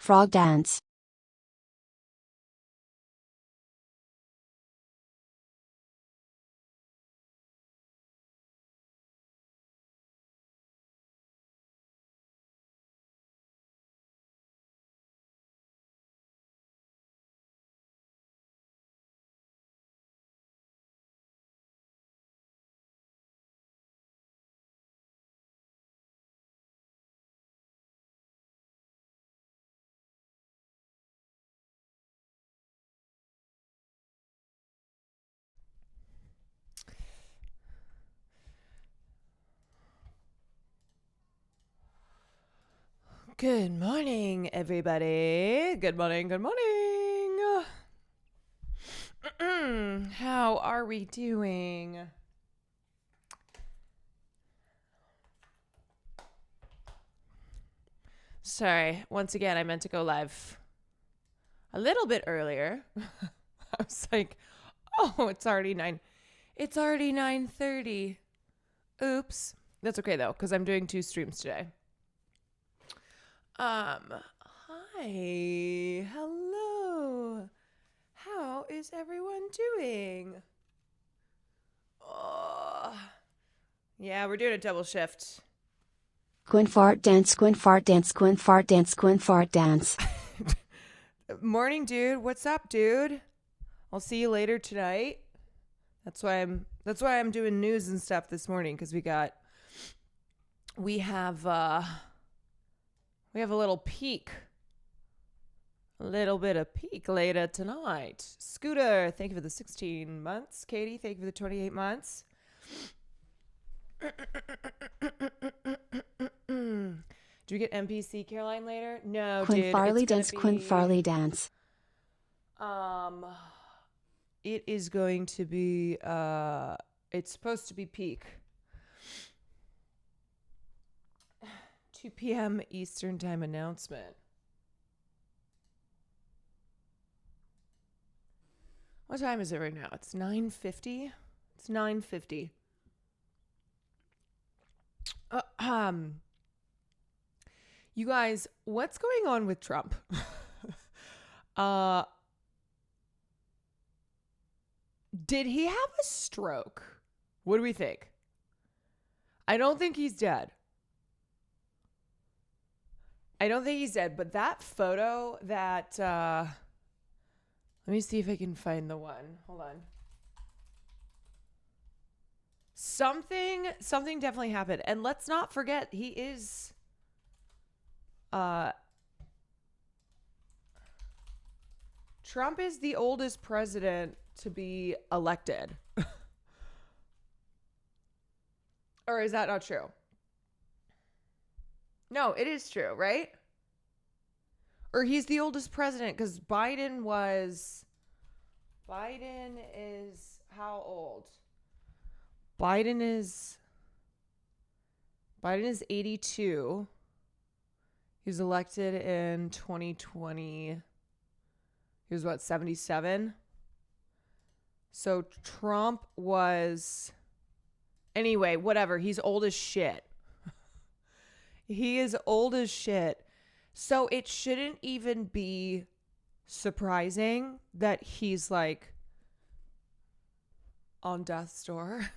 frog dance. Good morning, everybody. Good morning, good morning. How are we doing? Sorry, once again, I meant to go live a little bit earlier. I was like, oh, it's already 9. It's already 9:30. Oops. That's okay, though, because I'm doing 2 streams today. Hi. Hello. How is everyone doing? Oh, yeah, we're doing a double shift. Squint fart dance, squint fart dance, squint fart dance, squint fart dance. Morning, dude. What's up, dude? I'll see you later tonight. That's why I'm doing news and stuff this morning, because we have a little peek. A little bit of peek later tonight. Scooter, thank you for the 16 months. Katie, thank you for the 28 months. Do we get NPC Caroline later? No, Quinn dude. Farley dance, Quinn Farley dance. It is going to be it's supposed to be peak. 2 p.m. Eastern time announcement. What time is it right now? It's 9:50. It's 9:50. You guys, what's going on with Trump? Did he have a stroke? What do we think? I don't think he's dead. But that photo that let me see if I can find the one. Hold on. Something definitely happened. And let's not forget, he is Trump is the oldest president to be elected. Or is that not true? No, it is true, right? Or he's the oldest president, because Biden is how old? Biden is 82. He was elected in 2020. He was what, 77? So Trump was, anyway, whatever. He's old as shit. He is old as shit. So it shouldn't even be surprising that he's like on death's door.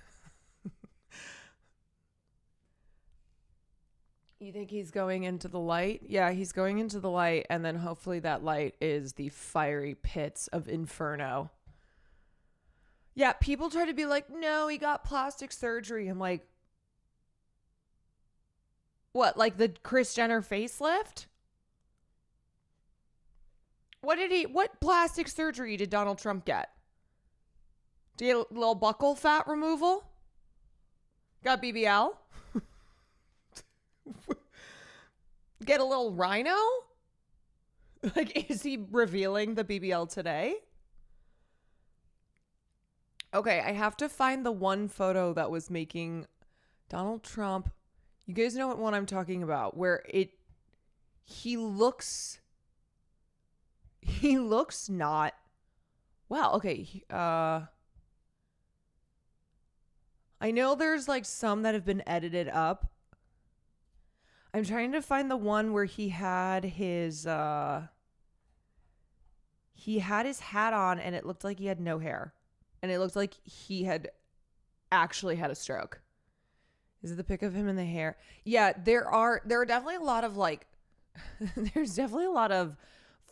You think he's going into the light? Yeah, he's going into the light, and then hopefully that light is the fiery pits of Inferno. Yeah, people try to be like, no, he got plastic surgery. I'm like, what, like the Kris Jenner facelift? What plastic surgery did Donald Trump get? Did he get a little buccal fat removal? Got BBL? Get a little rhino? Like, is he revealing the BBL today? Okay, I have to find the one photo that was making Donald Trump. You guys know what one I'm talking about, where he looks not well. Okay, I know there's like some that have been edited up. I'm trying to find the one where he had his hat on and it looked like he had no hair. And it looked like he had actually had a stroke. Is it the pic of him in the hair? Yeah, there are definitely a lot of like there's definitely a lot of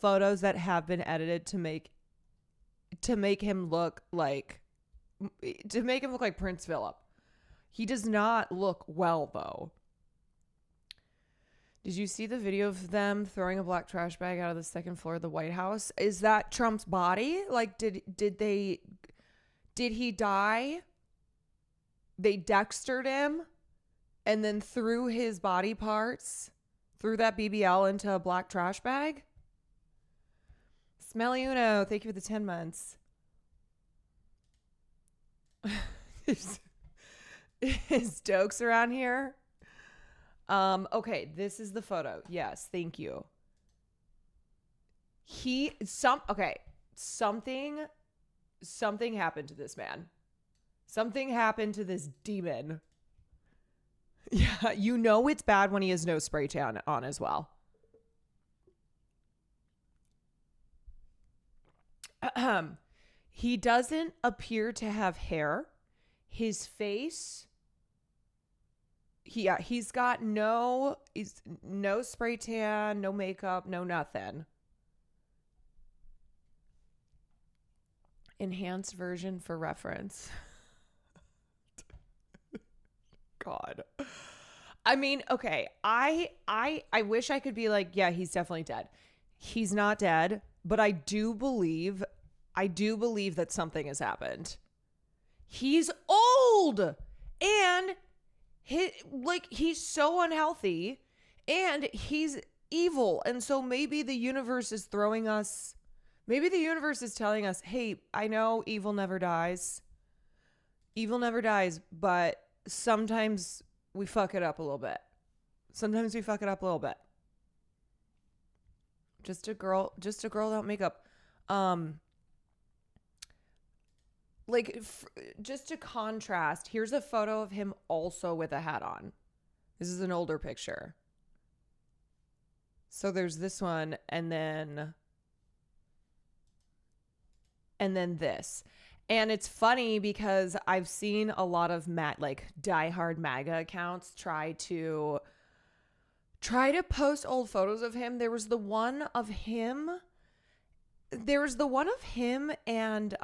photos that have been edited to make him look like Prince Philip. He does not look well though. Did you see the video of them throwing a black trash bag out of the second floor of the White House? Is that Trump's body? Like did he die? They Dextered him and then threw his body parts, threw that BBL into a black trash bag? Smelly Uno, thank you for the 10 months. Is Dokes around here? Okay, this is the photo. Yes, thank you. Something happened to this man. Something happened to this demon. Yeah, you know it's bad when he has no spray tan on as well. He doesn't appear to have hair. His face, he's got no spray tan, no makeup, no nothing. Enhanced version for reference. God. I mean, okay, I wish I could be like, yeah, he's definitely dead. He's not dead, but I do believe that something has happened. He's old and he's so unhealthy and he's evil. And so maybe the universe is telling us, hey, I know evil never dies. Evil never dies, but sometimes we fuck it up a little bit. Just a girl without makeup. Just to contrast, here's a photo of him also with a hat on. This is an older picture. So there's this one and then this. And it's funny because I've seen a lot of diehard MAGA accounts try to post old photos of him. There was the one of him and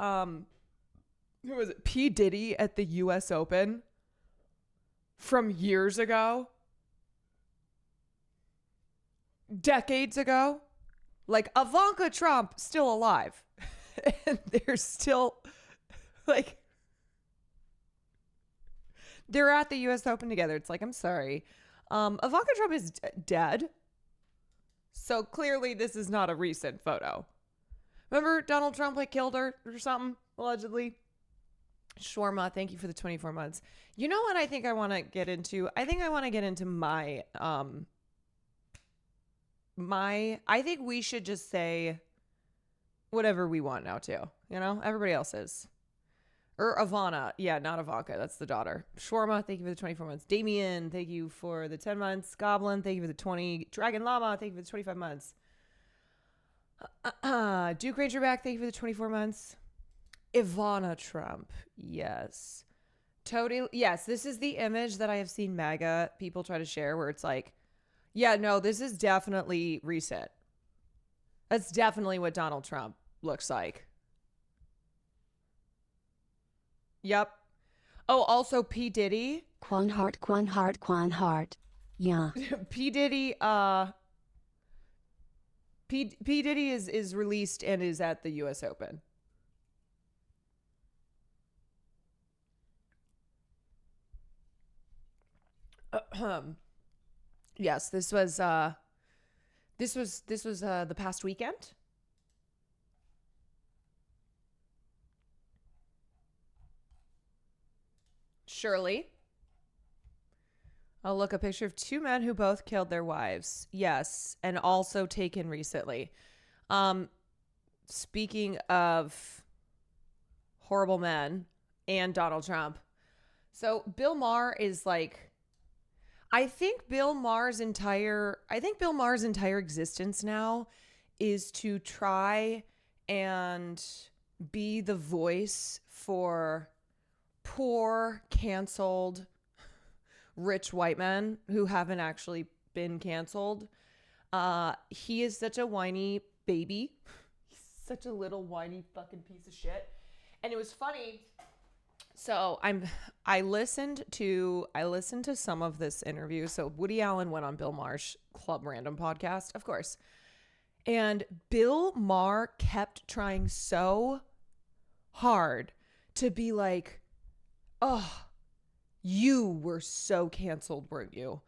who was it? P. Diddy at the US Open from years ago. Decades ago. Like Ivanka Trump still alive. And they're still they're at the US Open together. It's like, I'm sorry. Ivanka Trump is dead. So clearly this is not a recent photo. Remember Donald Trump killed her or something, allegedly? Shawarma, thank you for the 24 months. You know what I think I want to get into? I think I want to get into I think we should just say whatever we want now too. You know, everybody else is. Or Ivana. Yeah, not Ivanka. That's the daughter. Shawarma, thank you for the 24 months. Damien, thank you for the 10 months. Goblin, thank you for the 20. Dragon Llama, thank you for the 25 months. Duke Rangerback, thank you for the 24 months. Ivana Trump. Yes. Totally. Yes, this is the image that I have seen MAGA people try to share where it's like, yeah, no, this is definitely recent. That's definitely what Donald Trump looks like. Yep. Oh, also P. Diddy. Kwan Hart. Yeah. P. Diddy, P. Diddy is released and is at the US Open. Yes, this was the past weekend. Surely. I'll look a picture of two men who both killed their wives. Yes, and also taken recently. Speaking of horrible men and Donald Trump. So Bill Maher is I think Bill Maher's entire existence now is to try and be the voice for poor, canceled, rich white men who haven't actually been canceled. He is such a whiny baby. He's such a little whiny fucking piece of shit. And it was funny. So I listened to some of this interview. So Woody Allen went on Bill Maher's Club Random podcast, of course. And Bill Maher kept trying so hard to be like, oh, you were so canceled, weren't you?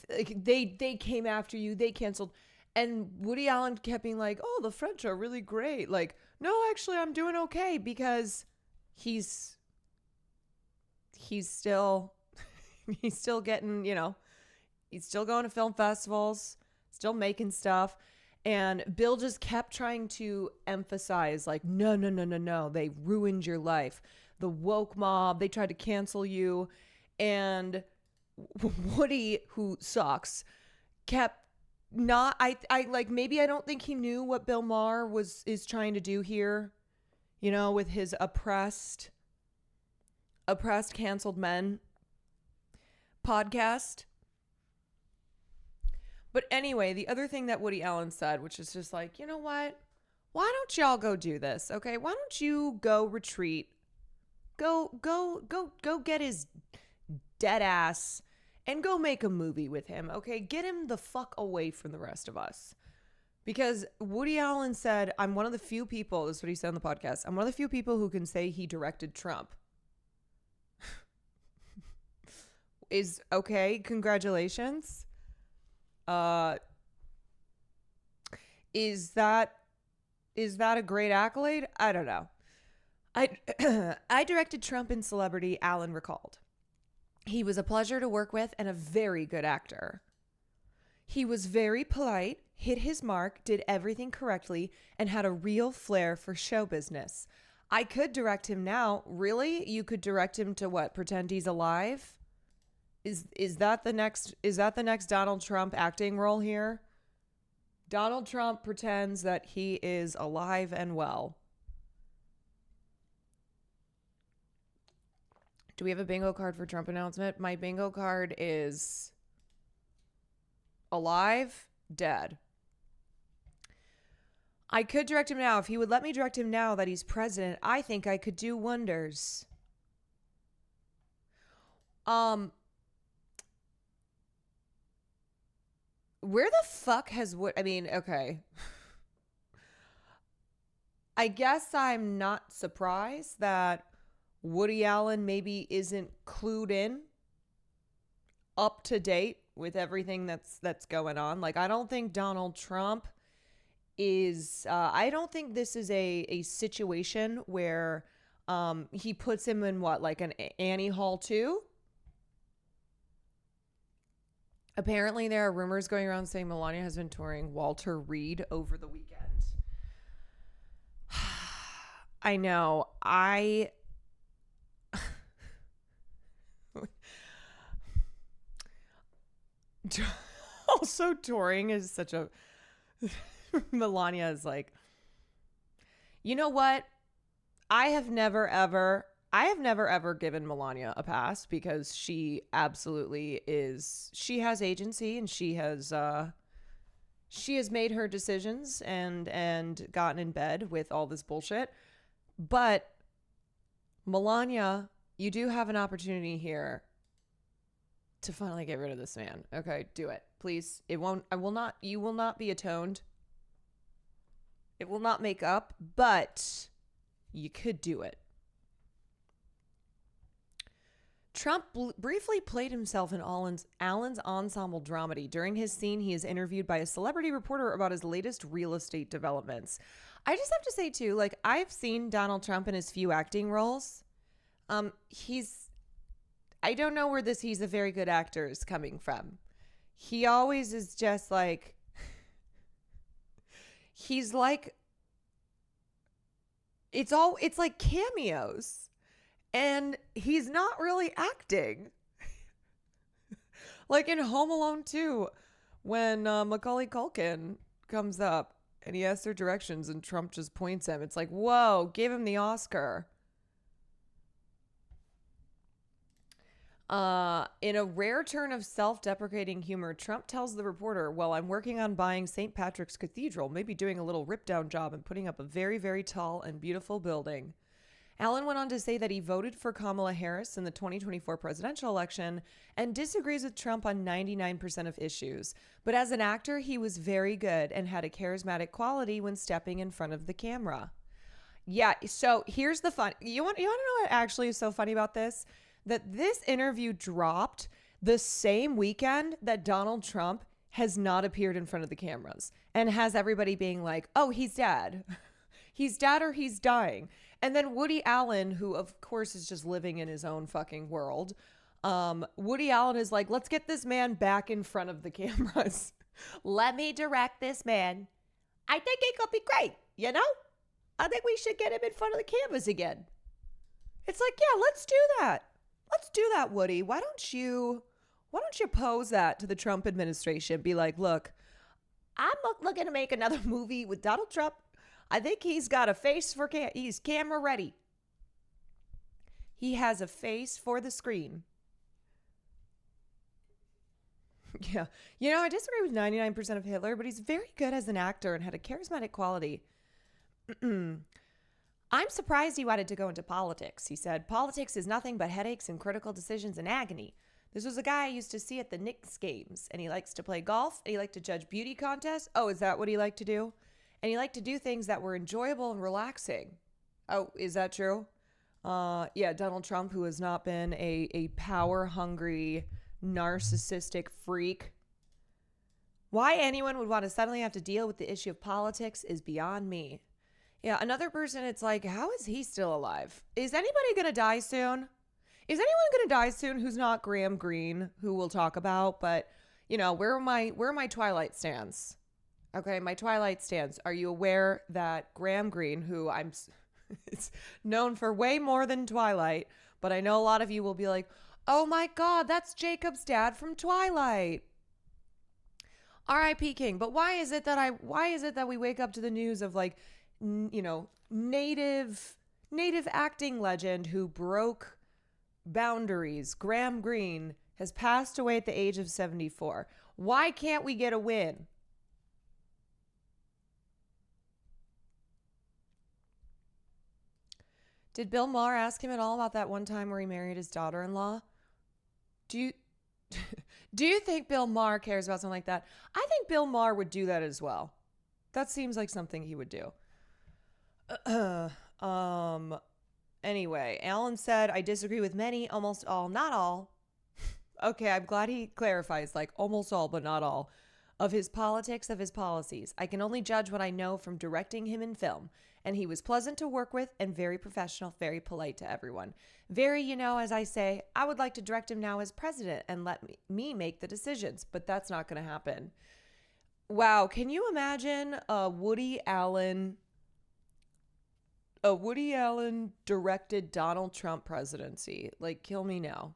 Like they came after you, they canceled. And Woody Allen kept being like, oh, the French are really great. Like, no, actually, I'm doing okay, because he's still getting, he's still going to film festivals, still making stuff. And Bill just kept trying to emphasize, like, no, they ruined your life. The woke mob, they tried to cancel you. And Woody, who sucks, kept not, I like, maybe I don't think he knew what Bill Maher is trying to do here, with his oppressed canceled men podcast. But anyway, the other thing that Woody Allen said, which is just like, you know what? Why don't y'all go do this? Okay. Why don't you go retreat? Go get his dead ass and go make a movie with him. Okay. Get him the fuck away from the rest of us. Because Woody Allen said, I'm one of the few people, this is what he said on the podcast, I'm one of the few people who can say he directed Trump. Is okay. Congratulations. Is that a great accolade? I don't know. I directed Trump in Celebrity, Allen recalled. He was a pleasure to work with and a very good actor. He was very polite, hit his mark, did everything correctly, and had a real flair for show business. I could direct him now. Really? You could direct him to what? Pretend he's alive? Is that the next Donald Trump acting role here? Donald Trump pretends that he is alive and well. Do we have a bingo card for Trump announcement? My bingo card is alive, dead. I could direct him now. If he would let me direct him now that he's president, I think I could do wonders. Where the fuck has what? I mean, okay. I guess I'm not surprised that Woody Allen maybe isn't clued in, up to date with everything that's going on. Like, I don't think Donald Trump is. I don't think this is a situation where he puts him in what, like an Annie Hall 2? Apparently, there are rumors going around saying Melania has been touring Walter Reed over the weekend. I know. Also, touring is such a... Melania is like... You know what? I have never ever given Melania a pass, because she absolutely is. She has agency, and she has made her decisions and gotten in bed with all this bullshit. But Melania, you do have an opportunity here to finally get rid of this man. Okay, do it, please. You will not be atoned. It will not make up, but you could do it. Trump briefly played himself in Allen's ensemble dramedy. During his scene, he is interviewed by a celebrity reporter about his latest real estate developments. I just have to say, too, like, I've seen Donald Trump in his few acting roles. I don't know where he's a very good actor is coming from. He always is just like, he's like, it's like cameos. And he's not really acting. Like in Home Alone 2, when Macaulay Culkin comes up and he asks their directions and Trump just points him. It's like, whoa, give him the Oscar. In a rare turn of self-deprecating humor, Trump tells the reporter, well, I'm working on buying St. Patrick's Cathedral, maybe doing a little rip-down job and putting up a very, very tall and beautiful building. Allen went on to say that he voted for Kamala Harris in the 2024 presidential election and disagrees with Trump on 99% of issues. But as an actor, he was very good and had a charismatic quality when stepping in front of the camera. Yeah, so here's the fun. You want to know what actually is so funny about this? That this interview dropped the same weekend that Donald Trump has not appeared in front of the cameras and has everybody being like, oh, he's dead. He's dead or he's dying. And then Woody Allen, who of course is just living in his own fucking world. Woody Allen is like, let's get this man back in front of the cameras. Let me direct this man. I think it could be great. You know, I think we should get him in front of the cameras again. It's like, yeah, let's do that. Let's do that, Woody. Why don't you pose that to the Trump administration? Be like, look, I'm looking to make another movie with Donald Trump. I think he's got a face for he's camera ready. He has a face for the screen. Yeah. You know, I disagree with 99% of Hitler, but he's very good as an actor and had a charismatic quality. I'm surprised he wanted to go into politics. He said, politics is nothing but headaches and critical decisions and agony. This was a guy I used to see at the Knicks games, and he likes to play golf, and he liked to judge beauty contests. Oh, is that what he liked to do? And he liked to do things that were enjoyable and relaxing. Oh, is that true? Yeah, Donald Trump, who has not been a power-hungry, narcissistic freak. Why anyone would want to suddenly have to deal with the issue of politics is beyond me. Yeah, another person, it's like, how is he still alive? Is anybody going to die soon? Is anyone going to die soon who's not Graham Greene, who we'll talk about? But, you know, where are my Twilight stands? Okay, my Twilight stands. Are you aware that Graham Greene, who it's known for way more than Twilight, but I know a lot of you will be like, oh my God, that's Jacob's dad from Twilight. R.I.P. King. But why is it that we wake up to the news of like, you know, native acting legend who broke boundaries, Graham Greene, has passed away at the age of 74. Why can't we get a win? Did Bill Maher ask him at all about that one time where he married his daughter-in-law? Do you think Bill Maher cares about something like that? I think Bill Maher would do that as well. That seems like something he would do. Anyway, Allen said, I disagree with many, almost all, not all. Okay, I'm glad he clarifies, like almost all, but not all, of his politics, of his policies. I can only judge what I know from directing him in film. And he was pleasant to work with and very professional, very polite to everyone. Very, you know, as I say, I would like to direct him now as president and let me make the decisions, but that's not going to happen. Wow, can you imagine a Woody Allen directed Donald Trump presidency? Like, kill me now.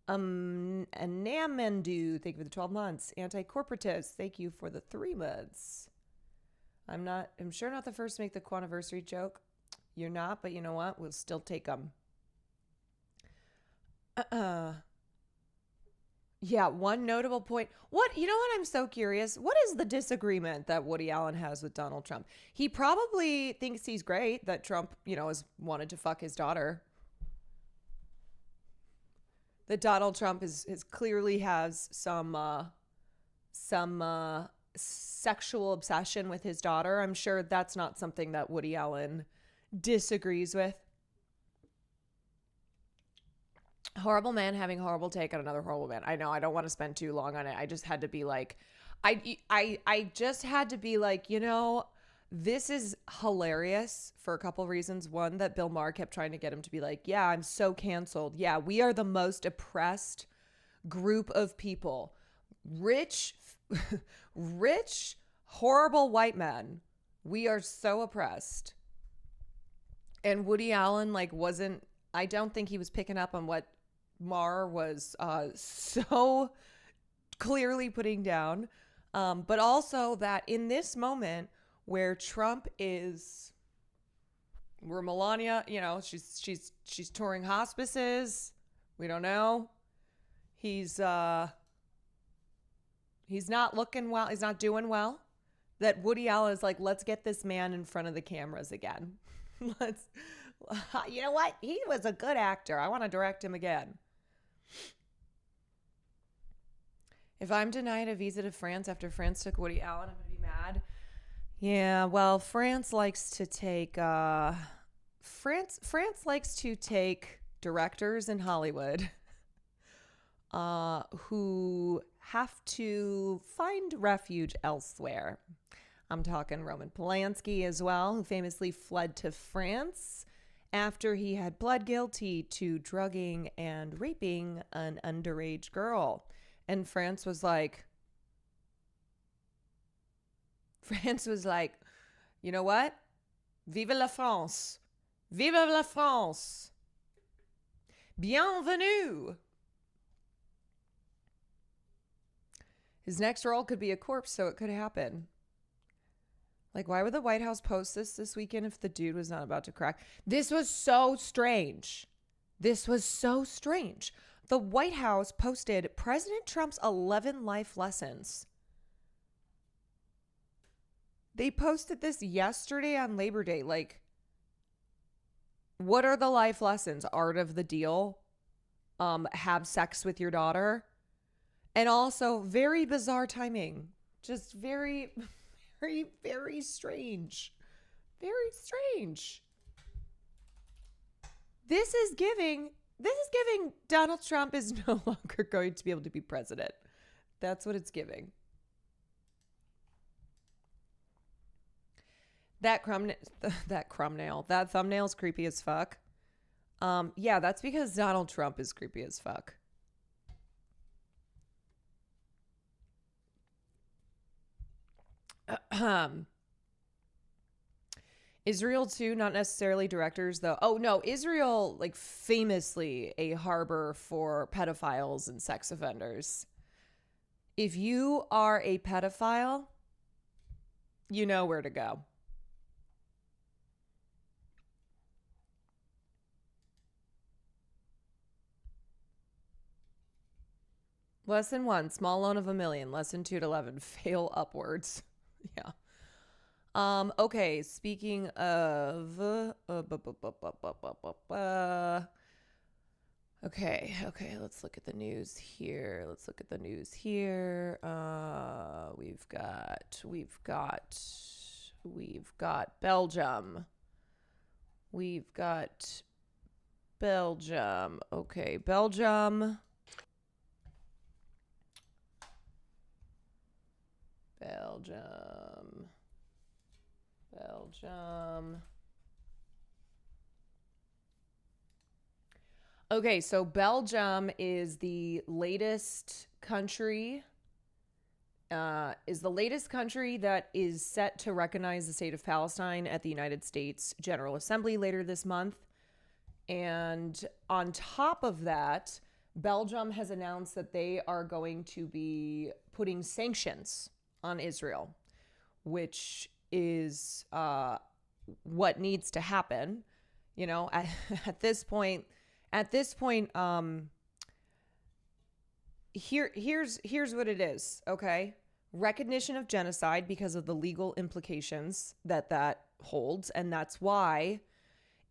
Anamendu, thank you for the 12 months. Anti-corporatist, thank you for the 3 months. I'm sure not the first to make the Quaniversary joke. You're not, but you know what? We'll still take them. Yeah, one notable point. You know what? I'm so curious. What is the disagreement that Woody Allen has with Donald Trump? He probably thinks he's great that Trump, you know, has wanted to fuck his daughter. That Donald Trump is clearly has some sexual obsession with his daughter. I'm sure that's not something that Woody Allen disagrees with. Horrible man having horrible take on another horrible man. I know, I don't want to spend too long on it. I just had to be like, I just had to be like, you know, this is hilarious for a couple reasons. One, that Bill Maher kept trying to get him to be like, yeah, I'm so canceled. Yeah, we are the most oppressed group of people. Rich, horrible white men. We are so oppressed. And Woody Allen, like, I don't think he was picking up on what Mar was so clearly putting down. But also that in this moment where Trump is, where Melania, she's touring hospices. We don't know. He's not looking well. He's not doing well. That Woody Allen is like, let's get this man in front of the cameras again. You know what? He was a good actor. I want to direct him again. If I'm denied a visa to France after France took Woody Allen, I'm going to be mad. Yeah, well, France likes to take France likes to take directors in Hollywood who have to find refuge elsewhere. I'm talking Roman Polanski as well, who famously fled to France after he had pled guilty to drugging and raping an underage girl. And France was like, you know what? Vive la France. Vive la France. Bienvenue. His next role could be a corpse, so it could happen. Like, why would the White House post this weekend if the dude was not about to crack? This was so strange. The White House posted President Trump's 11 life lessons. They posted this yesterday on Labor Day. Like, what are the life lessons? Art of the deal. Have sex with your daughter. And also, very bizarre timing. Just very, very, very strange. Very strange. This is giving Donald Trump is no longer going to be able to be president. That's what it's giving. That thumbnail's creepy as fuck. Yeah, that's because Donald Trump is creepy as fuck. Israel too, not necessarily directors though. Oh no, Israel, like, famously a harbor for pedophiles and sex offenders. If you are a pedophile, you know where to go. Lesson 1, small loan of $1 million. Lesson 2 to 11, fail upwards. Yeah. Okay, speaking of okay, let's look at the news here. We've got Belgium. Okay, Belgium. Okay, so Belgium is the latest country that is set to recognize the state of Palestine at the United States General Assembly later this month. And on top of that, Belgium has announced that they are going to be putting sanctions on Israel, which is what needs to happen. You know, at this point, here's what it is. Okay, recognition of genocide because of the legal implications that holds, and that's why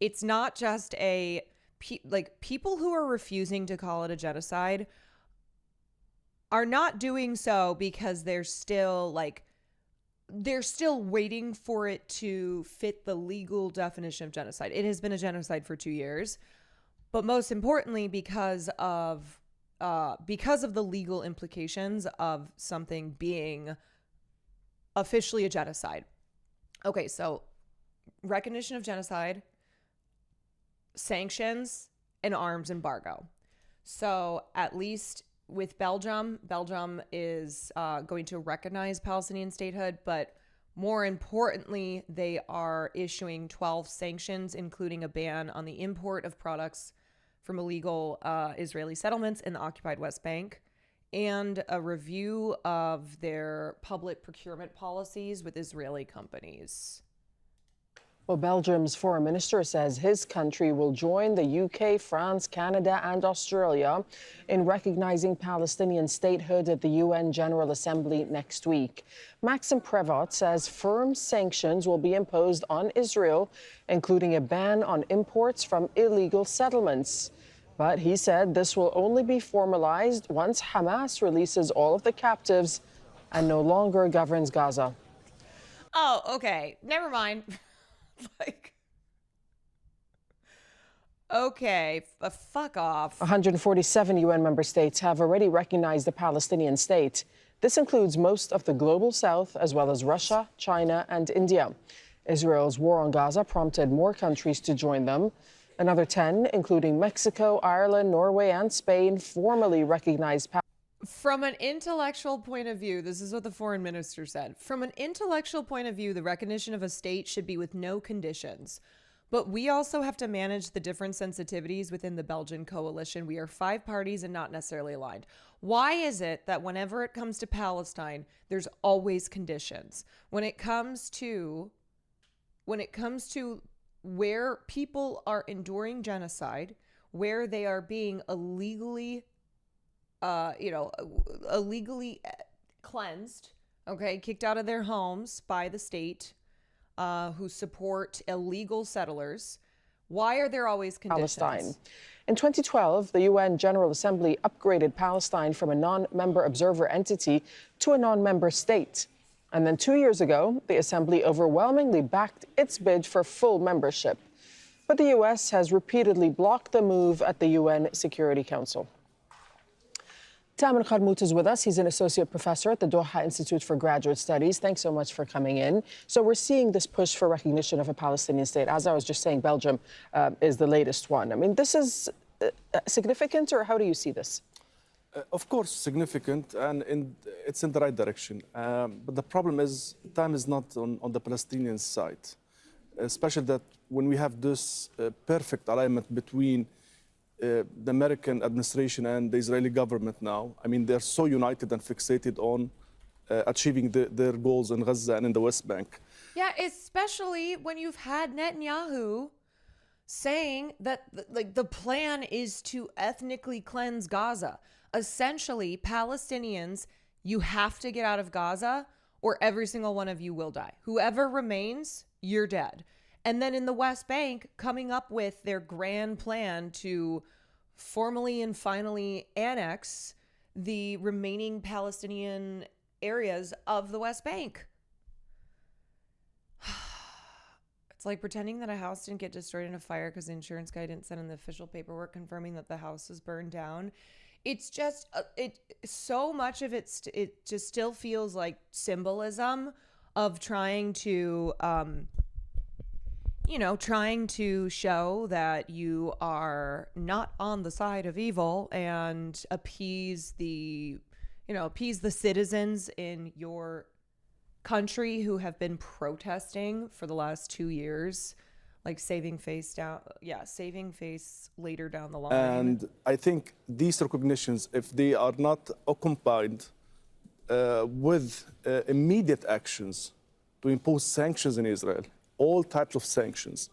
it's not just people who are refusing to call it a genocide are not doing so because they're still waiting for it to fit the legal definition of genocide. It has been a genocide for 2 years, but most importantly, because of the legal implications of something being officially a genocide. Okay, so recognition of genocide, sanctions, and arms embargo. So at least with Belgium is going to recognize Palestinian statehood, but more importantly, they are issuing 12 sanctions, including a ban on the import of products from illegal Israeli settlements in the occupied West Bank, and a review of their public procurement policies with Israeli companies. Well, Belgium's foreign minister says his country will join the UK, France, Canada, and Australia in recognizing Palestinian statehood at the UN General Assembly next week. Maxim Prevot says firm sanctions will be imposed on Israel, including a ban on imports from illegal settlements. But he said this will only be formalized once Hamas releases all of the captives and no longer governs Gaza. Oh, okay. Never mind. Like, okay, fuck off. 147 UN member states have already recognized the Palestinian state. This includes most of the global south, as well as Russia, China, and India. Israel's war on Gaza prompted more countries to join them. Another 10, including Mexico, Ireland, Norway, and Spain, formally recognized From an intellectual point of view, this is what the foreign minister said. From an intellectual point of view, the recognition of a state should be with no conditions. But we also have to manage the different sensitivities within the Belgian coalition. We are 5 parties and not necessarily aligned. Why is it that whenever it comes to Palestine, there's always conditions? When it comes to where people are enduring genocide, where they are being illegally cleansed, okay, kicked out of their homes by the state, who support illegal settlers. Why are there always conditions? Palestine. In 2012, the UN General Assembly upgraded Palestine from a non-member observer entity to a non-member state. And then 2 years ago, the Assembly overwhelmingly backed its bid for full membership. But the U.S. has repeatedly blocked the move at the UN Security Council. Taman Kharmout is with us. He's an associate professor at the Doha Institute for Graduate Studies. Thanks so much for coming in. So we're seeing this push for recognition of a Palestinian state. As I was just saying, Belgium is the latest one. I mean, this is significant, or how do you see this? Of course, significant, and it's in the right direction. But the problem is, time is not on the Palestinian side, especially that when we have this perfect alignment between the American administration and the Israeli government now. I mean, they're so united and fixated on achieving their goals in Gaza and in the West Bank. Yeah, especially when you've had Netanyahu saying that the plan is to ethnically cleanse Gaza. Essentially, Palestinians, you have to get out of Gaza or every single one of you will die. Whoever remains, you're dead. And then in the West Bank, coming up with their grand plan to formally and finally annex the remaining Palestinian areas of the West Bank. It's like pretending that a house didn't get destroyed in a fire because the insurance guy didn't send in the official paperwork confirming that the house was burned down. It's just, so much of it just still feels like symbolism of trying to, trying to show that you are not on the side of evil and appease the citizens in your country who have been protesting for the last 2 years, like saving face later down the line. And I think these recognitions, if they are not accompanied with immediate actions to impose sanctions in Israel, all types of sanctions,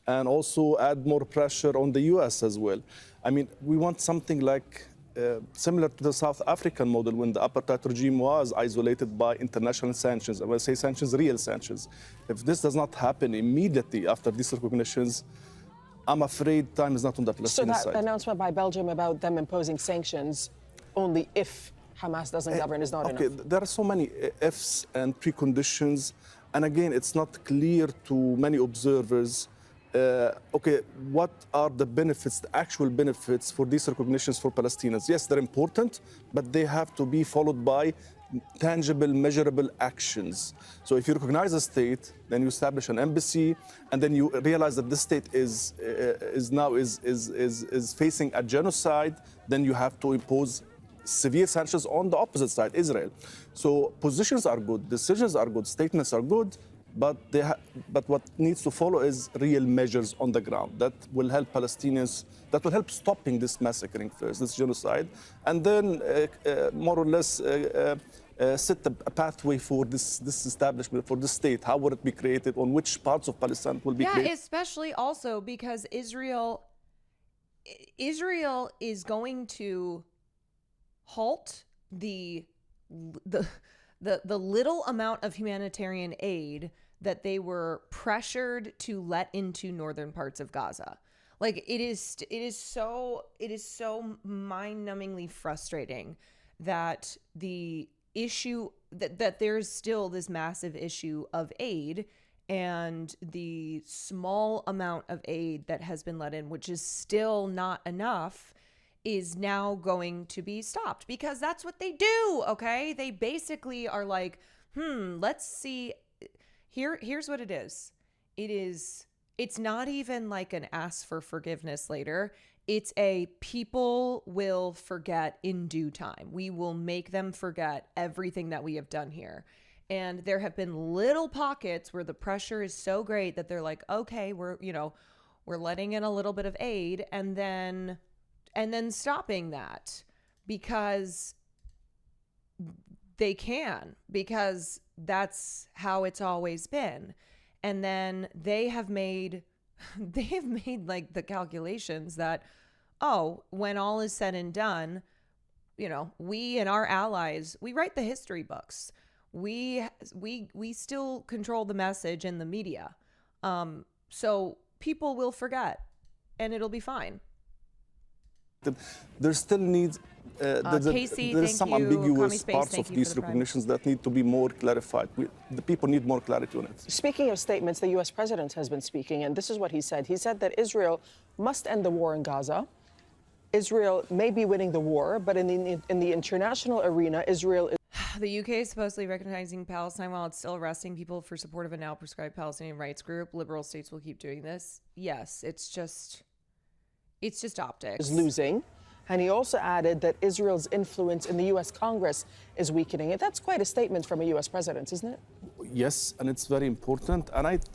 and also add more pressure on the U.S. as well. I mean, we want something like similar to the South African model when the apartheid regime was isolated by international sanctions. And when I say sanctions, real sanctions. If this does not happen immediately after these recognitions, I'm afraid time is not on the Palestinian side. So that announcement by Belgium about them imposing sanctions only if Hamas doesn't govern is not enough. Okay, there are so many ifs and preconditions. And again, it's not clear to many observers, what are the benefits, the actual benefits for these recognitions for Palestinians? Yes, they're important, but they have to be followed by tangible, measurable actions. So if you recognize a state, then you establish an embassy, and then you realize that this state is facing a genocide, then you have to impose severe sanctions on the opposite side, Israel. So positions are good, decisions are good, statements are good, but but what needs to follow is real measures on the ground that will help Palestinians, that will help stopping this massacring first, this genocide, and then more or less set a pathway for this establishment, for this state. How would it be created? On which parts of Palestine it will be created? Yeah, especially also because Israel is going to halt the little amount of humanitarian aid that they were pressured to let into northern parts of Gaza. Like it is so mind-numbingly frustrating that the issue that there's still this massive issue of aid, and the small amount of aid that has been let in, which is still not enough, is now going to be stopped, because that's what they do. Okay, they basically are like, let's see. Here's what it is. It's not even like an ask for forgiveness later. It's a people will forget in due time. We will make them forget everything that we have done here. And there have been little pockets where the pressure is so great that they're like, okay, we're letting in a little bit of aid, and then stopping that because they can, because that's how it's always been. And then they have made like the calculations that, when all is said and done, we and our allies, we write the history books. We still control the message in the media. So people will forget and it'll be fine. There still needs Casey, there's some thank you. ambiguous Space, parts thank of you these for the prime. recognitions that need to be more clarified. The people need more clarity on it. Speaking of statements, the U.S. president has been speaking, and this is what he said. He said that Israel must end the war in Gaza. Israel may be winning the war, but in the international arena, Israel is... The UK is supposedly recognizing Palestine while it's still arresting people for support of a now proscribed Palestinian rights group. Liberal states will keep doing this. Yes, it's just optics. is losing. And he also added that Israel's influence in the U.S. Congress is weakening. And that's quite a statement from a U.S. president, isn't it? Yes, and it's very important. And it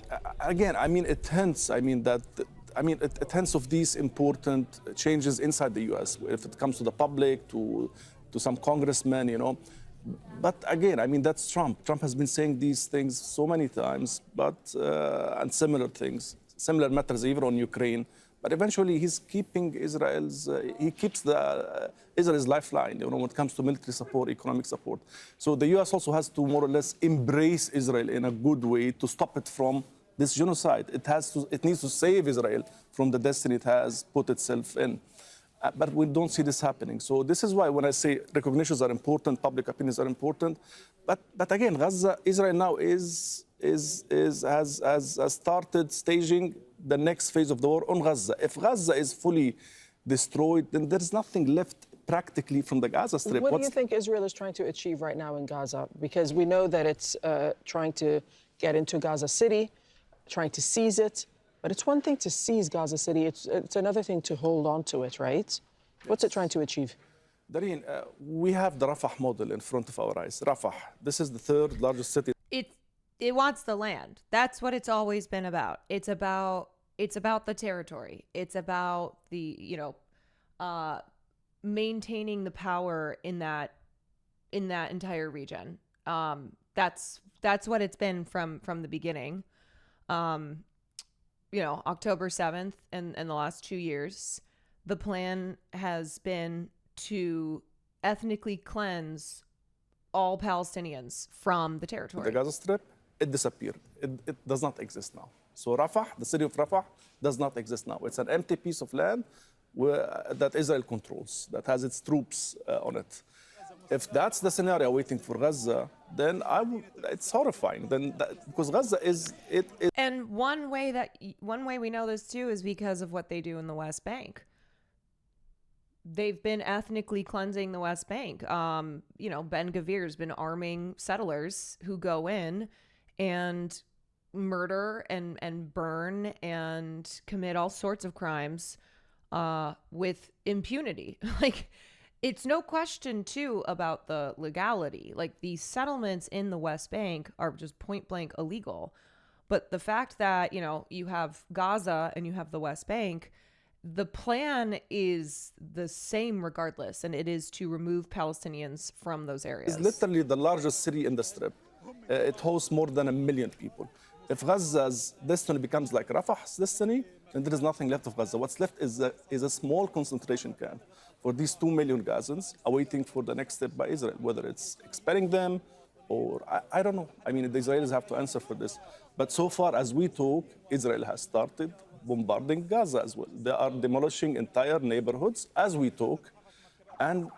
hints. It hints of these important changes inside the U.S. if it comes to the public, to some congressmen, But again, that's Trump. Trump has been saying these things so many times, and similar things, similar matters even on Ukraine. But eventually, he's keeping Israel's lifeline, when it comes to military support, economic support. So the U.S. also has to more or less embrace Israel in a good way to stop it from this genocide. It needs to save Israel from the destiny it has put itself in. But we don't see this happening. So this is why when I say recognitions are important, public opinions are important. But again, Gaza, Israel now has started staging the next phase of the war on Gaza. If Gaza is fully destroyed, then there's nothing left practically from the Gaza Strip. What do you think Israel is trying to achieve right now in Gaza? Because we know that it's trying to get into Gaza City, trying to seize it. But it's one thing to seize Gaza City. It's another thing to hold on to it, right? What's it trying to achieve? Darine, we have the Rafah model in front of our eyes. Rafah, this is the third largest city. It wants the land. That's what it's always been about. It's about the territory. It's about the, maintaining the power in that entire region. That's what it's been from the beginning. October 7th and the last 2 years, the plan has been to ethnically cleanse all Palestinians from the territory. The Gaza Strip, it disappeared. It does not exist now. So Rafah, the city of Rafah, does not exist now. It's an empty piece of land that Israel controls, that has its troops on it. If that's the scenario waiting for Gaza, then it's horrifying. Because Gaza is it. And one way we know this too is because of what they do in the West Bank. They've been ethnically cleansing the West Bank. Ben Gvir's been arming settlers who go in and murder and burn and commit all sorts of crimes with impunity. Like, it's no question too about the legality. Like these settlements in the West Bank are just point blank illegal. But the fact that, you know, you have Gaza and you have the West Bank, the plan is the same regardless, and it is to remove Palestinians from those areas. It's literally the largest city in the Strip. It hosts more than 1 million people. If Gaza's destiny becomes like Rafah's destiny, then there is nothing left of Gaza. What's left is a small concentration camp for these 2 million Gazans awaiting for the next step by Israel, whether it's expelling them or I don't know. I mean, the Israelis have to answer for this. But so far as we talk, Israel has started bombarding Gaza as well. They are demolishing entire neighborhoods as we talk, and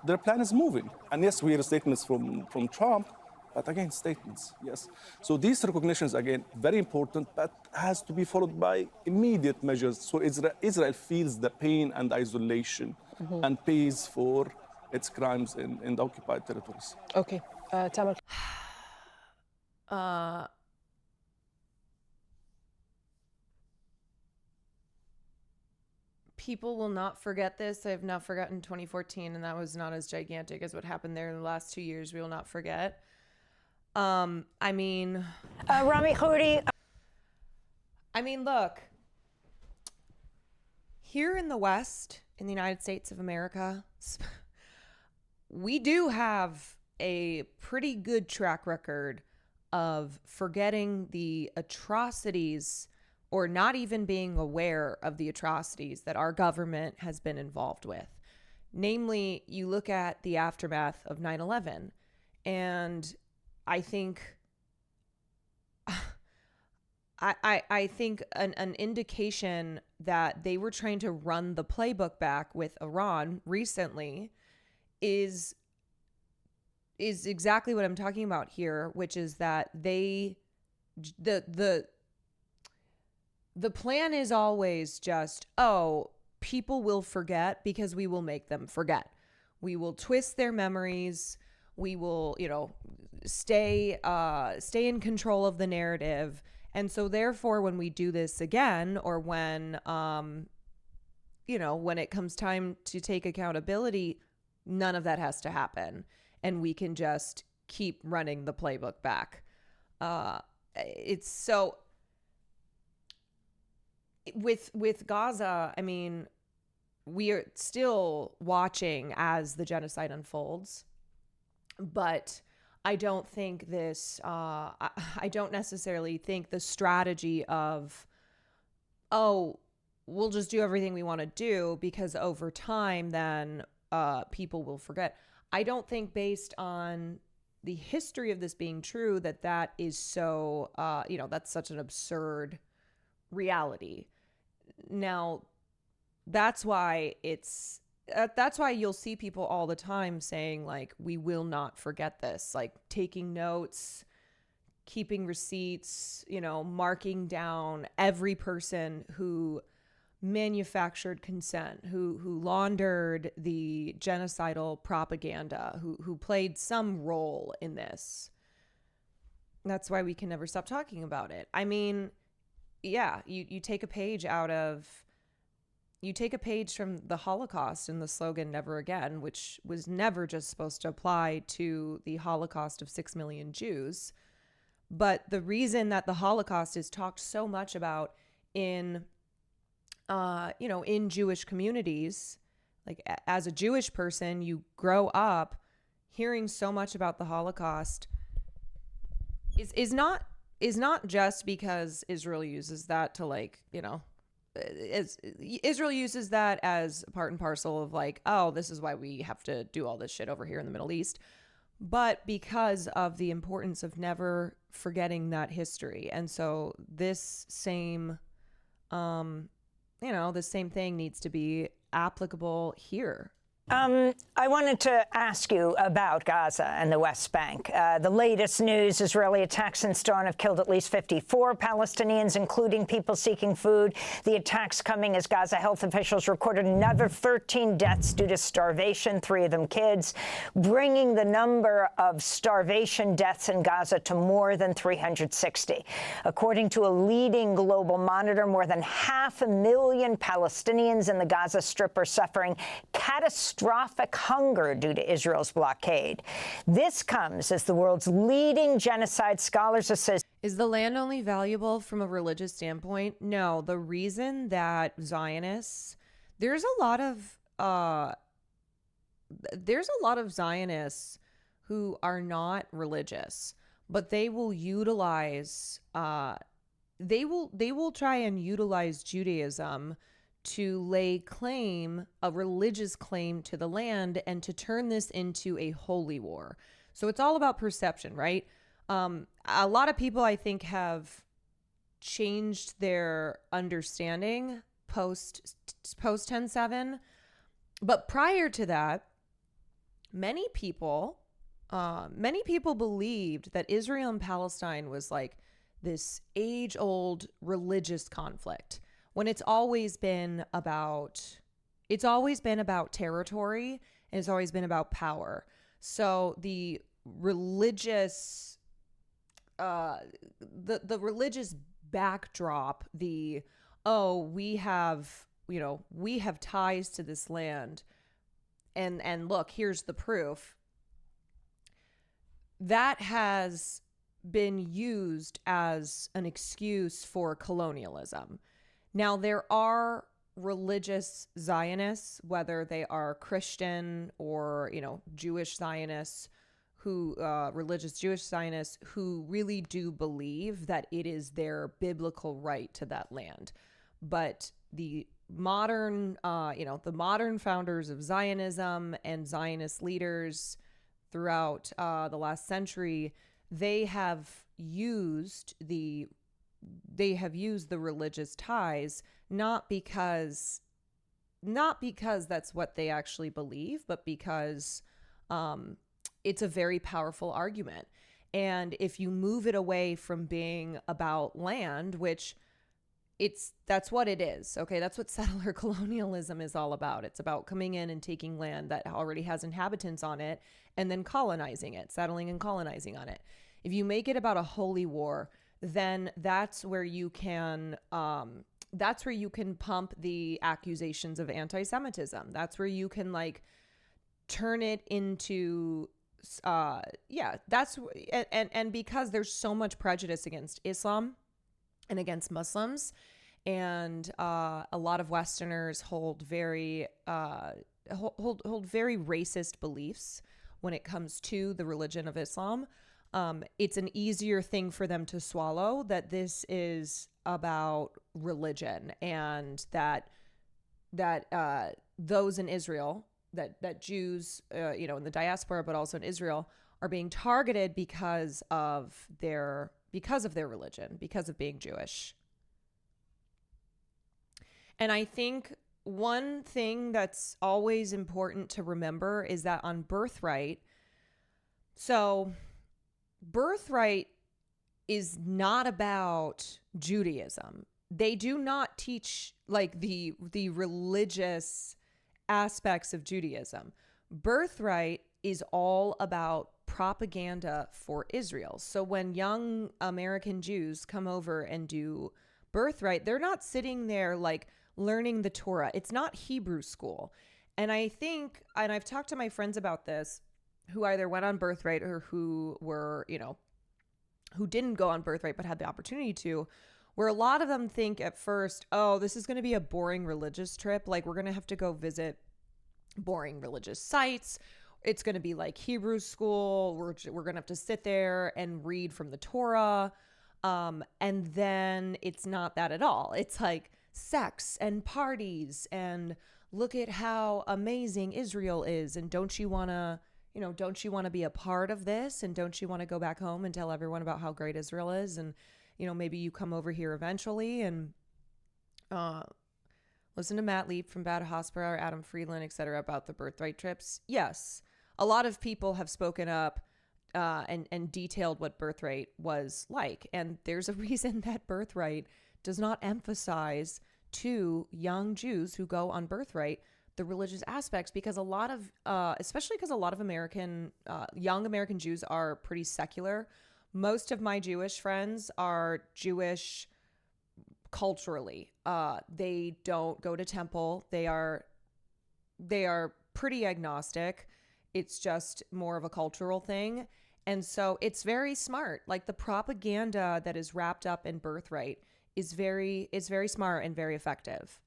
their plan is moving. And yes, we hear statements from Trump, but again, statements, yes. So these recognitions, again, very important, but has to be followed by immediate measures so Israel feels the pain and isolation and pays for its crimes in the occupied territories. Okay, Tamar. People will not forget this. I have not forgotten 2014, and that was not as gigantic as what happened there in the last 2 years. We will not forget. I mean, Rami Khouri. I mean, look, here in the West, in the United States of America, we do have a pretty good track record of forgetting the atrocities or not even being aware of the atrocities that our government has been involved with. Namely, you look at the aftermath of 9/11, and I think I think an indication that they were trying to run the playbook back with Iran recently is exactly what I'm talking about here, which is that the plan is always just, oh, people will forget because we will make them forget. We will twist their memories. We will, stay in control of the narrative. And so therefore, when we do this again, or when it comes time to take accountability, none of that has to happen. And we can just keep running the playbook back. It's so... With Gaza, I mean, we are still watching as the genocide unfolds, but I don't think I don't necessarily think the strategy of, oh, we'll just do everything we want to do because over time then people will forget. I don't think based on the history of this being true that is so, that's such an absurd reality. Now, that's why you'll see people all the time saying, like, we will not forget this, like taking notes, keeping receipts, marking down every person who manufactured consent, who laundered the genocidal propaganda, who played some role in this. That's why we can never stop talking about it. I mean, yeah, you take a page from the Holocaust and the slogan "Never Again," which was never just supposed to apply to the Holocaust of 6 million Jews. But the reason that the Holocaust is talked so much about in Jewish communities, like as a Jewish person, you grow up hearing so much about the Holocaust is not just because Israel uses that to Israel uses that as part and parcel of like, oh, this is why we have to do all this shit over here in the Middle East, but because of the importance of never forgetting that history. And so this same, the same thing needs to be applicable here. I wanted to ask you about Gaza and the West Bank. The latest news, Israeli attacks since dawn have killed at least 54 Palestinians, including people seeking food. The attacks coming as Gaza health officials recorded another 13 deaths due to starvation, 3 of them kids, bringing the number of starvation deaths in Gaza to more than 360. According to a leading global monitor, more than 500,000 Palestinians in the Gaza Strip are suffering catastrophic catastrophic hunger due to Israel's blockade. This comes as the world's leading genocide scholars association. Is the land only valuable from a religious standpoint? No. The reason that Zionists, there's a lot of Zionists who are not religious, but they will utilize they will try and utilize Judaism to lay a religious claim to the land and to turn this into a holy war. So it's all about perception, right? A lot of people, I think, have changed their understanding post 10/7, but prior to that, many people believed that Israel and Palestine was like this age-old religious conflict, when it's always been about territory, and it's always been about power. So the religious the religious backdrop, we have ties to this land, and look, here's the proof, that has been used as an excuse for colonialism. Now, there are religious Zionists, whether they are Christian or, Jewish Zionists, religious Jewish Zionists, who really do believe that it is their biblical right to that land. But the modern founders of Zionism and Zionist leaders throughout the last century, they have used the religious ties, not because that's what they actually believe, but because it's a very powerful argument. And if you move it away from being about land, which that's what it is. Okay. That's what settler colonialism is all about. It's about coming in and taking land that already has inhabitants on it and then colonizing it, settling and colonizing on it. If you make it about a holy war, then that's where you can pump the accusations of anti-Semitism. That's where you can turn it into and because there's so much prejudice against Islam and against Muslims, and a lot of Westerners hold very racist beliefs when it comes to the religion of Islam. It's an easier thing for them to swallow that this is about religion, and that those in Israel, that Jews, in the diaspora, but also in Israel, are being targeted because of their religion, because of being Jewish. And I think one thing that's always important to remember is that on birthright, birthright is not about Judaism. They do not teach the religious aspects of Judaism. Birthright is all about propaganda for Israel. So when young American Jews come over and do birthright, they're not sitting there learning the Torah. It's not Hebrew school. And I think, and I've talked to my friends about this, who either went on birthright or who were, who didn't go on birthright but had the opportunity to, where a lot of them think at first, oh, this is going to be a boring religious trip. We're going to have to go visit boring religious sites. It's going to be like Hebrew school. We're going to have to sit there and read from the Torah. And then it's not that at all. It's sex and parties and look at how amazing Israel is. And don't you want to be a part of this? And don't you want to go back home and tell everyone about how great Israel is? And, maybe you come over here eventually and listen to Matt Leap from Bad Hospital or Adam Friedland, et cetera, about the birthright trips. Yes, a lot of people have spoken up and detailed what birthright was like. And there's a reason that birthright does not emphasize to young Jews who go on birthright the religious aspects, because a lot of, especially because a lot of young American Jews are pretty secular. Most of my Jewish friends are Jewish culturally. They don't go to temple. They are pretty agnostic. It's just more of a cultural thing. And so it's very smart. Like the propaganda that is wrapped up in birthright is very smart and very effective.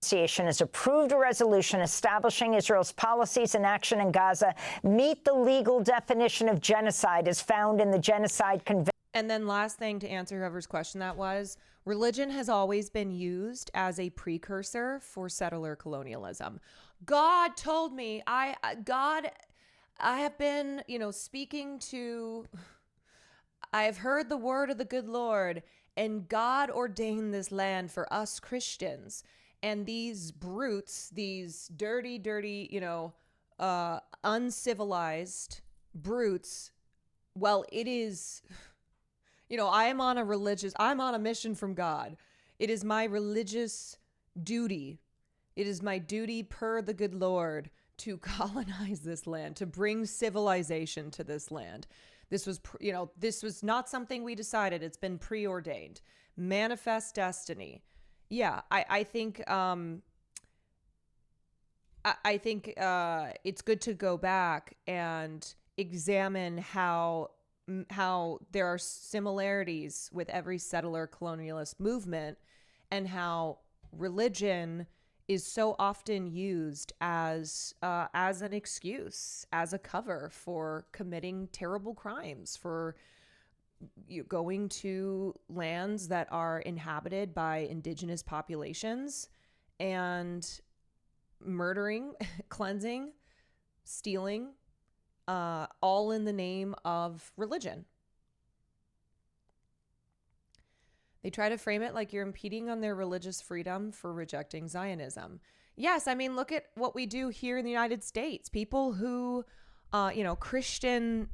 Association has approved a resolution establishing Israel's policies and action in Gaza meet the legal definition of genocide as found in the Genocide Convention. And then last thing to answer whoever's question that was, religion has always been used as a precursor for settler colonialism. God told me, I have been, speaking to, I have heard the word of the good Lord, and God ordained this land for us Christians. And these brutes, these dirty, uncivilized brutes, well, it is, I'm on a mission from God. It is my religious duty. It is my duty per the good Lord to colonize this land, to bring civilization to this land. This was not something we decided. It's been preordained. Manifest destiny. Yeah, I think it's good to go back and examine how there are similarities with every settler colonialist movement, and how religion is so often used as an excuse, as a cover for committing terrible crimes, for going to lands that are inhabited by indigenous populations and murdering, cleansing, stealing, all in the name of religion. They try to frame it like you're impeding on their religious freedom for rejecting Zionism. Yes, I mean, look at what we do here in the United States. People who, Christian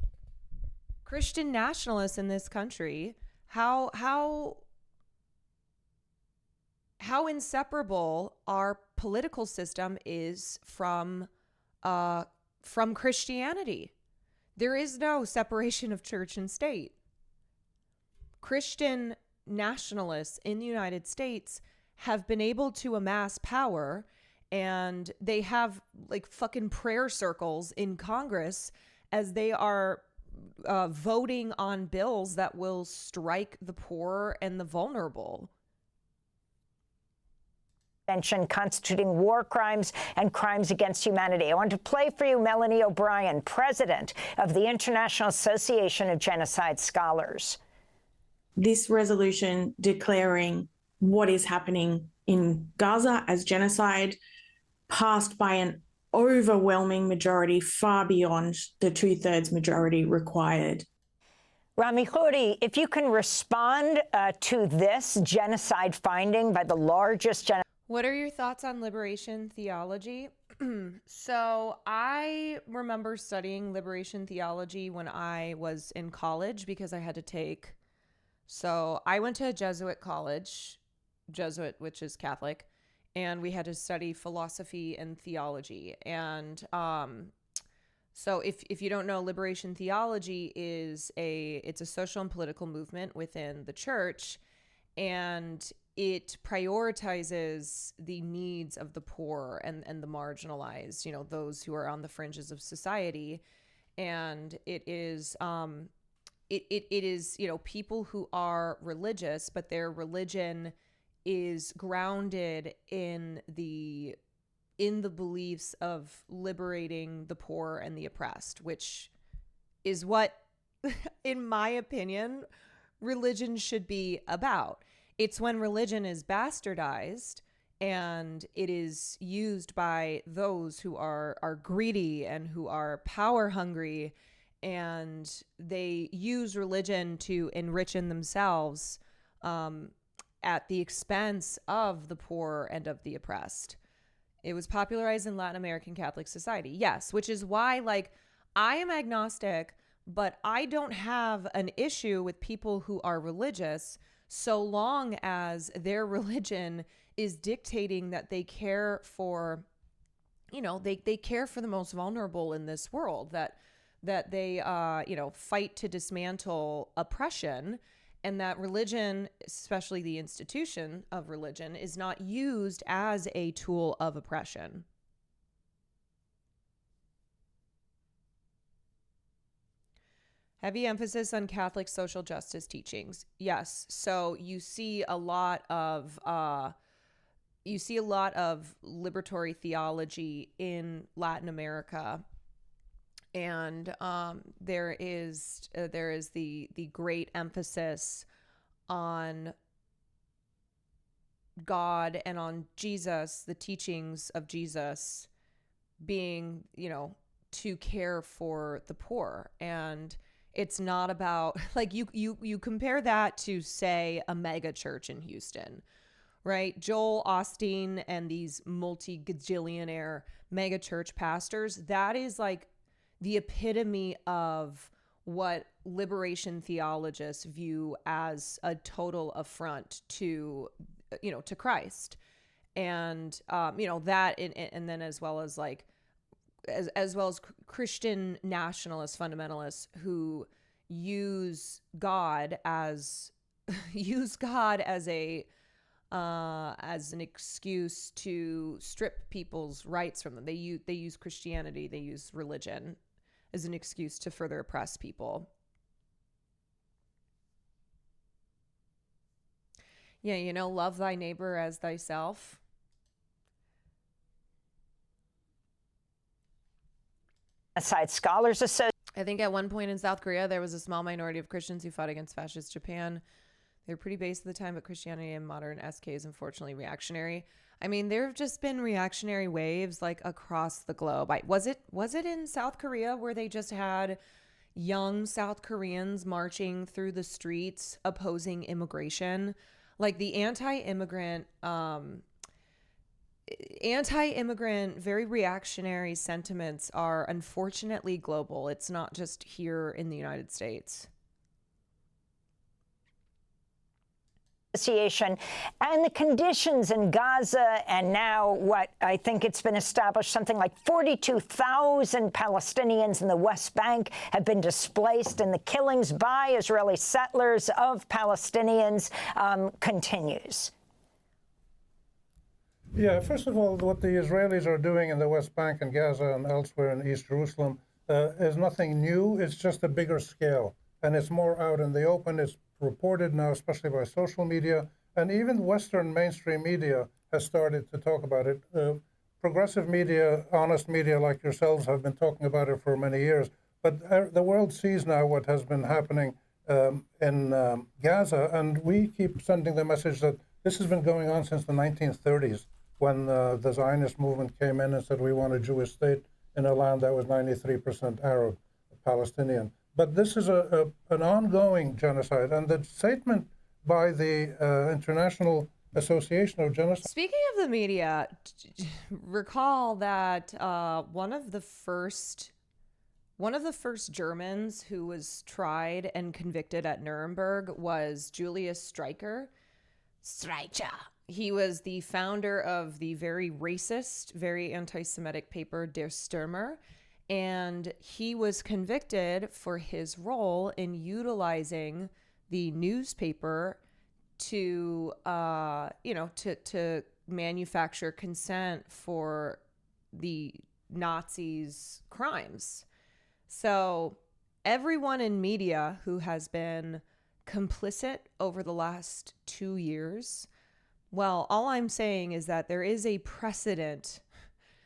nationalists in this country, how inseparable our political system is from Christianity. There is no separation of church and state. Christian nationalists in the United States have been able to amass power, and they have like fucking prayer circles in Congress as they are voting on bills that will strike the poor and the vulnerable. Constituting war crimes and crimes against humanity. I want to play for you Melanie O'Brien, president of the International Association of Genocide Scholars. This resolution declaring what is happening in Gaza as genocide passed by an overwhelming majority, far beyond the 2/3 majority required. Rami Khouri, if you can respond to this genocide finding by the largest What are your thoughts on liberation theology? So I remember studying liberation theology when I was in college because I had to take. So I went to a Jesuit college, Jesuit, which is Catholic, and we had to study philosophy and theology. And so if you don't know, liberation theology it's a social and political movement within the church, and it prioritizes the needs of the poor and the marginalized, those who are on the fringes of society. And it is it is people who are religious, but their religion is grounded in the beliefs of liberating the poor and the oppressed, which is what, in my opinion, religion should be about. It's when religion is bastardized and it is used by those who are greedy and who are power hungry, and they use religion to enrich in themselves at the expense of the poor and of the oppressed. It was popularized in Latin American Catholic society. Yes, which is why, I am agnostic, but I don't have an issue with people who are religious so long as their religion is dictating that they care for, they care for the most vulnerable in this world, that they, fight to dismantle oppression and that religion, especially the institution of religion, is not used as a tool of oppression. Heavy emphasis on Catholic social justice teachings. Yes. So you see a lot of liberatory theology in Latin America, and there is the great emphasis on God and on Jesus, the teachings of Jesus being, to care for the poor. And it's not about, like, you compare that to, say, a mega church in Houston, right? Joel Osteen and these multi-gajillionaire mega church pastors, that is like the epitome of what liberation theologists view as a total affront to, to Christ. And, that, and then as well as like, as well as Christian nationalist fundamentalists who use God as a as an excuse to strip people's rights from them. They use Christianity, they use religion as an excuse to further oppress people. Yeah, love thy neighbor as thyself. Aside Scholars Association. I think at one point in South Korea, there was a small minority of Christians who fought against fascist Japan. They were pretty base at the time, but Christianity and modern SK is unfortunately reactionary. I mean, there have just been reactionary waves like across the globe. Was it in South Korea where they just had young South Koreans marching through the streets opposing immigration? Like the anti-immigrant, very reactionary sentiments are unfortunately global. It's not just here in the United States. Association and the conditions in Gaza, and now what I think it's been established, something like 42,000 Palestinians in the West Bank have been displaced, and the killings by Israeli settlers of Palestinians continues. Yeah, first of all, what the Israelis are doing in the West Bank and Gaza and elsewhere in East Jerusalem is nothing new. It's just a bigger scale, and it's more out in the open. It's reported now, especially by social media, and even Western mainstream media has started to talk about it. Progressive media, honest media like yourselves have been talking about it for many years, but the world sees now what has been happening in Gaza, and we keep sending the message that this has been going on since the 1930s, when the Zionist movement came in and said we want a Jewish state in a land that was 93% Arab, Palestinian. But this is an ongoing genocide, and the statement by the International Association of Genocide. Speaking of the media, recall that one of the first Germans who was tried and convicted at Nuremberg was Julius Streicher. He was the founder of the very racist, very anti-Semitic paper Der Stürmer. And he was convicted for his role in utilizing the newspaper to, to manufacture consent for the Nazis' crimes. So everyone in media who has been complicit over the last 2 years, well, all I'm saying is that there is a precedent.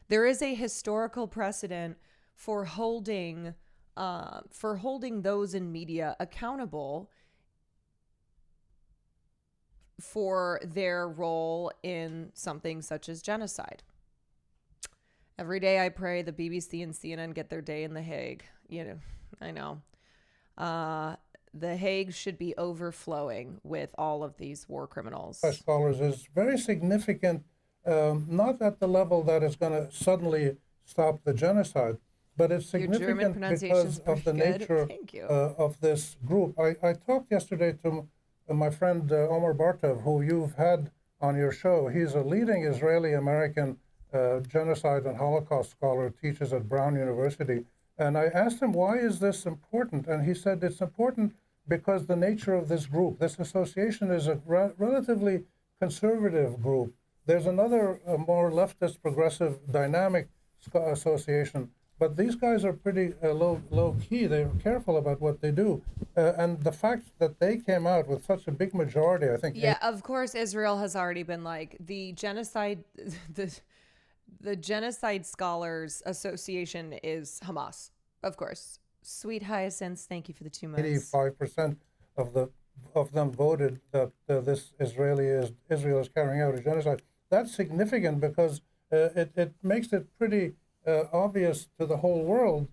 There is a historical precedent for holding those in media accountable for their role in something such as genocide. Every day I pray the BBC and CNN get their day in The Hague. I know. The Hague should be overflowing with all of these war criminals. Scholars is very significant, not at the level that is going to suddenly stop the genocide, but it's significant because of the nature of this group. I talked yesterday to my friend Omar Bartov, who you've had on your show. He's a leading Israeli-American genocide and Holocaust scholar, teaches at Brown University. And I asked him, why is this important? And he said it's important because the nature of this group, this association is a relatively conservative group. There's another more leftist, progressive, dynamic association, but these guys are pretty low key. They're careful about what they do, and the fact that they came out with such a big majority, I think. Yeah, of course, Israel has already been like the genocide. The Genocide Scholars Association is Hamas, of course. Sweet Hyacinths, thank you for the 2 months. 85% of them voted that Israel is carrying out a genocide. That's significant because it makes it pretty obvious to the whole world,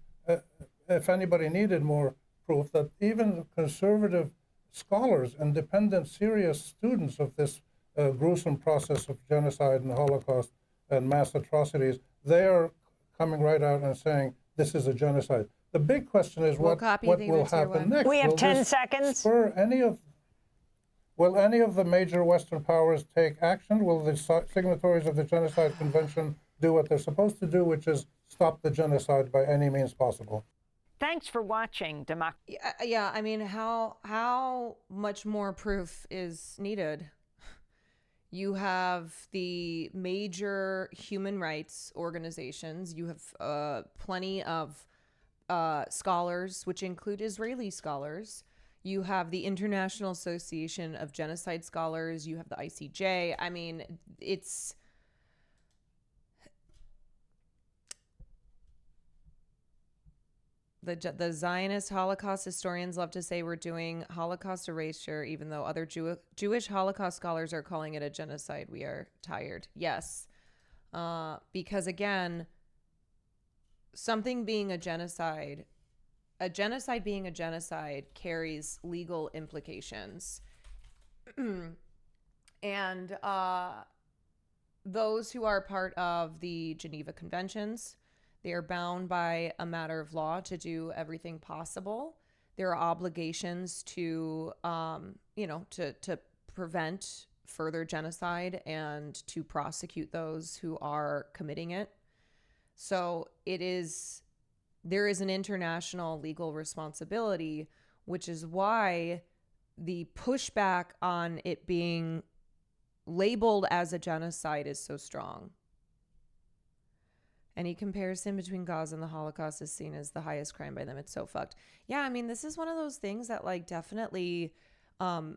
if anybody needed more proof, that even conservative scholars, independent, serious students of this gruesome process of genocide and Holocaust and mass atrocities, they are coming right out and saying this is a genocide. The big question is what will happen next. We have Will 10 this seconds. Spur will any of the major Western powers take action? Will the signatories of the Genocide Convention do what they're supposed to do, which is stop the genocide by any means possible? Thanks for watching, Yeah, I mean, how much more proof is needed? You have the major human rights organizations. You have plenty of scholars, which include Israeli scholars. You have the International Association of Genocide Scholars. You have the ICJ. I mean, it's... The Zionist Holocaust historians love to say we're doing Holocaust erasure, even though other Jewish Holocaust scholars are calling it a genocide. We are tired. Yes. Because again, something being a genocide being a genocide carries legal implications. And those who are part of the Geneva Conventions, they are bound by a matter of law to do everything possible. There are obligations to, to prevent further genocide and to prosecute those who are committing it. So there is an international legal responsibility, which is why the pushback on it being labeled as a genocide is so strong. Any comparison between Gaza and the Holocaust is seen as the highest crime by them. It's so fucked. Yeah, I mean, this is one of those things that, like, definitely the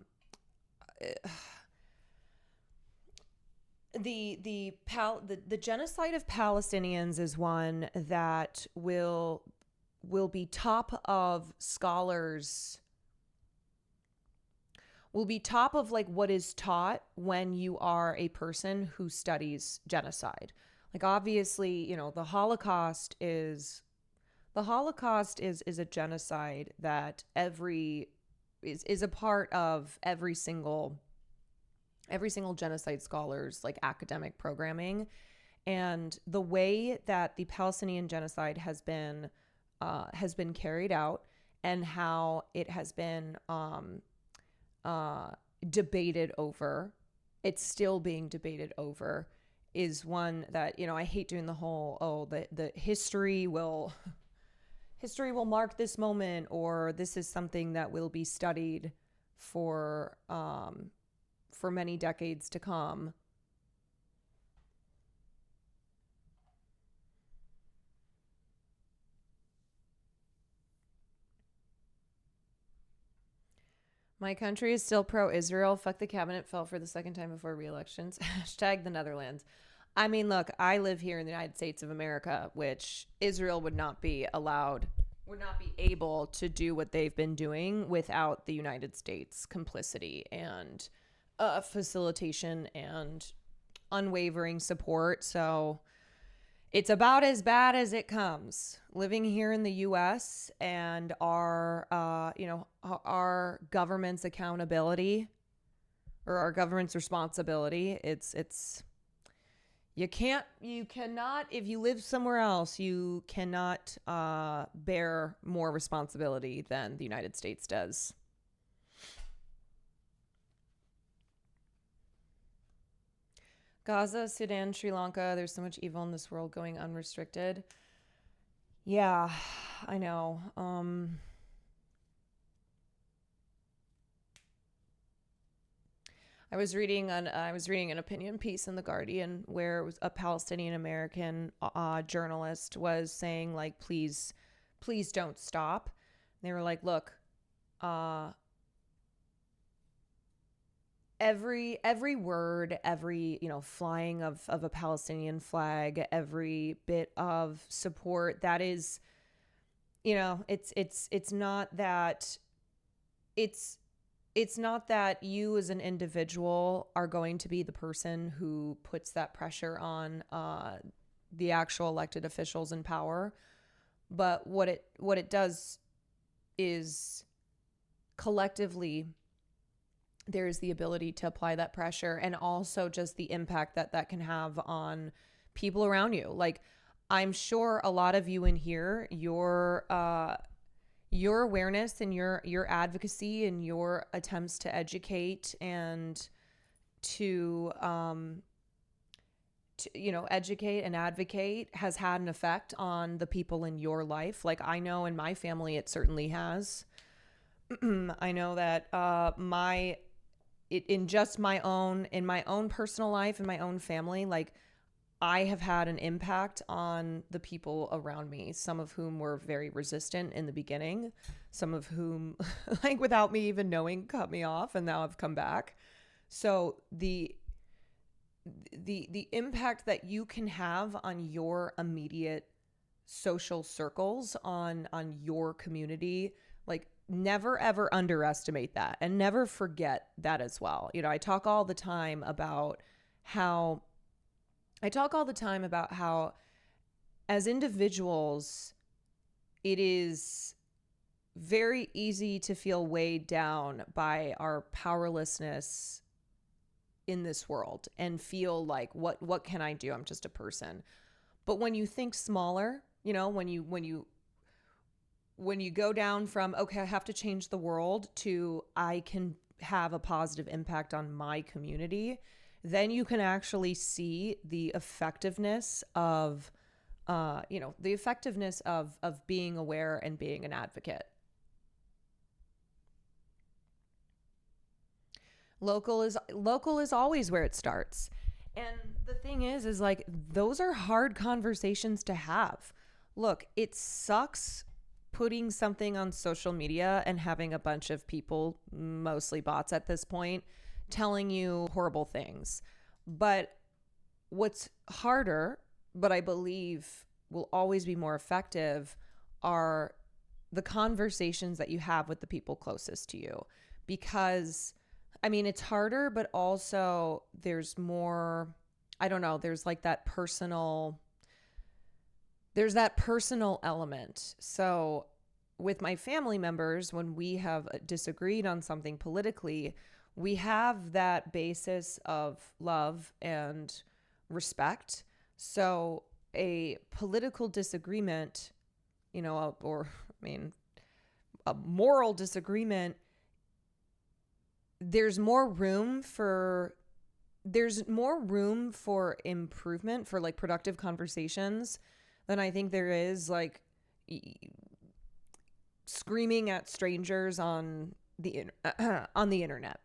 genocide of Palestinians is one that will be top of scholars, will be top of like what is taught when you are a person who studies genocide. Like, obviously, the Holocaust is a genocide that is a part of every single genocide scholar's like academic programming. And the way that the Palestinian genocide has been carried out and how it has been debated over, it's still being debated over, is one that, I hate doing the whole, the history will mark this moment, or this is something that will be studied for many decades to come. My country is still pro-Israel. Fuck, the cabinet fell for the second time before re-elections. Hashtag the Netherlands. I mean, look, I live here in the United States of America, which Israel would not be able to do what they've been doing without the United States complicity and facilitation and unwavering support. So it's about as bad as it comes. Living here in the U.S. and our government's accountability, or our government's responsibility, you cannot, if you live somewhere else, you cannot bear more responsibility than the United States does. Gaza, Sudan, Sri Lanka, there's so much evil in this world going unrestricted. Yeah, I know. I was reading an opinion piece in the Guardian where it was a Palestinian American journalist was saying like, please don't stop. And they were like, look, every word, every, flying of a Palestinian flag, every bit of support that is, it's not that it's not that you as an individual are going to be the person who puts that pressure on the actual elected officials in power, but what it does is collectively there's the ability to apply that pressure, and also just the impact that can have on people around you. Like, I'm sure a lot of you in here, your awareness and your advocacy and your attempts to educate and to educate and advocate has had an effect on the people in your life. Like, I know in my family, it certainly has. I know that in my own personal life, in my own family, like, I have had an impact on the people around me, some of whom were very resistant in the beginning, some of whom, like, without me even knowing, cut me off, and now have come back. So the impact that you can have on your immediate social circles, on your community, like, never ever underestimate that, and never forget that as well. I talk all the time about how as individuals, it is very easy to feel weighed down by our powerlessness in this world and feel like, what can I do? I'm just a person. But when you think smaller, when you go down from, okay, I have to change the world, to I can have a positive impact on my community, then you can actually see the effectiveness of being aware and being an advocate. Local is always where it starts. And the thing is like, those are hard conversations to have. Look, it sucks putting something on social media and having a bunch of people, mostly bots at this point, telling you horrible things. But what's harder, but I believe will always be more effective, are the conversations that you have with the people closest to you. Because, I mean, it's harder, but also there's more, I don't know, there's that personal element. So with my family members, when we have disagreed on something politically, we have that basis of love and respect. So a political disagreement, a moral disagreement, there's more room for improvement, for productive conversations, than I think there is screaming at strangers on the internet.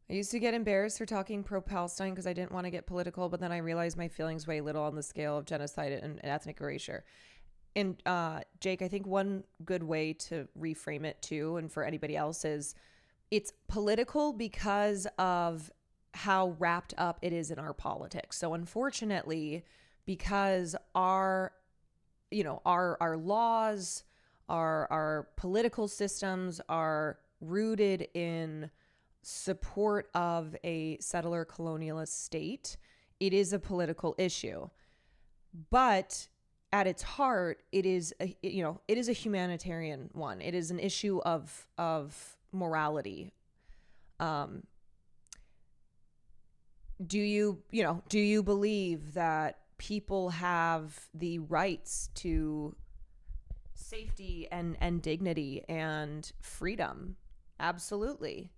I used to get embarrassed for talking pro-Palestine because I didn't want to get political, but then I realized my feelings weigh little on the scale of genocide and ethnic erasure. And Jake, I think one good way to reframe it too, and for anybody else, is it's political because of how wrapped up it is in our politics. So unfortunately, because our laws, our political systems are rooted in support of a settler colonialist state, it is a political issue. But at its heart, it is a humanitarian one. It is an issue of morality. Do you believe that people have the rights to safety and dignity and freedom? Absolutely.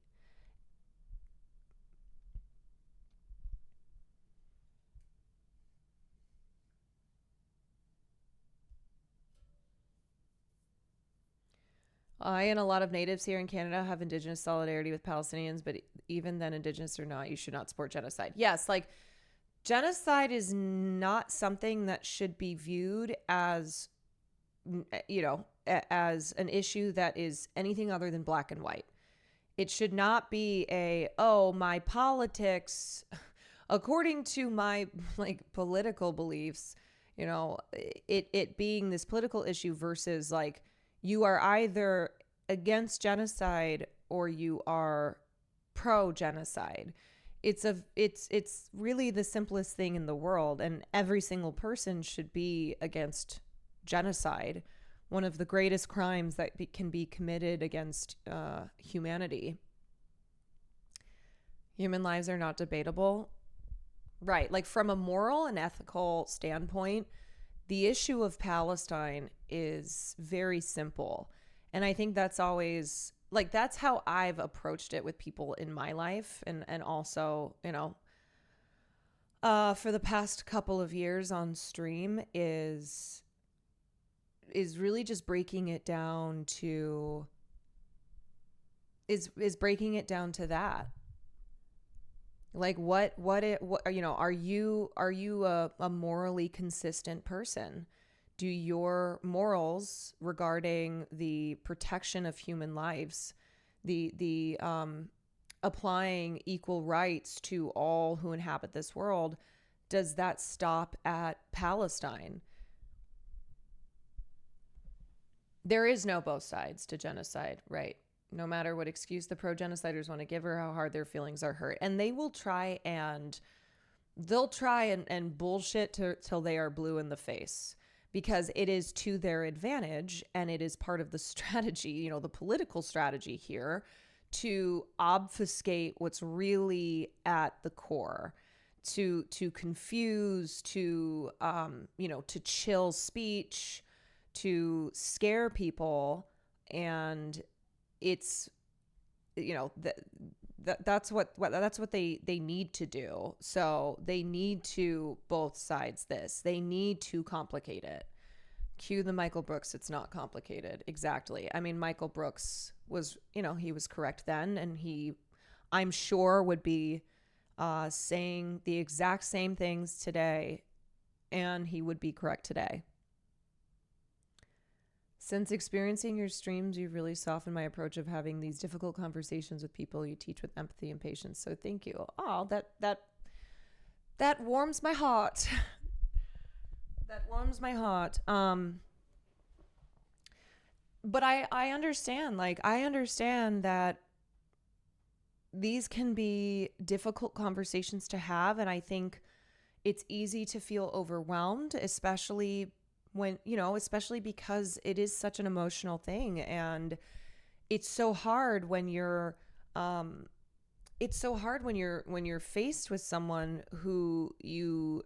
I and a lot of natives here in Canada have Indigenous solidarity with Palestinians, but even then, Indigenous or not, you should not support genocide. Yes, like genocide is not something that should be viewed as, as an issue that is anything other than black and white. It should not be my politics, according to my political beliefs, it being this political issue versus like, you are either against genocide or you are pro-genocide. It's really the simplest thing in the world, and every single person should be against genocide, one of the greatest crimes that can be committed against humanity. Human lives are not debatable. Right, like from a moral and ethical standpoint, the issue of Palestine is very simple. And I think that's always, that's how I've approached it with people in my life. And also, for the past couple of years on stream is really just breaking it down to, is breaking it down to that. Like what are you a morally consistent person? Do your morals regarding the protection of human lives, the applying equal rights to all who inhabit this world, does that stop at Palestine? There is no both sides to genocide, right? No matter what excuse the pro-genociders want to give or how hard their feelings are hurt. And they will try and bullshit till they are blue in the face, because it is to their advantage and it is part of the strategy, the political strategy here, to obfuscate what's really at the core, to confuse, to chill speech, to scare people. And it's, that's what they need to do. So they need to both sides this. They need to complicate it. Cue the Michael Brooks, it's not complicated. Exactly. I mean, Michael Brooks was, he was correct then, and he, I'm sure, would be saying the exact same things today, and he would be correct today. Since experiencing your streams, you've really softened my approach of having these difficult conversations with people. You teach with empathy and patience. So thank you. Oh, that warms my heart. That warms my heart. But I understand, I understand that these can be difficult conversations to have. And I think it's easy to feel overwhelmed, especially because it is such an emotional thing. And it's so hard when you're faced with someone who you're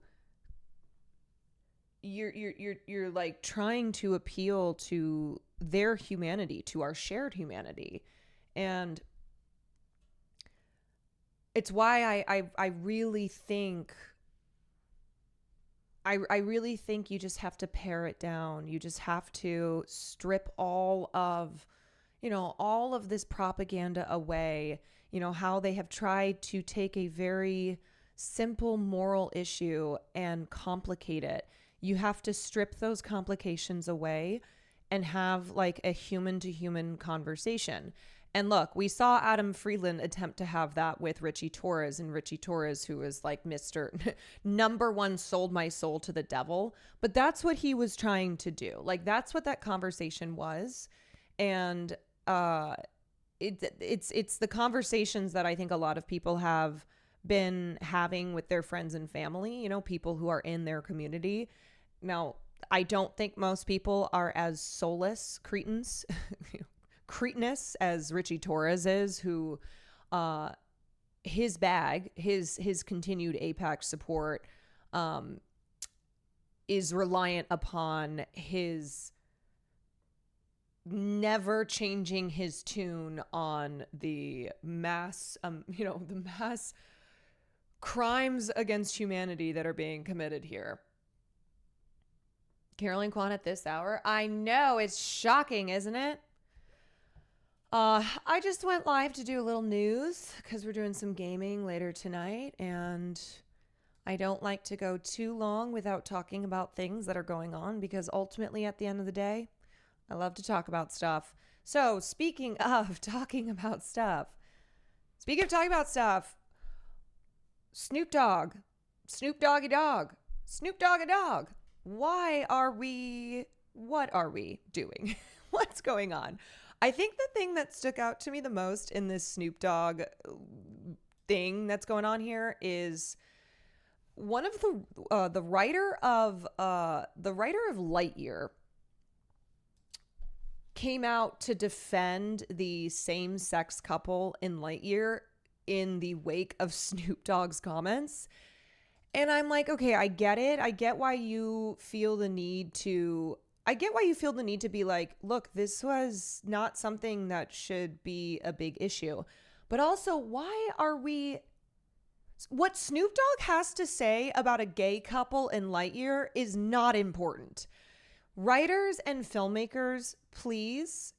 like trying to appeal to their humanity, to our shared humanity. And it's why I really think you just have to pare it down. You just have to strip all of this propaganda away. How they have tried to take a very simple moral issue and complicate it. You have to strip those complications away and have like a human to human conversation. And look, we saw Adam Friedland attempt to have that with Richie Torres, and Richie Torres, who was like Mr. number one, sold my soul to the devil. But that's what he was trying to do. Like, that's what that conversation was. And it's the conversations that I think a lot of people have been having with their friends and family, people who are in their community. Now, I don't think most people are as soulless cretins, cretinous as Richie Torres is, who his continued AIPAC support is reliant upon his never changing his tune on the mass crimes against humanity that are being committed here. Carolyn Kwan at this hour. I know, it's shocking, isn't it? I just went live to do a little news because we're doing some gaming later tonight, and I don't like to go too long without talking about things that are going on, because ultimately at the end of the day, I love to talk about stuff. So speaking of talking about stuff, Snoop Dogg, Snoop Doggy Dogg, Snoop Doggy Dogg. What are we doing? What's going on? I think the thing that stuck out to me the most in this Snoop Dogg thing that's going on here is one of the writer of Lightyear came out to defend the same-sex couple in Lightyear in the wake of Snoop Dogg's comments. And I'm like, okay, I get it. I get why you feel the need to be like, look, this was not something that should be a big issue. But also, what Snoop Dogg has to say about a gay couple in Lightyear is not important. Writers and filmmakers, please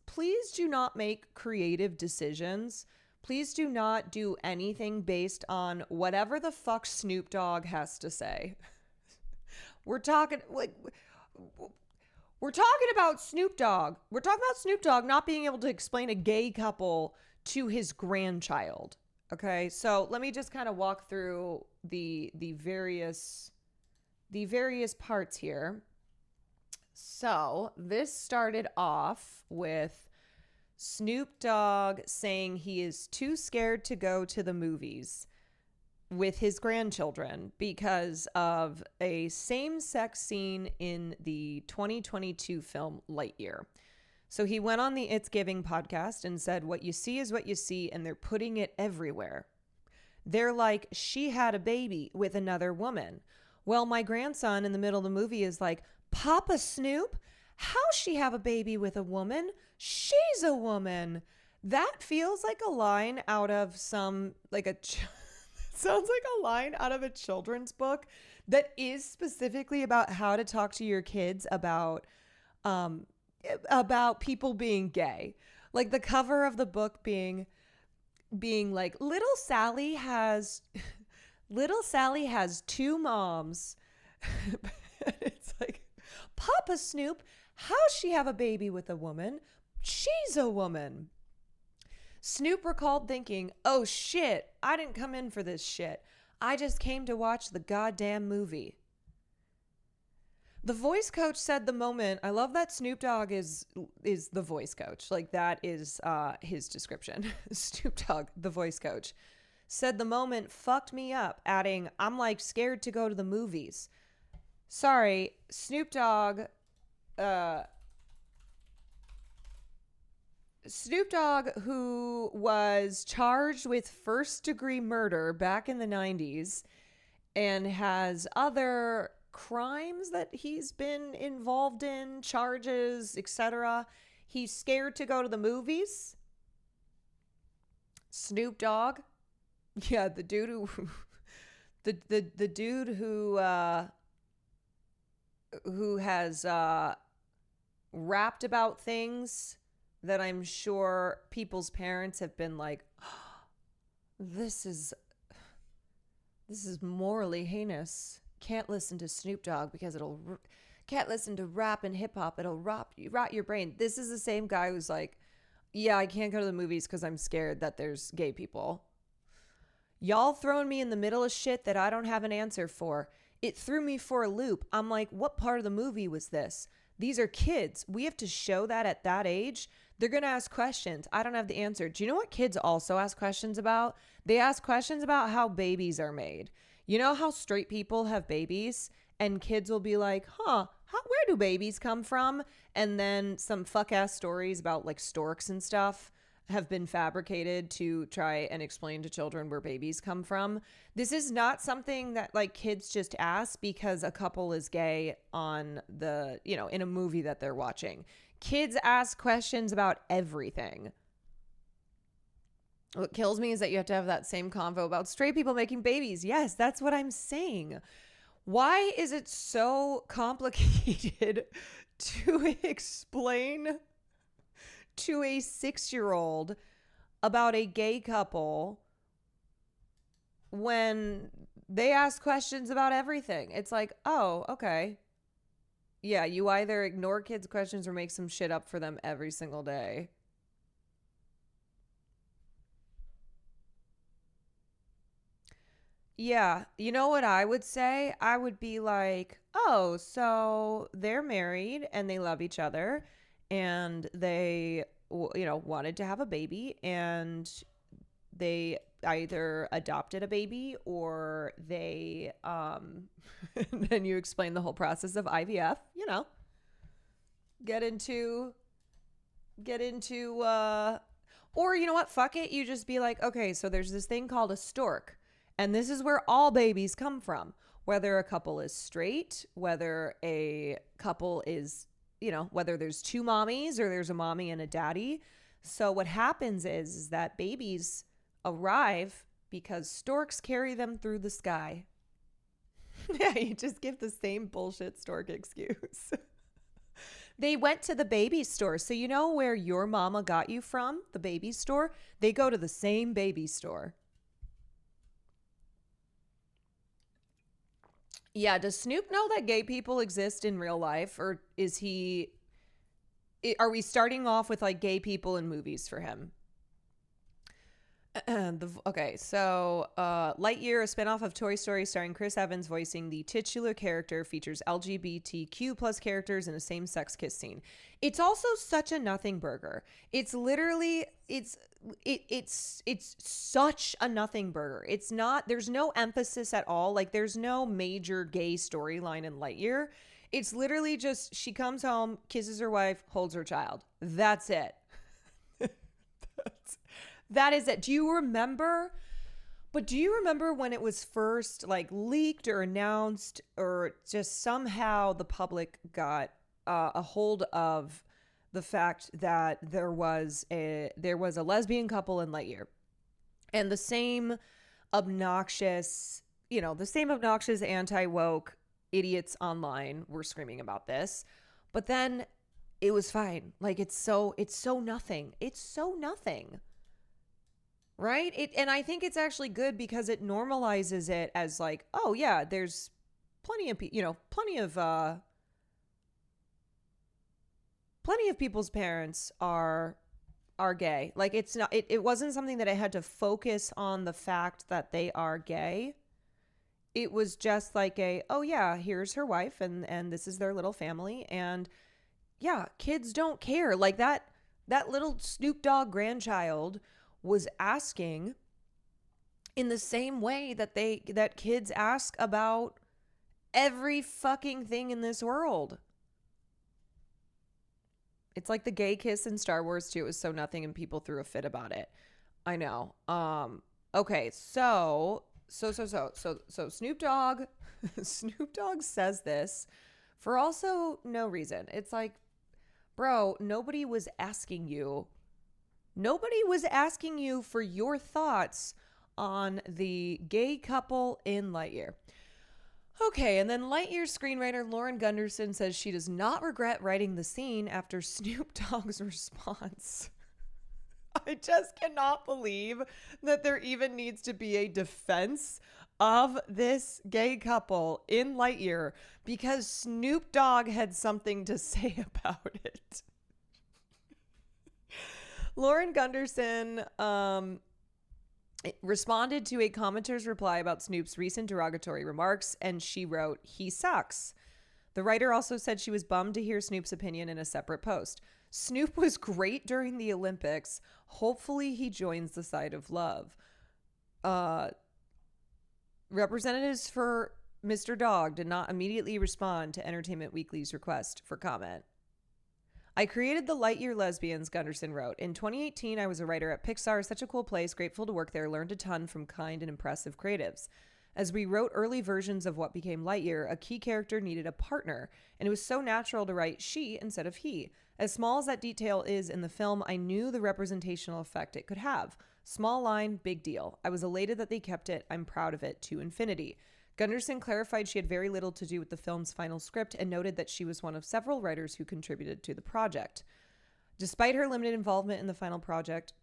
do not make creative decisions. Please do not do anything based on whatever the fuck Snoop Dogg has to say. We're talking about Snoop Dogg. We're talking about Snoop Dogg not being able to explain a gay couple to his grandchild. Okay, so let me just kind of walk through the various parts here. So this started off with Snoop Dogg saying he is too scared to go to the movies with his grandchildren because of a same-sex scene in the 2022 film Lightyear. So he went on the It's Giving podcast and said, what you see is what you see, and they're putting it everywhere. They're like, she had a baby with another woman. Well, my grandson in the middle of the movie is like, Papa Snoop, how's she have a baby with a woman? She's a woman. That feels like a line out of sounds like a line out of a children's book that is specifically about how to talk to your kids about people being gay. Like the cover of the book being like, little Sally has two moms. It's like, Papa Snoop, how's she have a baby with a woman? She's a woman. Snoop recalled thinking, oh shit, I didn't come in for this shit. I just came to watch the goddamn movie. The voice coach said the moment, I love that Snoop Dogg is the voice coach. Like that is his description. Snoop Dogg, the voice coach, said the moment fucked me up, adding, I'm like scared to go to the movies. Sorry, Snoop Dogg, who was charged with first-degree murder back in the 90s and has other crimes that he's been involved in, charges, etc. He's scared to go to the movies. Snoop Dogg, yeah, the dude who has rapped about things that I'm sure people's parents have been like, oh, this is morally heinous. Can't listen to Snoop Dogg because can't listen to rap and hip hop. It'll rot your brain. This is the same guy who's like, yeah, I can't go to the movies because I'm scared that there's gay people. Y'all throwing me in the middle of shit that I don't have an answer for. It threw me for a loop. I'm like, what part of the movie was this? These are kids. We have to show that at that age. They're going to ask questions. I don't have the answer. Do you know what kids also ask questions about? They ask questions about how babies are made. You know how straight people have babies? And kids will be like, where do babies come from? And then some fuck-ass stories about like storks and stuff have been fabricated to try and explain to children where babies come from. This is not something that like kids just ask because a couple is gay on the, in a movie that they're watching. Kids ask questions about everything. What kills me is that you have to have that same convo about straight people making babies. Yes, that's what I'm saying. Why is it so complicated to explain to a 6-year-old about a gay couple when they ask questions about everything? It's like, oh, okay. Yeah, you either ignore kids' questions or make some shit up for them every single day. Yeah, you know what I would say? I would be like, oh, so they're married and they love each other and they, wanted to have a baby and they either adopted a baby or they, then you explain the whole process of IVF, get into, or you know what? Fuck it. You just be like, okay, so there's this thing called a stork. And this is where all babies come from, whether a couple is straight, whether a couple is, whether there's two mommies or there's a mommy and a daddy. So what happens is that babies arrive because storks carry them through the sky. Yeah, you just give the same bullshit stork excuse. They went to the baby store. So you know where your mama got you from, the baby store? They go to the same baby store. Yeah, does Snoop know that gay people exist in real life, or are we starting off with like gay people in movies for him? So Lightyear, a spinoff of Toy Story starring Chris Evans voicing the titular character, features LGBTQ plus characters in a same-sex kiss scene. It's also such a nothing burger. It's literally, it's such a nothing burger. It's not, there's no emphasis at all. Like there's no major gay storyline in Lightyear. It's literally just, she comes home, kisses her wife, holds her child. That's it. That is it. Do you remember when it was first like leaked or announced, or just somehow the public got a hold of the fact that there was a lesbian couple in Lightyear, and the same obnoxious anti-woke idiots online were screaming about this, but then it was fine. Like it's so nothing. It's so nothing. Right? And I think it's actually good because it normalizes it as like, oh yeah, there's plenty of people's parents are gay. Like it's not, it wasn't something that I had to focus on the fact that they are gay. It was just like oh yeah, here's her wife and this is their little family. And yeah, kids don't care. Like that little Snoop Dogg grandchild was asking in the same way that kids ask about every fucking thing in this world. It's like the gay kiss in Star Wars 2. It was so nothing and people threw a fit about it. I know. Okay, so Snoop Dogg says this for also no reason. It's like, bro, nobody was asking you for your thoughts on the gay couple in Lightyear. Okay, and then Lightyear screenwriter Lauren Gunderson says she does not regret writing the scene after Snoop Dogg's response. I just cannot believe that there even needs to be a defense of this gay couple in Lightyear because Snoop Dogg had something to say about it. Lauren Gunderson responded to a commenter's reply about Snoop's recent derogatory remarks, and she wrote, "He sucks." The writer also said she was bummed to hear Snoop's opinion in a separate post. Snoop was great during the Olympics. Hopefully he joins the side of love. Representatives for Mr. Dogg did not immediately respond to Entertainment Weekly's request for comment. I created the Lightyear Lesbians, Gunderson wrote. In 2018, I was a writer at Pixar, such a cool place, grateful to work there, learned a ton from kind and impressive creatives. As we wrote early versions of what became Lightyear, a key character needed a partner, and it was so natural to write she instead of he. As small as that detail is in the film, I knew the representational effect it could have. Small line, big deal. I was elated that they kept it. I'm proud of it to infinity. Gunderson clarified she had very little to do with the film's final script and noted that she was one of several writers who contributed to the project. Despite her limited involvement in the final product,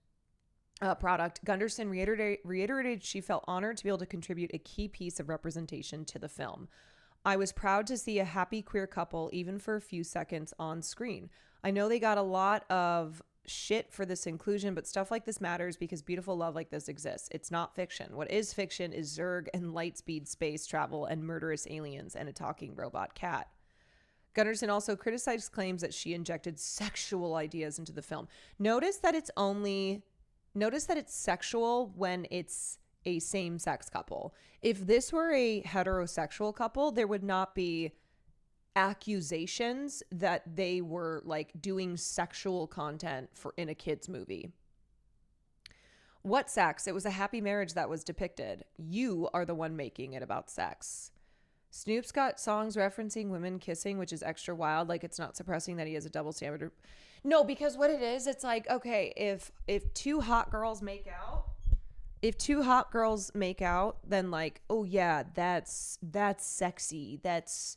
Gunderson reiterated she felt honored to be able to contribute a key piece of representation to the film. I was proud to see a happy queer couple, even for a few seconds, on screen. I know they got a lot of shit for this inclusion, but stuff like this matters because beautiful love like this exists. It's not fiction. What is fiction is Zerg and lightspeed space travel and murderous aliens and a talking robot cat. Gunderson also criticized claims that she injected sexual ideas into the film. Notice that it's sexual when it's a same-sex couple. If this were a heterosexual couple, there would not be accusations that they were like doing sexual content in a kid's movie. What sex? It was a happy marriage that was depicted. You are the one making it about sex. Snoop's got songs referencing women kissing, which is extra wild. Like, it's not suppressing that he has a double standard. No, because what it is, it's like, okay, if two hot girls make out, then like, oh yeah, that's sexy. That's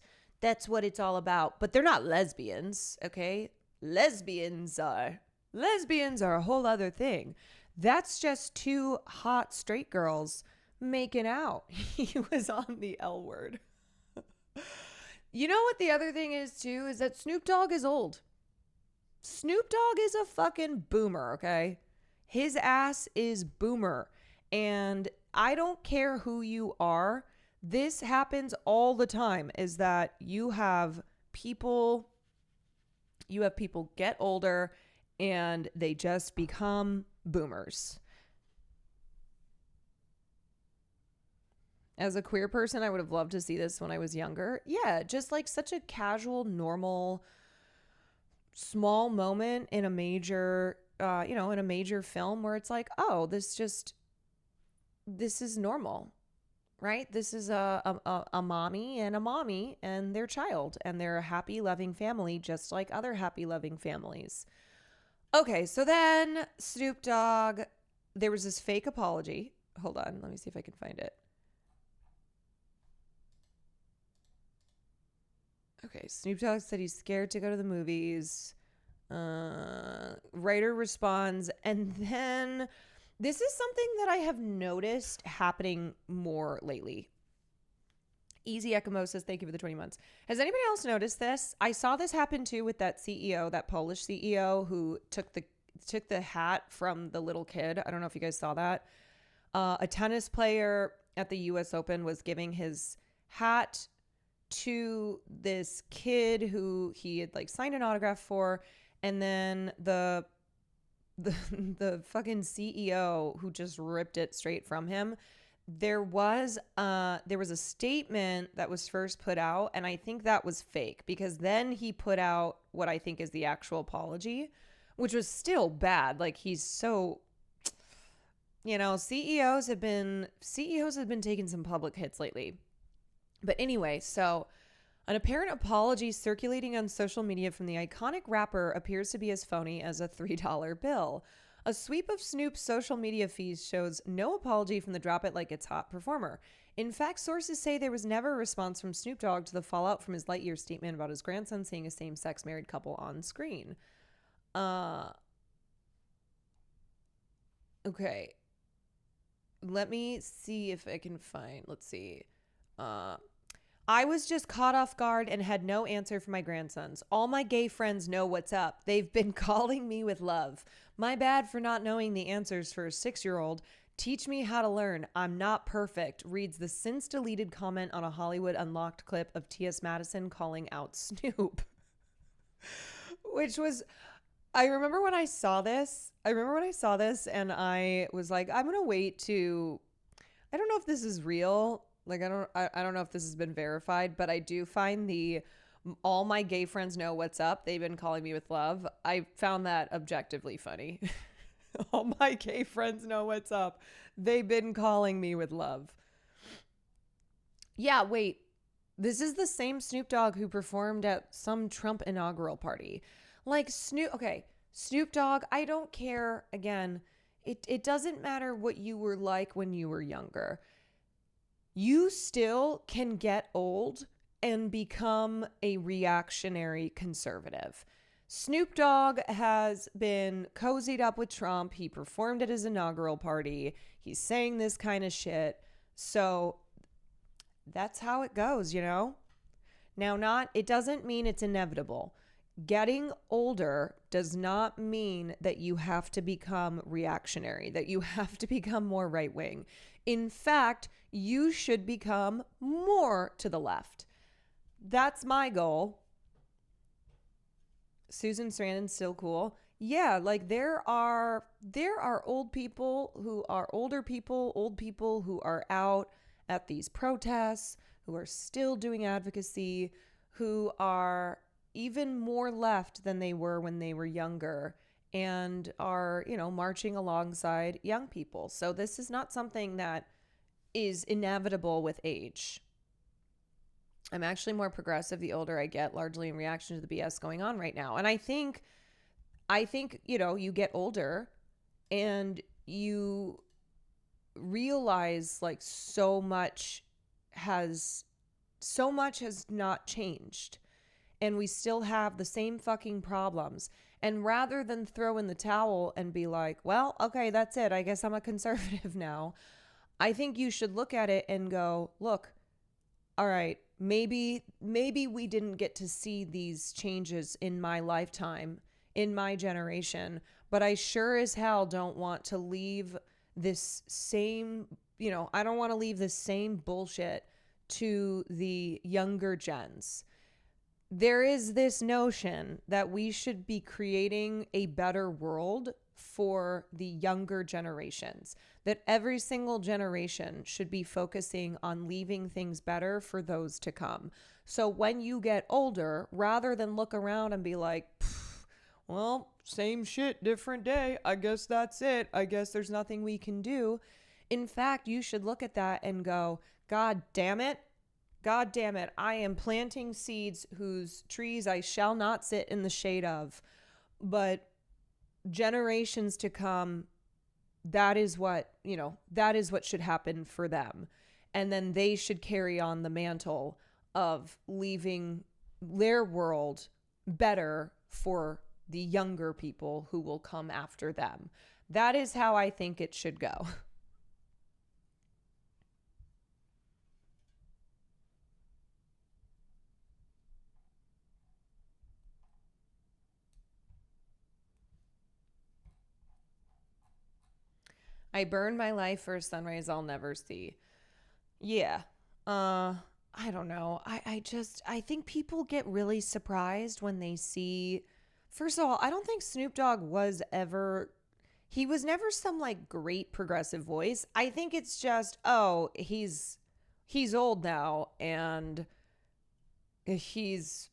what it's all about. But they're not lesbians, okay? Lesbians are a whole other thing. That's just two hot straight girls making out. He was on the L word. You know what the other thing is too, is that Snoop Dogg is old. Snoop Dogg is a fucking boomer, okay? His ass is boomer. And I don't care who you are. This happens all the time, is that you have people get older and they just become boomers. As a queer person, I would have loved to see this when I was younger. Yeah, just like such a casual, normal, small moment in a major, in a major film where it's like, oh, this is normal, right? This is a mommy and their child, and they're a happy, loving family, just like other happy, loving families. Okay, so then Snoop Dogg, there was this fake apology. Hold on, let me see if I can find it. Okay, Snoop Dogg said he's scared to go to the movies. Writer responds, and then this is something that I have noticed happening more lately. Easy Eskimo says, thank you for the 20 months. Has anybody else noticed this? I saw this happen too with that CEO, that Polish CEO who took the hat from the little kid. I don't know if you guys saw that. A tennis player at the US Open was giving his hat to this kid who he had like signed an autograph for, and then the fucking CEO who just ripped it straight from him. There was a statement that was first put out, and I think that was fake, because then he put out what I think is the actual apology, which was still bad. Like, he's so, CEOs have been taking some public hits lately. But anyway, so an apparent apology circulating on social media from the iconic rapper appears to be as phony as a $3 bill. A sweep of Snoop's social media feeds shows no apology from the Drop It Like It's Hot performer. In fact, sources say there was never a response from Snoop Dogg to the fallout from his Lightyear statement about his grandson seeing a same-sex married couple on screen. Okay. Let me see if I can find, let's see. I was just caught off guard and had no answer for my grandsons. All my gay friends know what's up. They've been calling me with love. My bad for not knowing the answers for a 6-year-old. Teach me how to learn. I'm not perfect, reads the since deleted comment on a Hollywood Unlocked clip of T.S. Madison calling out Snoop. Which was, I remember when I saw this and I was like, I'm going to wait to, I don't know if this is real. Like, I don't know if this has been verified, but I do find all my gay friends know what's up. They've been calling me with love. I found that objectively funny. All my gay friends know what's up. They've been calling me with love. Yeah, wait. This is the same Snoop Dogg who performed at some Trump inaugural party. Like, Snoop Dogg, I don't care. Again, it doesn't matter what you were like when you were younger. You still can get old and become a reactionary conservative. Snoop Dogg has been cozied up with Trump. He performed at his inaugural party. He's saying this kind of shit. So that's how it goes, you know? Now, it doesn't mean it's inevitable. Getting older does not mean that you have to become reactionary, that you have to become more right wing. In fact, you should become more to the left. That's my goal. Susan Sarandon's still cool. Yeah, like there are old people, old people who are out at these protests, who are still doing advocacy, who are even more left than they were when they were younger and are, marching alongside young people. So this is not something that is inevitable with age. I'm actually more progressive the older I get, largely in reaction to the BS going on right now. And I think, you get older and you realize like so much has not changed. And we still have the same fucking problems. And rather than throw in the towel and be like, well, okay, that's it. I guess I'm a conservative now. I think you should look at it and go, look, all right, maybe we didn't get to see these changes in my lifetime, in my generation, but I sure as hell don't want to leave this same, I don't want to leave this same bullshit to the younger gens. There is this notion that we should be creating a better world for the younger generations, that every single generation should be focusing on leaving things better for those to come. So when you get older, rather than look around and be like, well, same shit, different day. I guess that's it. I guess there's nothing we can do. In fact, you should look at that and go, God damn it, I am planting seeds whose trees I shall not sit in the shade of. But generations to come, that is what should happen for them. And then they should carry on the mantle of leaving their world better for the younger people who will come after them. That is how I think it should go. I burn my life for a sunrise I'll never see. Yeah. I don't know. I think people get really surprised when they see, first of all, I don't think Snoop Dogg was never some like great progressive voice. I think it's just, he's old now and he's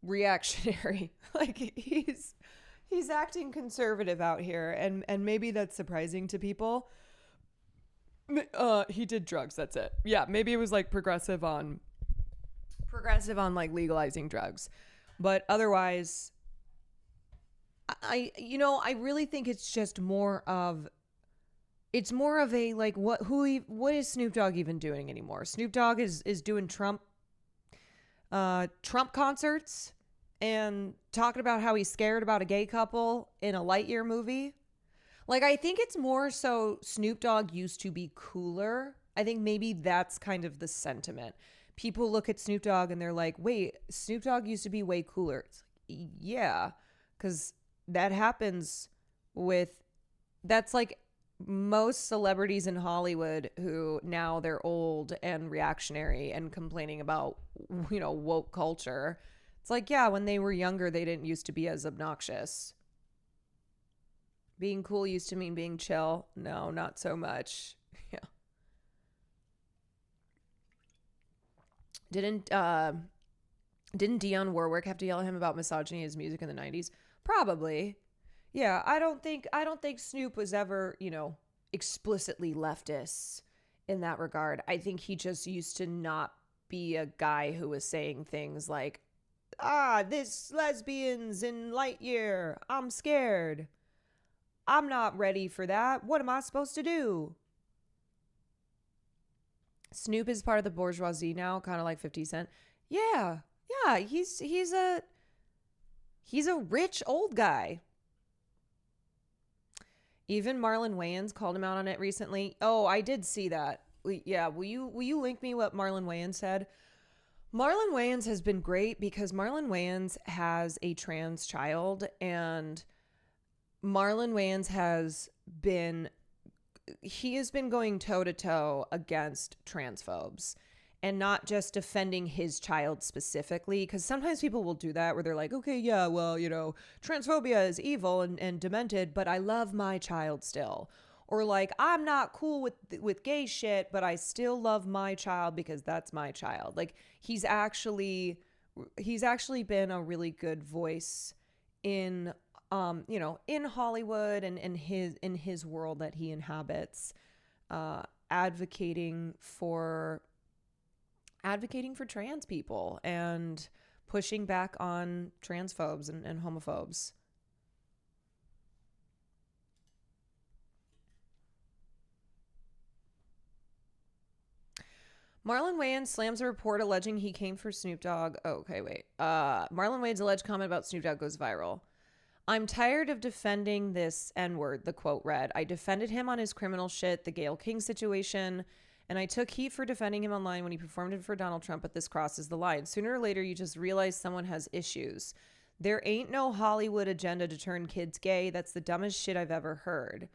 reactionary. Like he's acting conservative out here, and maybe that's surprising to people. He did drugs, that's it. Yeah, maybe it was like progressive on like legalizing drugs. But otherwise, I really think it's just more of a like what is Snoop Dogg even doing anymore? Snoop Dogg is doing Trump concerts and talking about how he's scared about a gay couple in a Lightyear movie. Like, I think it's more so Snoop Dogg used to be cooler. I think maybe that's kind of the sentiment. People look at Snoop Dogg and they're like, wait, Snoop Dogg used to be way cooler. It's like, yeah, because that happens that's like most celebrities in Hollywood who now they're old and reactionary and complaining about, woke culture. It's like, yeah, when they were younger, they didn't used to be as obnoxious. Being cool used to mean being chill. No, not so much. Yeah. Didn't Dionne Warwick have to yell at him about misogyny in his music in the 90s? Probably. Yeah, I don't think Snoop was ever, explicitly leftist in that regard. I think he just used to not be a guy who was saying things like, this lesbians in Lightyear. I'm scared. I'm not ready for that. What am I supposed to do? Snoop is part of the bourgeoisie now, kind of like 50 Cent. Yeah. He's He's a rich old guy. Even Marlon Wayans called him out on it recently. Oh, I did see that. Yeah, will you link me what Marlon Wayans said? Marlon Wayans has been great because Marlon Wayans has a trans child, and Marlon Wayans has been going toe to toe against transphobes. And not just defending his child specifically, because sometimes people will do that where they're like, okay, yeah, well, you know, transphobia is evil and demented, but I love my child still. Or like, I'm not cool with gay shit, but I still love my child because that's my child. Like, he's actually been a really good voice in you know, in Hollywood and in his world that he inhabits, advocating for trans people and pushing back on transphobes and homophobes. Marlon Wayans slams a report alleging he came for Snoop Dogg. Oh, okay, wait. Marlon Wayans' alleged comment about Snoop Dogg goes viral. I'm tired of defending this N-word, the quote read. I defended him on his criminal shit, the Gayle King situation, and I took heat for defending him online when he performed it for Donald Trump, but this crosses the line. Sooner or later, you just realize someone has issues. There ain't no Hollywood agenda to turn kids gay. That's the dumbest shit I've ever heard.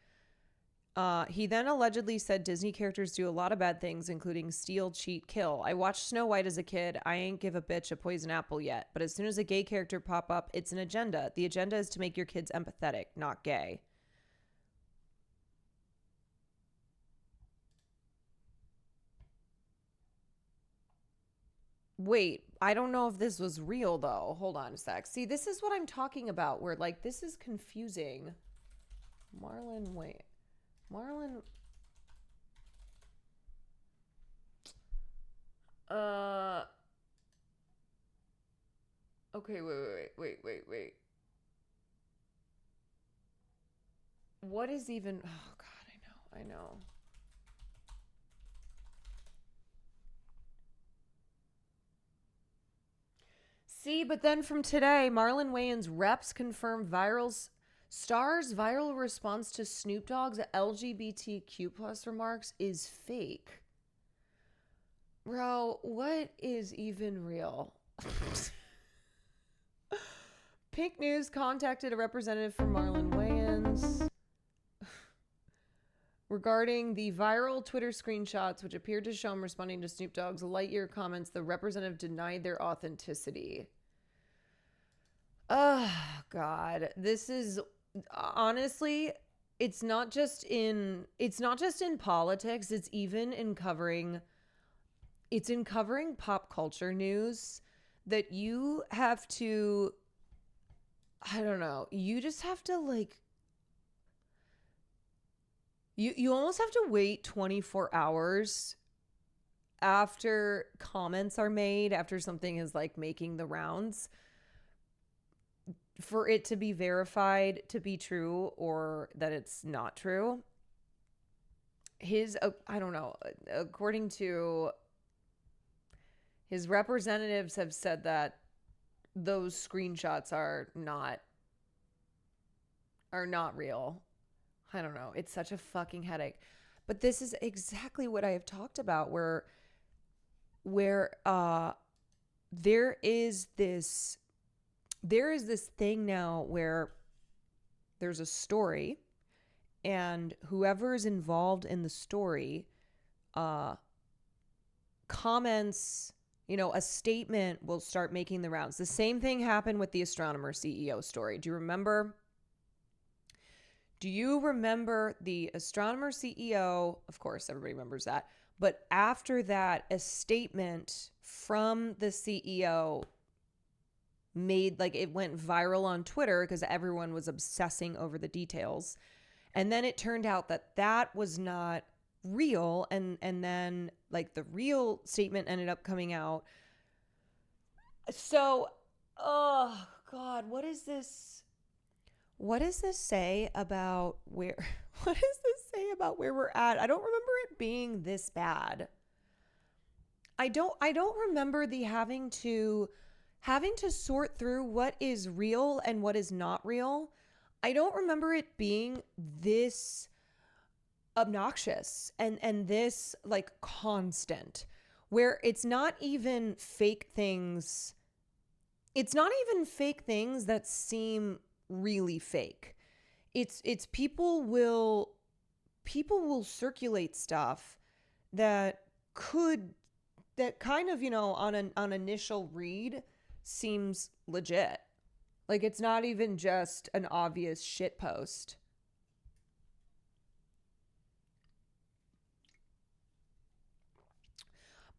He then allegedly said Disney characters do a lot of bad things, including steal, cheat, kill. I watched Snow White as a kid. I ain't give a bitch a poison apple yet. But as soon as a gay character pop up, it's an agenda. The agenda is to make your kids empathetic, not gay. Wait, I don't know if this was real, though. Hold on a sec. See, this is what I'm talking about, where, like, this is confusing. Marlon, wait. Marlon... Okay, wait. What is even... Oh, God, I know. See, but then from today, Marlon Wayans reps confirm Star's viral response to Snoop Dogg's LGBTQ plus remarks is fake. Bro, what is even real? Pink News contacted a representative for Marlon Wayans regarding the viral Twitter screenshots, which appeared to show him responding to Snoop Dogg's Lightyear comments. The representative denied their authenticity. Oh, God. This is, honestly, it's not just in politics. It's even in covering pop culture news that you have to, I don't know, you just have to, like, you almost have to wait 24 hours after comments are made, after something is, like, making the rounds, for it to be verified to be true or that it's not true. I don't know, according to his representatives have said that those screenshots are not real. I don't know. It's such a fucking headache. But this is exactly what I have talked about, where there is this thing now where there's a story, and whoever is involved in the story comments, you know, a statement will start making the rounds. The same thing happened with the astronomer CEO story. Do you remember the astronomer CEO? Of course, everybody remembers that. But after that, a statement from the CEO made, like, it went viral on Twitter because everyone was obsessing over the details. And then it turned out that that was not real. And then, like, the real statement ended up coming out. So, oh God, what does this say about where we're at? I don't remember it being this bad. I don't remember the having to having to sort through what is real and what is not real. I don't remember it being this obnoxious and this like constant, where it's not even fake things. It's not even fake things that seem really fake. It's people will circulate stuff that kind of, on initial read seems legit. Like, it's not even just an obvious shit post.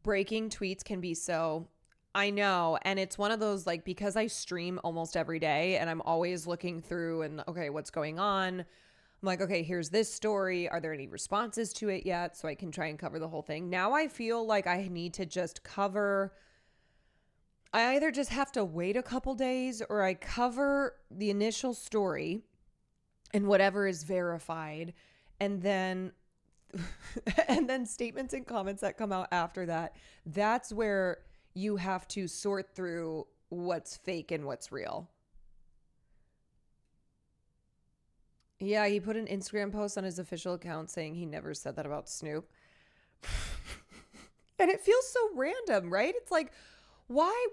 Breaking tweets can be so, I know. And it's one of those, like, because I stream almost every day and I'm always looking through and, okay, what's going on? I'm like, okay, here's this story. Are there any responses to it yet? So I can try and cover the whole thing. Now I feel like I need to just cover. I either just have to wait a couple days or I cover the initial story and whatever is verified, and then statements and comments that come out after that. That's where you have to sort through what's fake and what's real. Yeah, he put an Instagram post on his official account saying he never said that about Snoop. And it feels so random, right? It's like, why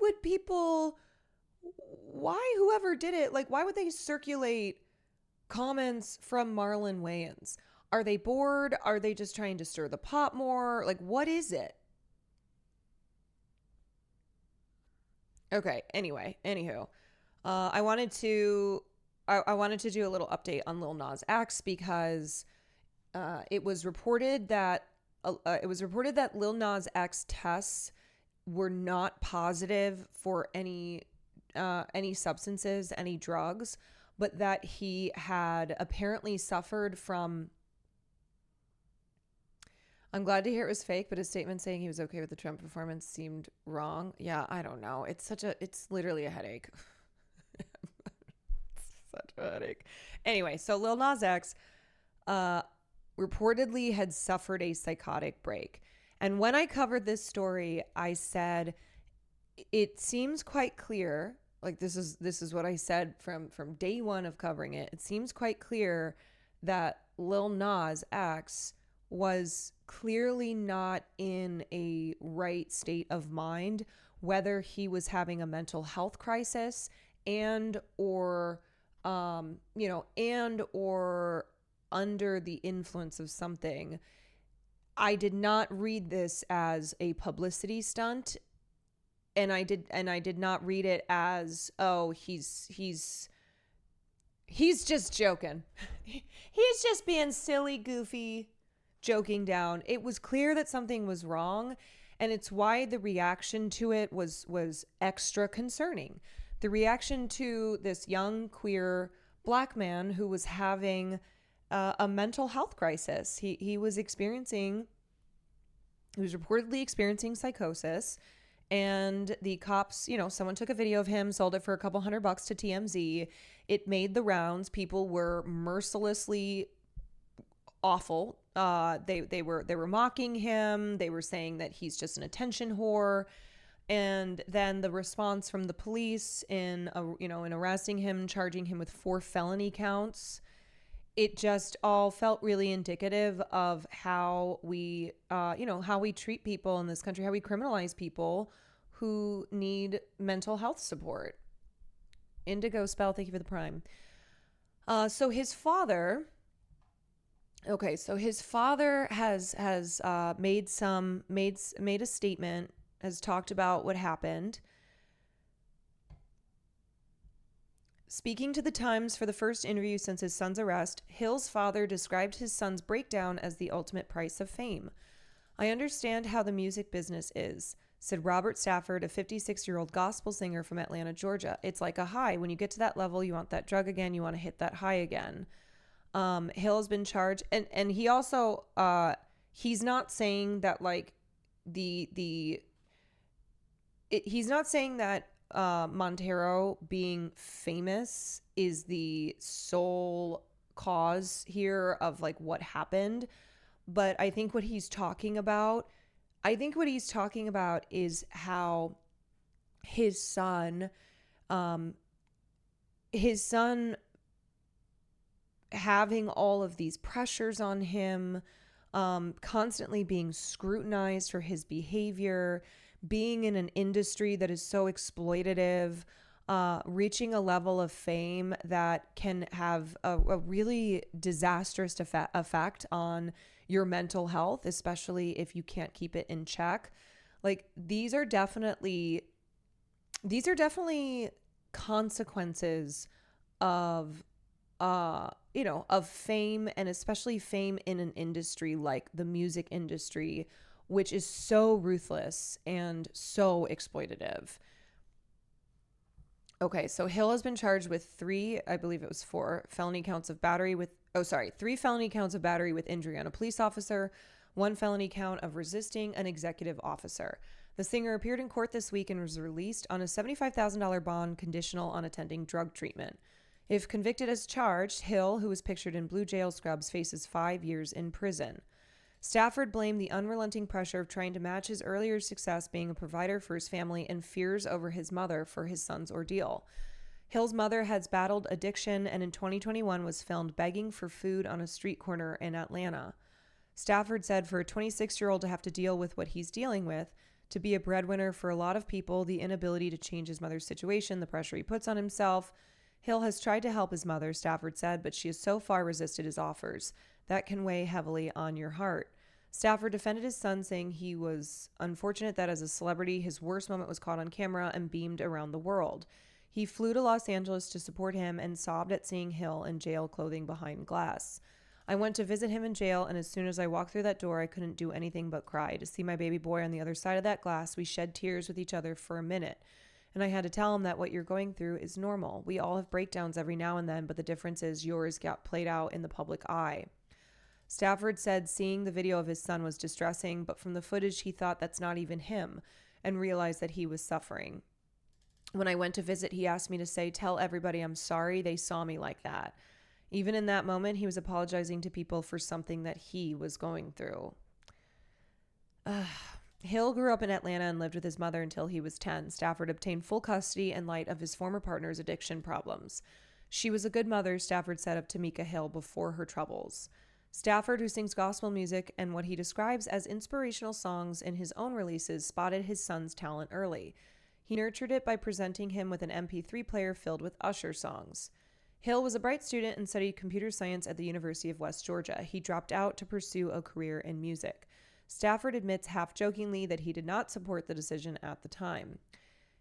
whoever did it, like, why would they circulate comments from Marlon Wayans? Are they bored? Are they just trying to stir the pot more? Like, what is it? Okay, anywho, I wanted to do a little update on Lil Nas X because it was reported that Lil Nas X tests were not positive for any substances, any drugs, but that he had apparently suffered from. I'm glad to hear it was fake, but his statement saying he was okay with the Trump performance seemed wrong. Yeah, I don't know. It's literally a headache. Such a headache. Anyway, so Lil Nas X reportedly had suffered a psychotic break. And when I covered this story, I said, it seems quite clear, like this is what I said from day one of covering it. It seems quite clear that Lil Nas X was clearly not in a right state of mind, whether he was having a mental health crisis and or under the influence of something. I did not read this as a publicity stunt, and I did not read it as, oh, he's just joking. He's just being silly, goofy, joking down. It was clear that something was wrong, and it's why the reaction to it was extra concerning. The reaction to this young queer Black man who was having a mental health crisis. He was reportedly experiencing psychosis, and the cops, someone took a video of him, sold it for a couple $100 to TMZ. It made the rounds. People were mercilessly awful. They were mocking him. They were saying that he's just an attention whore. And then the response from the police in arresting him, charging him with 4 felony counts, it just all felt really indicative of how we treat people in this country, how we criminalize people who need mental health support. Indigo Spell, thank you for the prime. So his father has made a statement, has talked about what happened. Speaking to the Times for the first interview since his son's arrest, Hill's father described his son's breakdown as the ultimate price of fame. I understand how the music business is, said Robert Stafford, a 56-year-old gospel singer from Atlanta, Georgia. It's like a high. When you get to that level, you want that drug again. You want to hit that high again. Hill has been charged. And he also, he's not saying that like he's not saying that Montero being famous is the sole cause here of like what happened. But I think what he's talking about is how his son, his son having all of these pressures on him, constantly being scrutinized for his behavior, being in an industry that is so exploitative, reaching a level of fame that can have a really disastrous effect on your mental health, especially if you can't keep it in check. Like, these are definitely consequences of of fame, and especially fame in an industry like the music industry, which is so ruthless and so exploitative. Okay, so Hill has been charged with three felony counts of battery with injury on a police officer, one felony count of resisting an executive officer. The singer appeared in court this week and was released on a $75,000 bond conditional on attending drug treatment. If convicted as charged, Hill, who was pictured in blue jail scrubs, faces 5 years in prison. Stafford blamed the unrelenting pressure of trying to match his earlier success being a provider for his family and fears over his mother for his son's ordeal. Hill's mother has battled addiction and in 2021 was filmed begging for food on a street corner in Atlanta. Stafford said for a 26-year-old to have to deal with what he's dealing with, to be a breadwinner for a lot of people, the inability to change his mother's situation, the pressure he puts on himself. Hill has tried to help his mother, Stafford said, but she has so far resisted his offers. That can weigh heavily on your heart. Stafford defended his son, saying he was unfortunate that as a celebrity, his worst moment was caught on camera and beamed around the world. He flew to Los Angeles to support him and sobbed at seeing Hill in jail clothing behind glass. I went to visit him in jail, and as soon as I walked through that door, I couldn't do anything but cry. To see my baby boy on the other side of that glass, we shed tears with each other for a minute. And I had to tell him that what you're going through is normal. We all have breakdowns every now and then, but the difference is yours got played out in the public eye. Stafford said seeing the video of his son was distressing, but from the footage he thought that's not even him and realized that he was suffering. When I went to visit, he asked me to say, "Tell everybody I'm sorry they saw me like that." Even in that moment, he was apologizing to people for something that he was going through. Hill grew up in Atlanta and lived with his mother until he was 10. Stafford obtained full custody in light of his former partner's addiction problems. She was a good mother, Stafford said of Tamika Hill before her troubles. Stafford, who sings gospel music and what he describes as inspirational songs in his own releases, spotted his son's talent early. He nurtured it by presenting him with an MP3 player filled with Usher songs. Hill was a bright student and studied computer science at the University of West Georgia. He dropped out to pursue a career in music. Stafford admits half-jokingly that he did not support the decision at the time.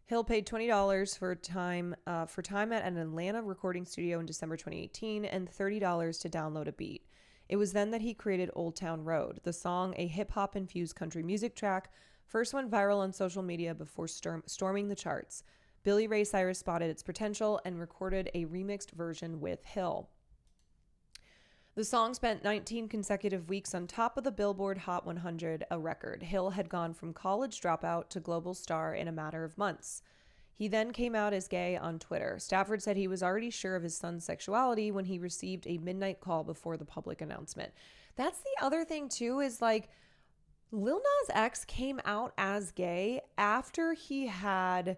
Hill paid $20 for time at an Atlanta recording studio in December 2018 and $30 to download a beat. It was then that he created Old Town Road. The song, a hip-hop infused country music track, first went viral on social media before storming the charts. Billy Ray Cyrus spotted its potential and recorded a remixed version with Hill. The song spent 19 consecutive weeks on top of the Billboard Hot 100, a record. Hill had gone from college dropout to global star in a matter of months. He then came out as gay on Twitter. Stafford said he was already sure of his son's sexuality when he received a midnight call before the public announcement. That's the other thing, too, is like Lil Nas X came out as gay after he had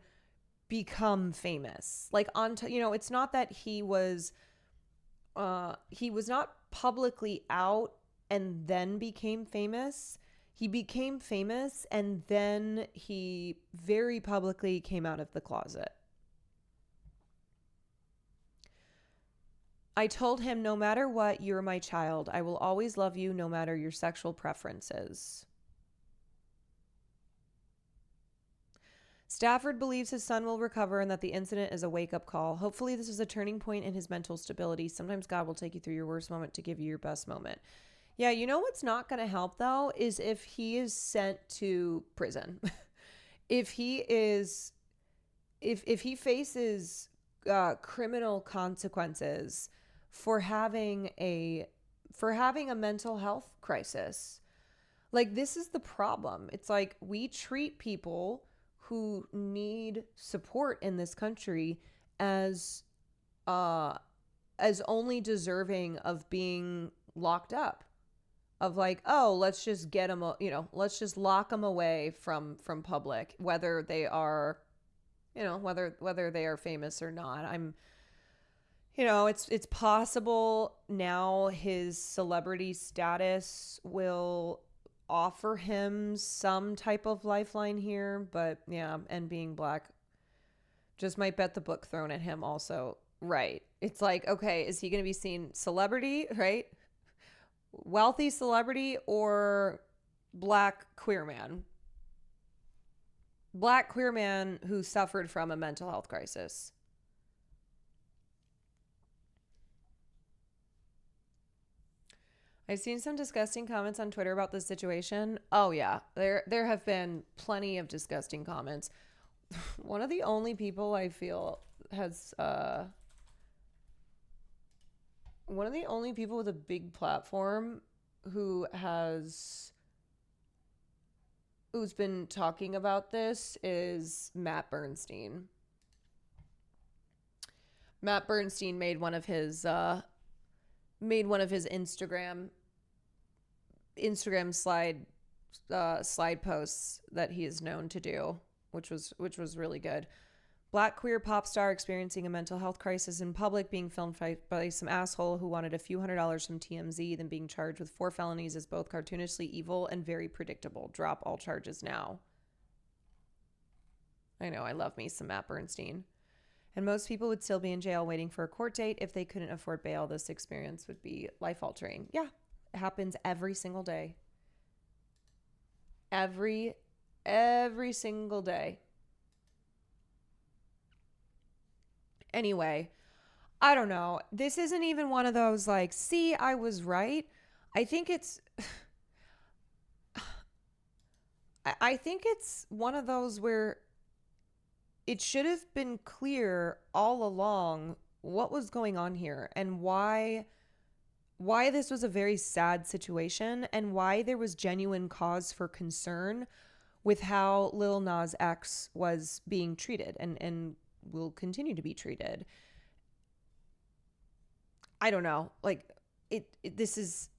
become famous. Like, it's not that he was not publicly out and then became famous. He became famous and then he very publicly came out of the closet. I told him, no matter what, you're my child. I will always love you no matter your sexual preferences. Stafford believes his son will recover and that the incident is a wake-up call. Hopefully this is a turning point in his mental stability. Sometimes God will take you through your worst moment to give you your best moment. Yeah, you know what's not going to help, though, is if he is sent to prison. If he faces criminal consequences for having a mental health crisis. Like, this is the problem. It's like we treat people who need support in this country as only deserving of being locked up. Of like, oh, let's just get them, let's just lock them away from public, whether they are you know, whether they are famous or not. You know, it's possible now his celebrity status will offer him some type of lifeline here, but yeah, and being black just might bet the book thrown at him also. Right. It's like, okay, is he going to be seen celebrity, right? Wealthy celebrity or black queer man? Black queer man who suffered from a mental health crisis. I've seen some disgusting comments on Twitter about this situation. Oh yeah, there have been plenty of disgusting comments. One of the only people I feel has one of the only people with a big platform who's been talking about this is Matt Bernstein. Matt Bernstein made one of his Instagram slide posts that he is known to do, which was really good. Black queer pop star experiencing a mental health crisis in public, being filmed by some asshole who wanted a few $100s from TMZ, then being charged with 4 felonies is both cartoonishly evil and very predictable. Drop all charges now. I know, I love me some Matt Bernstein. And most people would still be in jail waiting for a court date. If they couldn't afford bail, this experience would be life-altering. Yeah, it happens every single day. Every single day. Anyway, I don't know. This isn't even one of those like, see, I was right. I think it's one of those where it should have been clear all along what was going on here and why this was a very sad situation and why there was genuine cause for concern with how Lil Nas X was being treated and will continue to be treated. I don't know. Like it's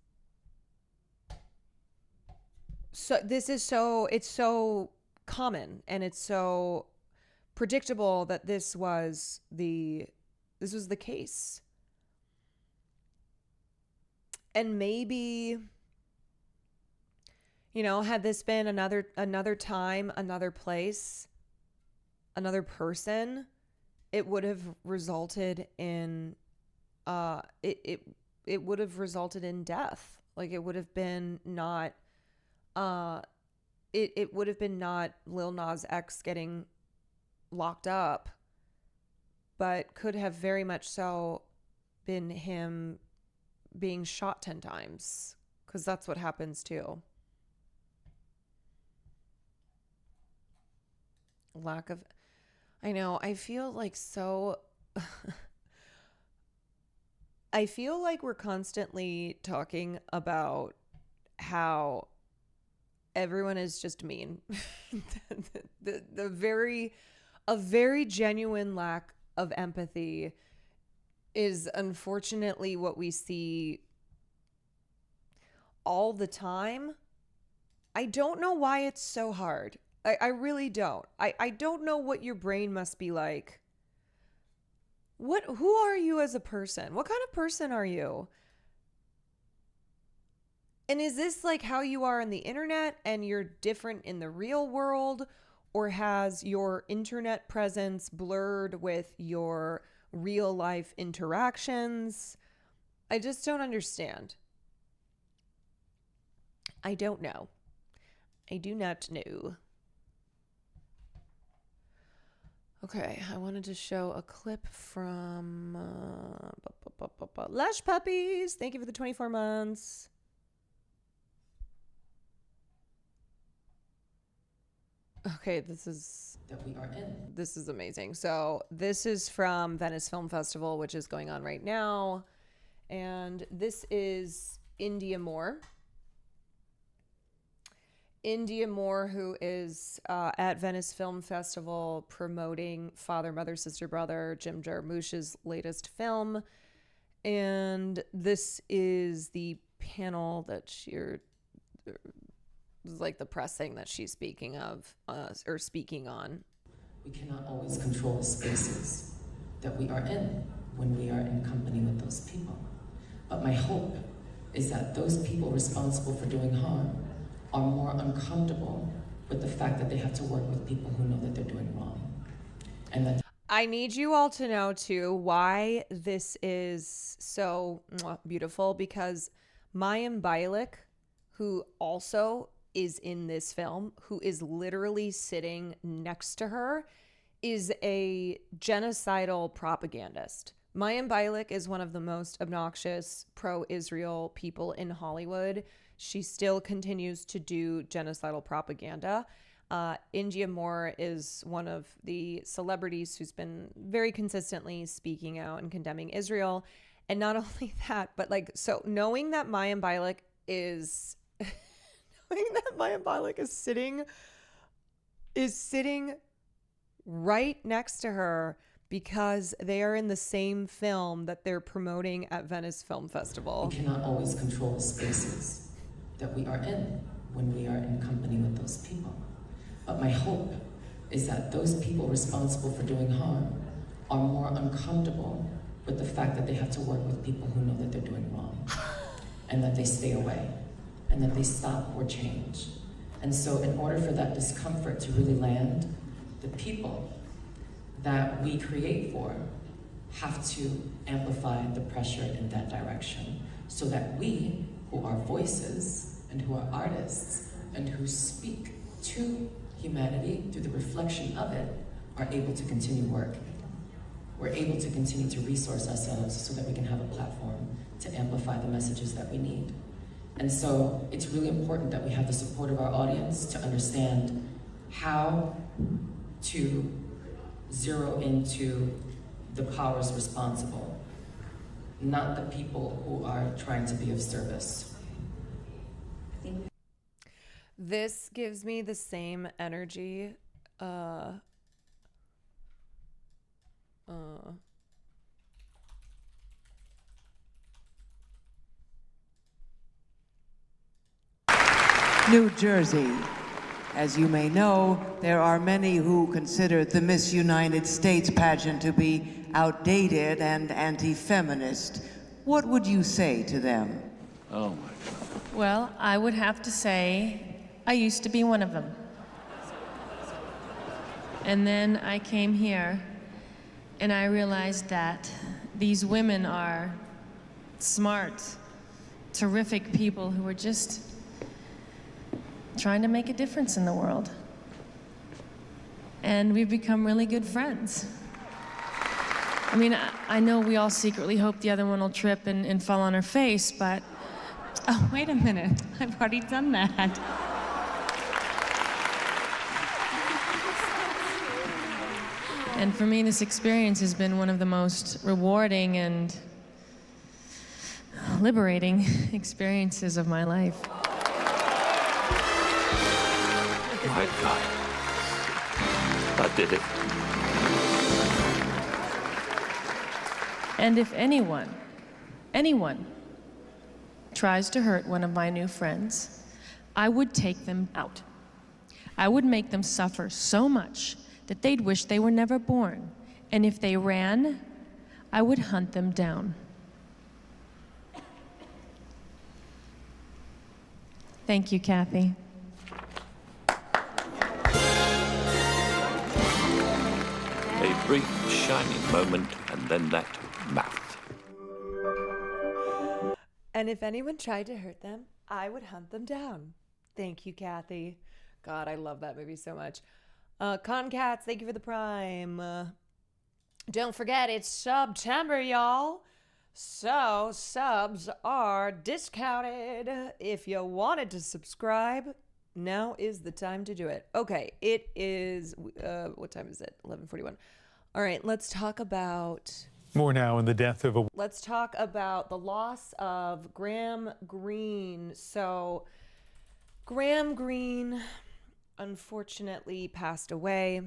so common and it's so predictable that this was the case. And maybe, you know, had this been another time, another place, another person, it would have resulted in it would have resulted in death. Like it would have been not it would have been not Lil Nas X getting locked up, but could have very much so been him being shot 10 times, because that's what happens too. I know, I feel like so I feel like we're constantly talking about how everyone is just mean. A very genuine lack of empathy is unfortunately what we see all the time. I don't know why it's so hard. I really don't. I don't know what your brain must be like. Who are you as a person? What kind of person are you? And is this like how you are on the internet and you're different in the real world? Or has your internet presence blurred with your real life interactions? I just don't understand. I don't know. I do not know. Okay, I wanted to show a clip from Lush Puppies. Thank you for the 24 months. Okay, this is amazing. So this is from Venice Film Festival, which is going on right now. And this is India Moore. India Moore, who is at Venice Film Festival promoting Father, Mother, Sister, Brother, Jim Jarmusch's latest film. And this is the panel that like the press thing that she's speaking of, or speaking on. We cannot always control the spaces that we are in when we are in company with those people. But my hope is that those people responsible for doing harm are more uncomfortable with the fact that they have to work with people who know that they're doing wrong. And that I need you all to know too why this is so beautiful, because Mayim Bialik, who also is in this film, who is literally sitting next to her, is a genocidal propagandist. Mayim Bialik is one of the most obnoxious pro-Israel people in Hollywood. She still continues to do genocidal propaganda. India Moore is one of the celebrities who's been very consistently speaking out and condemning Israel. And not only that, but like, so knowing that Mayim Bialik is sitting right next to her because they are in the same film that they're promoting at Venice Film Festival. we cannot always control the spaces that we are in when we are in company with those people. But my hope is that those people responsible for doing harm are more uncomfortable with the fact that they have to work with people who know that they're doing wrong, and that they stay away, and that they stop or change. And so in order for that discomfort to really land, the people that we create for have to amplify the pressure in that direction, so that we, who are voices and who are artists and who speak to humanity through the reflection of it, are able to continue working. We're able to continue to resource ourselves so that we can have a platform to amplify the messages that we need. And so it's really important that we have the support of our audience to understand how to zero into the powers responsible, not the people who are trying to be of service. This gives me the same energy. New Jersey. As you may know, there are many who consider the Miss United States pageant to be outdated and anti-feminist. What would you say to them? Oh my God. Well, I would have to say I used to be one of them. And then I came here and I realized that these women are smart, terrific people who are just trying to make a difference in the world. And we've become really good friends. I mean, I know we all secretly hope the other one will trip and fall on her face, but... Oh, wait a minute. I've already done that. And for me, this experience has been one of the most rewarding and liberating experiences of my life. My God. I did it. And if anyone tries to hurt one of my new friends, I would take them out. I would make them suffer so much that they'd wish they were never born. And if they ran, I would hunt them down. Thank you, Kathy. A brief, shining moment, and then that mouth. And if anyone tried to hurt them, I would hunt them down. Thank you, Kathy. God, I love that movie so much. Concats, thank you for the prime. Don't forget, it's September, y'all. So subs are discounted. If you wanted to subscribe, now is the time to do it. Okay, it is, what time is it? 11:41. All right, let's talk about... More now in the death of a... Let's talk about the loss of Graham Greene. So, Graham Greene unfortunately passed away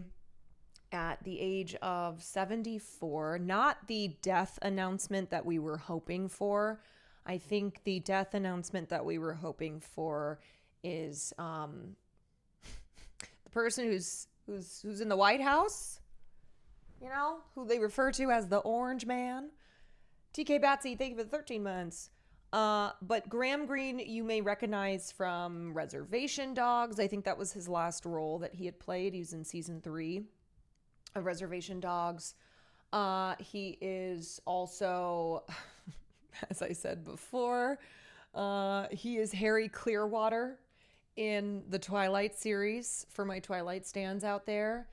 at the age of 74. Not the death announcement that we were hoping for. I think the death announcement that we were hoping for is the person who's who's in the White House, you know, who they refer to as the Orange Man. TK Batsy, thank you for the 13 months. But Graham Greene, you may recognize from Reservation Dogs. I think that was his last role that he had played. He was in season 3 of Reservation Dogs. He is also, as I said before, he is Harry Clearwater in the Twilight series, for my Twilight stands out there.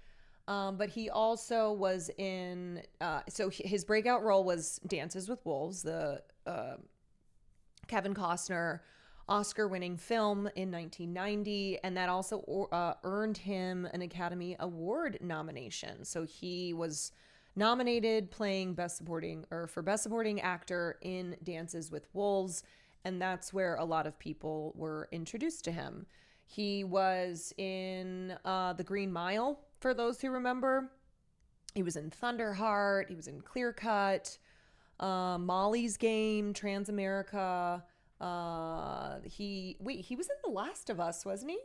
But he also was in, so his breakout role was Dances with Wolves, the Kevin Costner Oscar-winning film in 1990, and that also earned him an Academy Award nomination. So he was nominated playing Best Supporting Actor in Dances with Wolves, and that's where a lot of people were introduced to him. He was in The Green Mile, for those who remember. He was in Thunderheart. He was in Clear Cut, Molly's Game, Transamerica. He was in The Last of Us, wasn't he?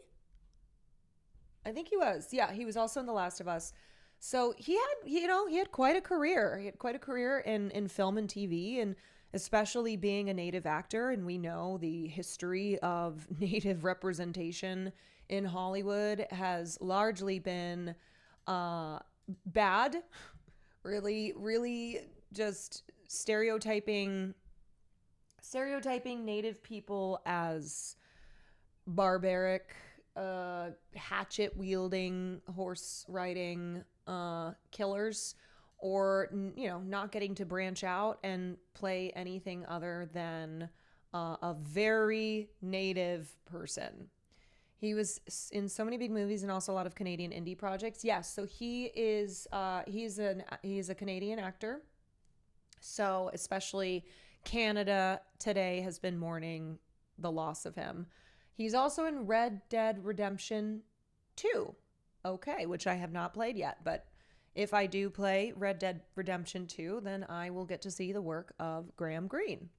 I think he was. Yeah, he was also in The Last of Us. So he had quite a career. He had quite a career in film and TV, and especially being a Native actor. And we know the history of Native representation in Hollywood has largely been bad. Really, really just stereotyping Native people as barbaric, hatchet-wielding, horse-riding killers, or, not getting to branch out and play anything other than a very Native person. He was in so many big movies and also a lot of Canadian indie projects. Yes, so he's a Canadian actor. So especially Canada today has been mourning the loss of him. He's also in Red Dead Redemption 2. Okay, which I have not played yet, but if I do play Red Dead Redemption 2, then I will get to see the work of Graham Greene.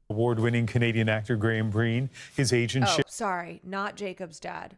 Award-winning Canadian actor Graham Greene, his agent Not Jacob's dad.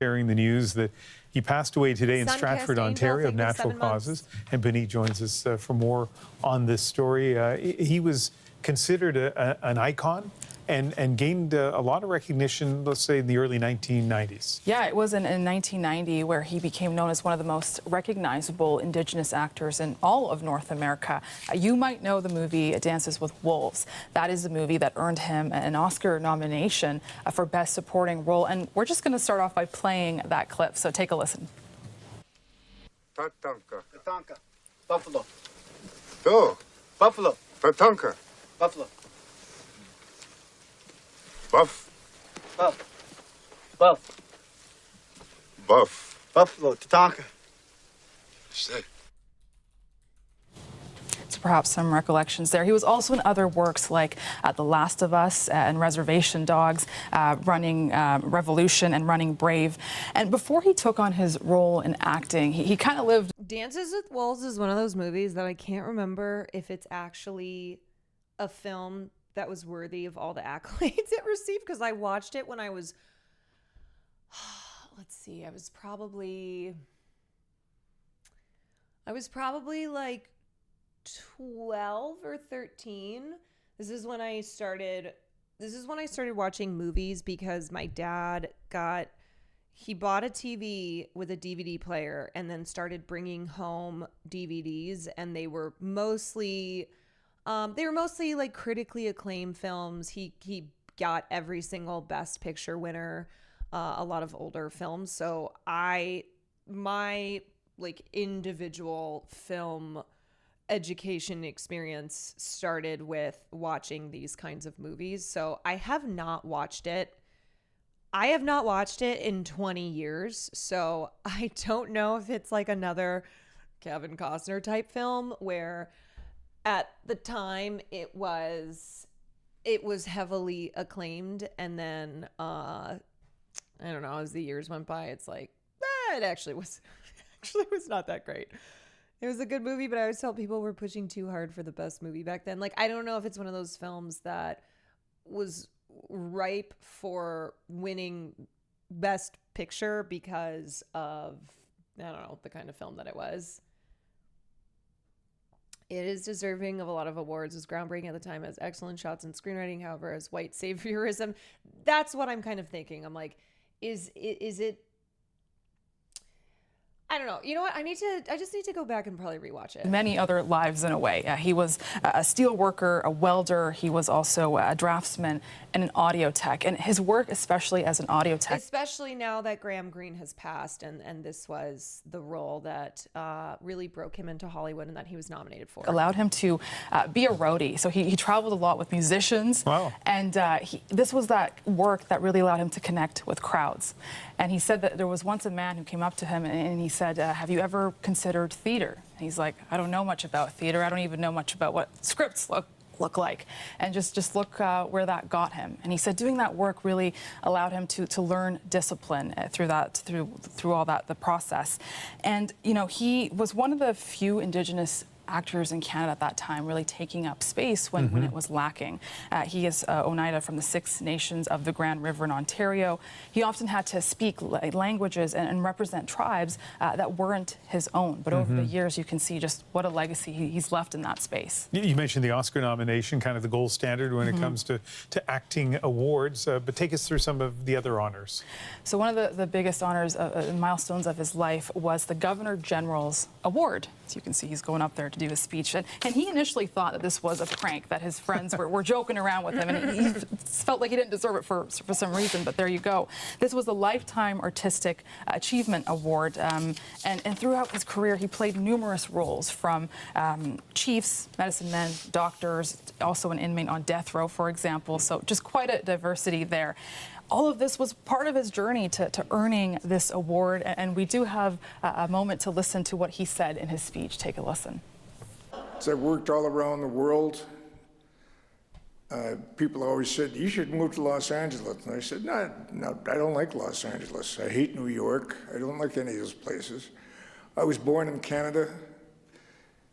sharing the news that he passed away today in Stratford, Ontario, of natural causes. And Benit joins us for more on this story. He was considered an icon and gained a lot of recognition, let's say, in the early 1990s. Yeah, it was in 1990 where he became known as one of the most recognizable Indigenous actors in all of North America. You might know the movie Dances with Wolves. That is the movie that earned him an Oscar nomination for Best Supporting Role. And we're just going to start off by playing that clip, so take a listen. Tatanka. Tatanka. Buffalo. Do. Buffalo. Tatanka. Buffalo. Buff. Buffalo. Tatanka. So perhaps some recollections there. He was also in other works like The Last of Us and Reservation Dogs, Running Revolution and Running Brave. And before he took on his role in acting, he kind of lived... Dances with Wolves is one of those movies that I can't remember if it's actually a film that was worthy of all the accolades it received, because I watched it when I was, let's see, I was probably like 12 or 13. This is when I started watching movies, because my dad he bought a TV with a DVD player and then started bringing home DVDs, and they were mostly like critically acclaimed films. He got every single Best Picture winner, a lot of older films. So my like individual film education experience started with watching these kinds of movies. So I have not watched it in 20 years. So I don't know if it's like another Kevin Costner type film where at the time it was heavily acclaimed, and then I don't know, as the years went by, it's like it actually was not that great. It was a good movie, but I always felt people were pushing too hard for the best movie back then. Like, I don't know if it's one of those films that was ripe for winning Best Picture because of, I don't know, the kind of film that it was. It is deserving of a lot of awards. It was groundbreaking at the time, as excellent shots and screenwriting. However, as white saviorism, that's what I'm kind of thinking. I'm like, is it? I don't know. You know what? I just need to go back and probably rewatch it. Many other lives in a way. He was a steel worker, a welder. He was also a draftsman and an audio tech. And his work, especially as an audio tech. Especially now that Graham Greene has passed, and this was the role that really broke him into Hollywood and that he was nominated for. Allowed him to be a roadie. So he traveled a lot with musicians. Wow. And this was that work that really allowed him to connect with crowds. And he said that there was once a man who came up to him and he said, have you ever considered theater? And he's like, I don't know much about theater. I don't even know much about what scripts look like. And just look where that got him. And he said doing that work really allowed him to learn discipline through all that, the process. And, you know, he was one of the few Indigenous actors in Canada at that time really taking up space when it was lacking. He is Oneida from the Six Nations of the Grand River in Ontario. He often had to speak languages and represent tribes that weren't his own. But over the years, you can see just what a legacy he's left in that space. You mentioned the Oscar nomination, kind of the gold standard when it comes to acting awards. But take us through some of the other honors. So one of the biggest honors, milestones of his life was the Governor General's Award. So you can see he's going up there to do his speech. And he initially thought that this was a prank, that his friends were joking around with him. And he felt like he didn't deserve it for some reason, but there you go. This was a Lifetime Artistic Achievement Award. And throughout his career, he played numerous roles, from chiefs, medicine men, doctors, also an inmate on death row, for example. So just quite a diversity there. All of this was part of his journey to earning this award, and we do have a moment to listen to what he said in his speech. Take a listen. I've worked all around the world. People always said, you should move to Los Angeles. And I said, no, I don't like Los Angeles. I hate New York. I don't like any of those places. I was born in Canada,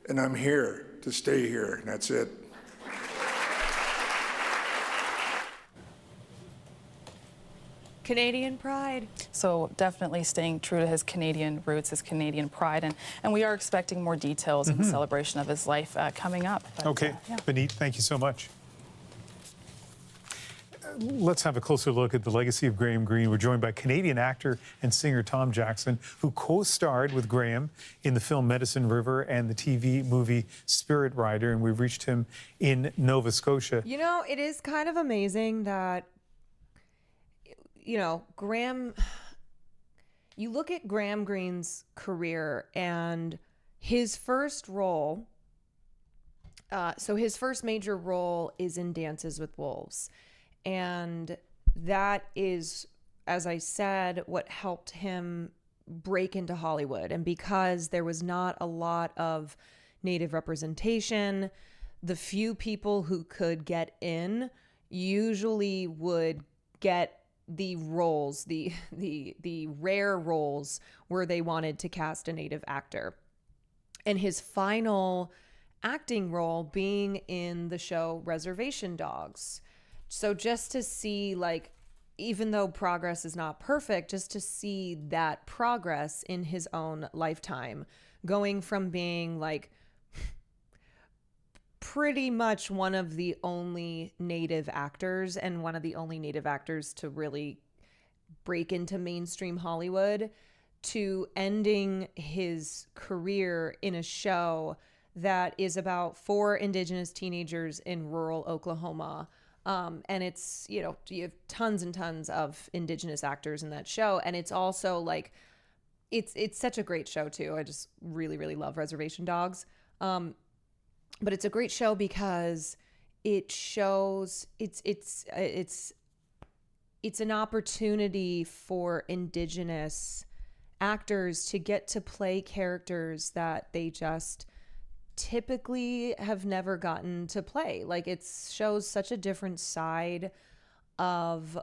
and I'm here to stay here, and that's it. Canadian pride. So definitely staying true to his Canadian roots, his Canadian pride. And we are expecting more details in the celebration of his life coming up. But, okay. Benit, thank you so much. Let's have a closer look at the legacy of Graham Greene. We're joined by Canadian actor and singer Tom Jackson, who co-starred with Graham in the film Medicine River and the TV movie Spirit Rider, and we've reached him in Nova Scotia. You know, it is kind of amazing that, you know, you look at Graham Greene's career and his first role, so his first major role is in Dances with Wolves. And that is, as I said, what helped him break into Hollywood. And because there was not a lot of Native representation, the few people who could get in usually would get the roles, the rare roles where they wanted to cast a Native actor. And his final acting role being in the show Reservation Dogs. So just to see, like, even though progress is not perfect, just to see that progress in his own lifetime, going from being like pretty much one of the only Native actors and one of the only Native actors to really break into mainstream Hollywood, to ending his career in a show that is about 4 Indigenous teenagers in rural Oklahoma. And it's, you know, you have tons and tons of Indigenous actors in that show. And it's also like, it's such a great show too. I just really, really love Reservation Dogs. But it's a great show because it shows it's an opportunity for Indigenous actors to get to play characters that they just typically have never gotten to play. Like, it shows such a different side of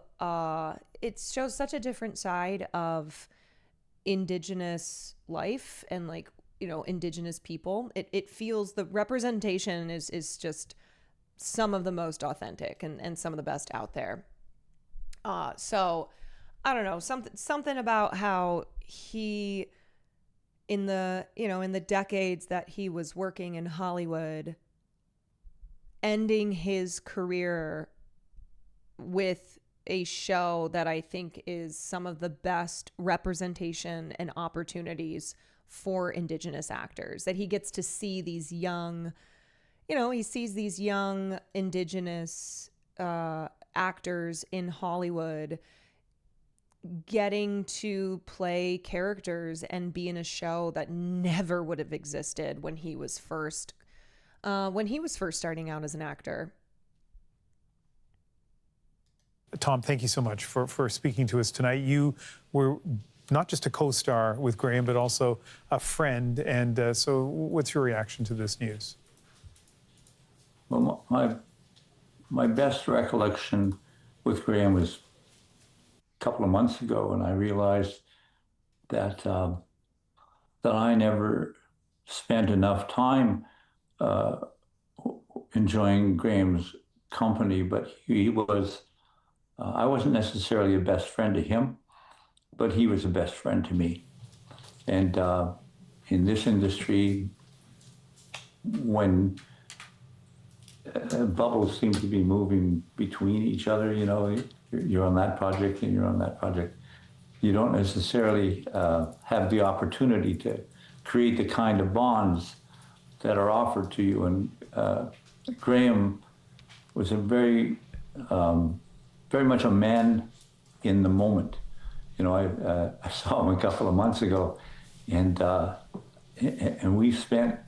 Indigenous life and, like, you know, Indigenous people. It feels, the representation is just some of the most authentic and some of the best out there. So I don't know, something about how he, in the decades that he was working in Hollywood, ending his career with a show that I think is some of the best representation and opportunities for Indigenous actors, that he gets to see these young, he sees these young Indigenous actors in Hollywood getting to play characters and be in a show that never would have existed when he was first starting out as an actor. Tom, thank you so much for speaking to us tonight. You were not just a co-star with Graham, but also a friend. And so what's your reaction to this news? Well, my best recollection with Graham was a couple of months ago, and I realized that that I never spent enough time enjoying Graham's company, but he was, I wasn't necessarily a best friend to him, but he was a best friend to me. And in this industry, when bubbles seem to be moving between each other, you're on that project and you're on that project, you don't necessarily have the opportunity to create the kind of bonds that are offered to you. And Graham was a very much a man in the moment. I saw him a couple of months ago, and we spent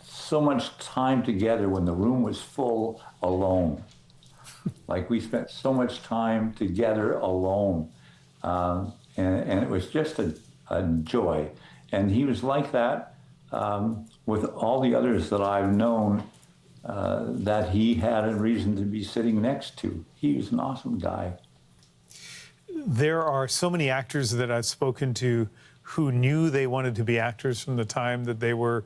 so much time together when the room was full alone. Like, we spent so much time together alone, and it was just a joy. And he was like that with all the others that I've known that he had a reason to be sitting next to. He was an awesome guy. There are so many actors that I've spoken to who knew they wanted to be actors from the time that they were,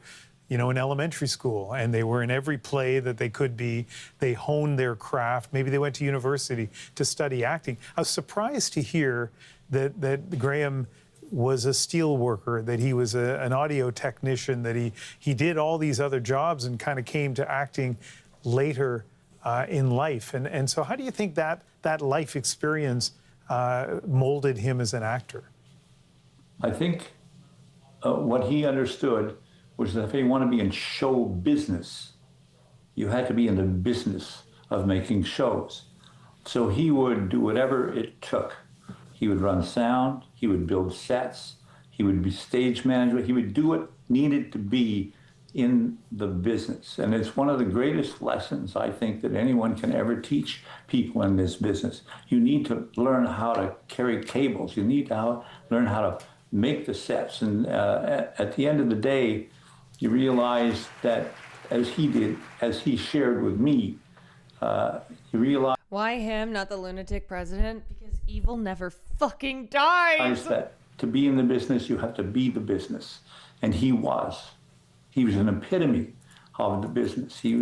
in elementary school, and they were in every play that they could be. They honed their craft. Maybe they went to university to study acting. I was surprised to hear that Graham was a steel worker, that he was an audio technician, that he did all these other jobs and kind of came to acting later in life. And so how do you think that life experience molded him as an actor? I think what he understood was that if you want to be in show business, you had to be in the business of making shows. So he would do whatever it took. He would run sound, he would build sets, he would be stage manager, he would do what needed to be in the business. And it's one of the greatest lessons, I think, that anyone can ever teach people in this business. You need to learn how to carry cables. You need to learn how to make the sets. And at the end of the day, you realize that, as he did, as he shared with me, you realize... Why him, not the lunatic president? Because evil never fucking dies. That to be in the business, you have to be the business. And he was. He was an epitome of the business. He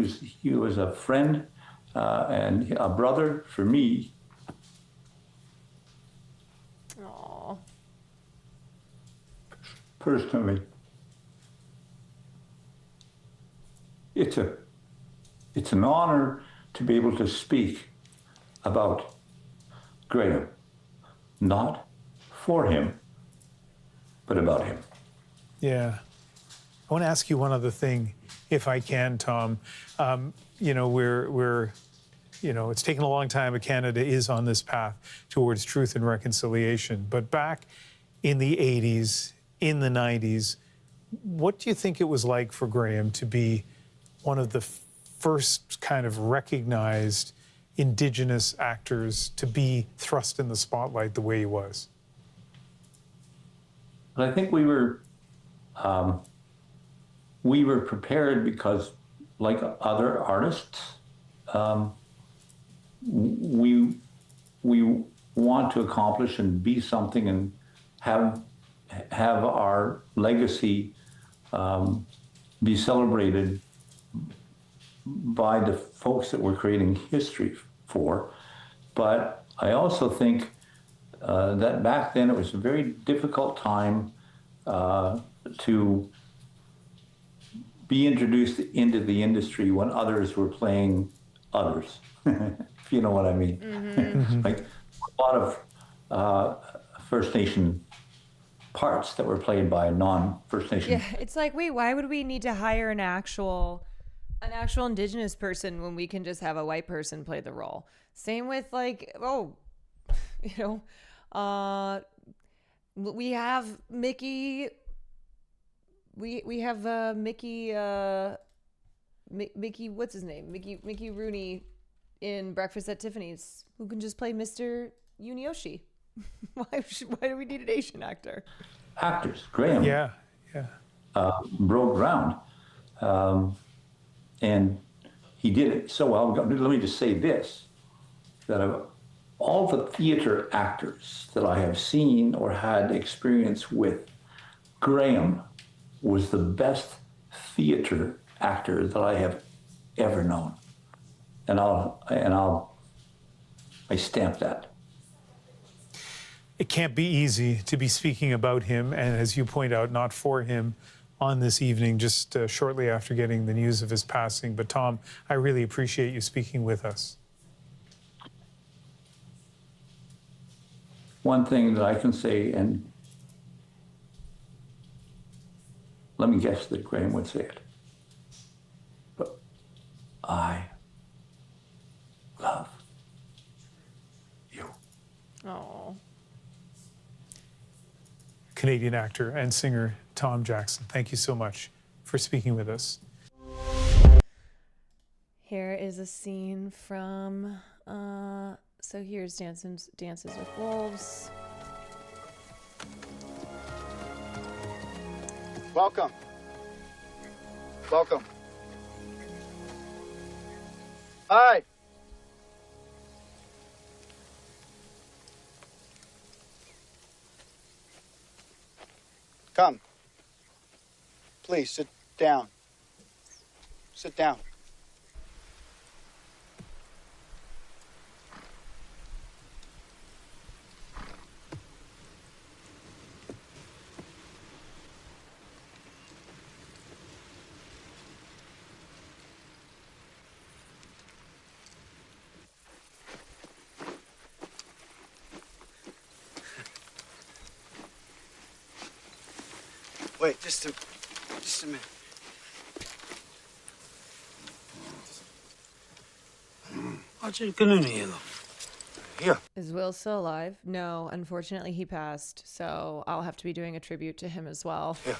was a friend and a brother for me. Aww. Personally, it's an honor to be able to speak about Graham, not for him, but about him. Yeah. I want to ask you one other thing, if I can, Tom. We're it's taken a long time, but Canada is on this path towards truth and reconciliation. But back in the 80s, in the 90s, what do you think it was like for Graham to be one of the first kind of recognized Indigenous actors to be thrust in the spotlight the way he was? But I think we were prepared because, like other artists, we want to accomplish and be something and have our legacy be celebrated by the folks that we're creating history for. But I also think that back then it was a very difficult time to be introduced into the industry when others were playing others, if you know what I mean. Mm-hmm. Like a lot of First Nation parts that were played by non-First Nation. Yeah, it's like, wait, why would we need to hire an actual Indigenous person when we can just have a white person play the role? Same with like, we have Mickey. We have Mickey. Mickey, what's his name? Mickey Rooney in Breakfast at Tiffany's, who can just play Mr. Yunioshi. Why do we need an Asian actor? Actors, Graham. Yeah. Broke ground. And he did it so well. Let me just say this, that of all the theater actors that I have seen or had experience with, Graham was the best theater actor that I have ever known. And I stamp that. It can't be easy to be speaking about him, and as you point out, not for him, on this evening, just shortly after getting the news of his passing. But Tom, I really appreciate you speaking with us. One thing that I can say, and let me guess that Graham would say it, but I love you. Oh. Canadian actor and singer Tom Jackson, thank you so much for speaking with us. Here is a scene from, so here's Dances with Wolves. Welcome. Welcome. Hi. Come. Please sit down. Sit down. Wait, just a minute. Yeah. Is Will still alive? No, unfortunately he passed, so I'll have to be doing a tribute to him as well. Yeah.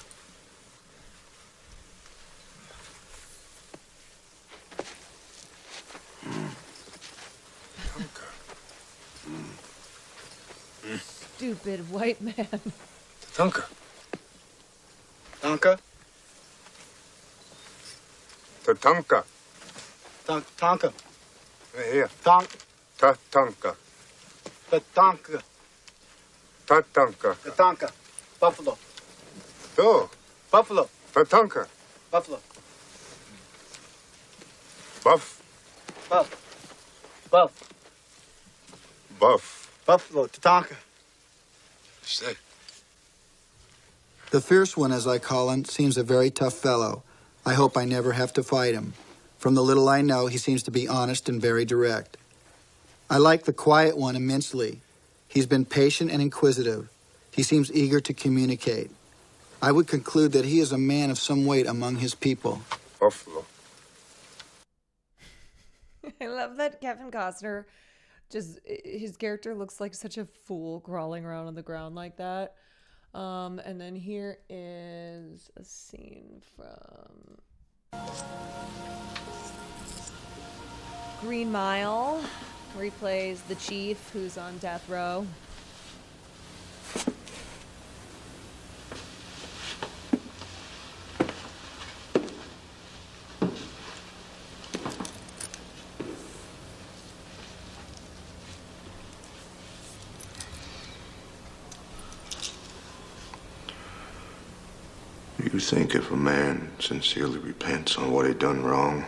Stupid white man. Tatanka. Tatanka. Tatanka. Tatanka. Here. Tatanka. Tatanka. Tatanka. Tatanka. Buffalo. Oh. Buffalo. Tatanka. Buffalo. Buff. Buffalo. Tatanka. Say. The fierce one, as I call him, seems a very tough fellow. I hope I never have to fight him. From the little I know, he seems to be honest and very direct. I like the quiet one immensely. He's been patient and inquisitive. He seems eager to communicate. I would conclude that he is a man of some weight among his people. Buffalo. I love that Kevin Costner, his character looks like such a fool crawling around on the ground like that. And then here is a scene from Green Mile, where he plays the chief who's on death row. You think if a man sincerely repents on what he done wrong,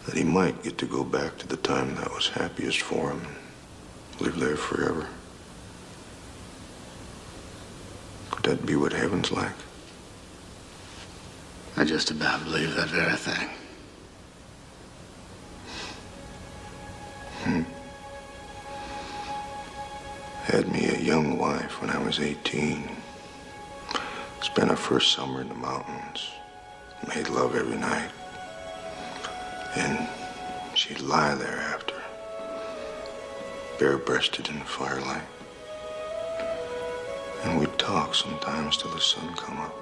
that he might get to go back to the time that was happiest for him, live there forever. Could that be what heaven's like? I just about believe that very thing. Had me a young wife when I was 18. Spent our first summer in the mountains. Made love every night. And she'd lie there after, bare-breasted in the firelight. And we'd talk sometimes till the sun come up.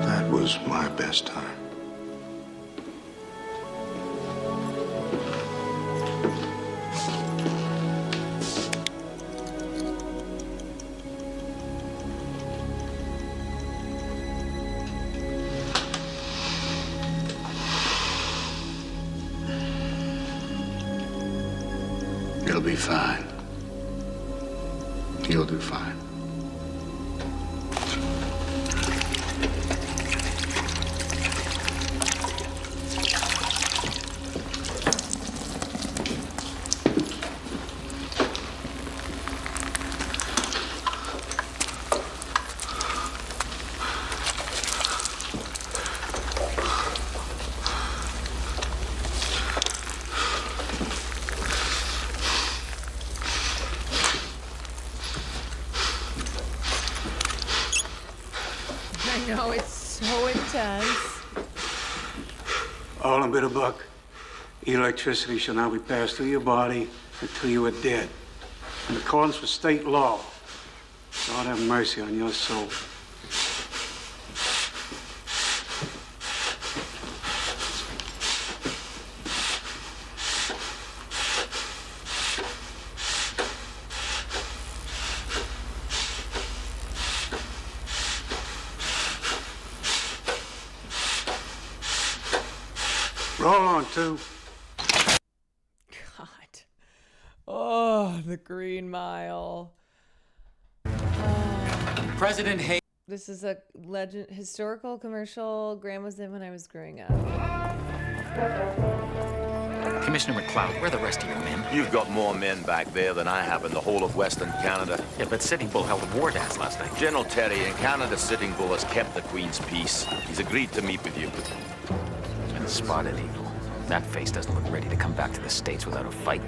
That was my best time. You'll be fine. You'll do fine. I know, it's so intense. All in Bitterbuck, electricity shall not be passed through your body until you are dead. In accordance with state law, God have mercy on your soul. Roll on, too. God. Oh, the Green Mile. President Hayes. This is a historical commercial Graham was in when I was growing up. Commissioner McLeod, where are the rest of your men? You've got more men back there than I have in the whole of Western Canada. Yeah, but Sitting Bull held a war dance last night. General Terry in Canada, Sitting Bull has kept the Queen's peace. He's agreed to meet with you. And Spotted Eagle. That face doesn't look ready to come back to the States without a fight.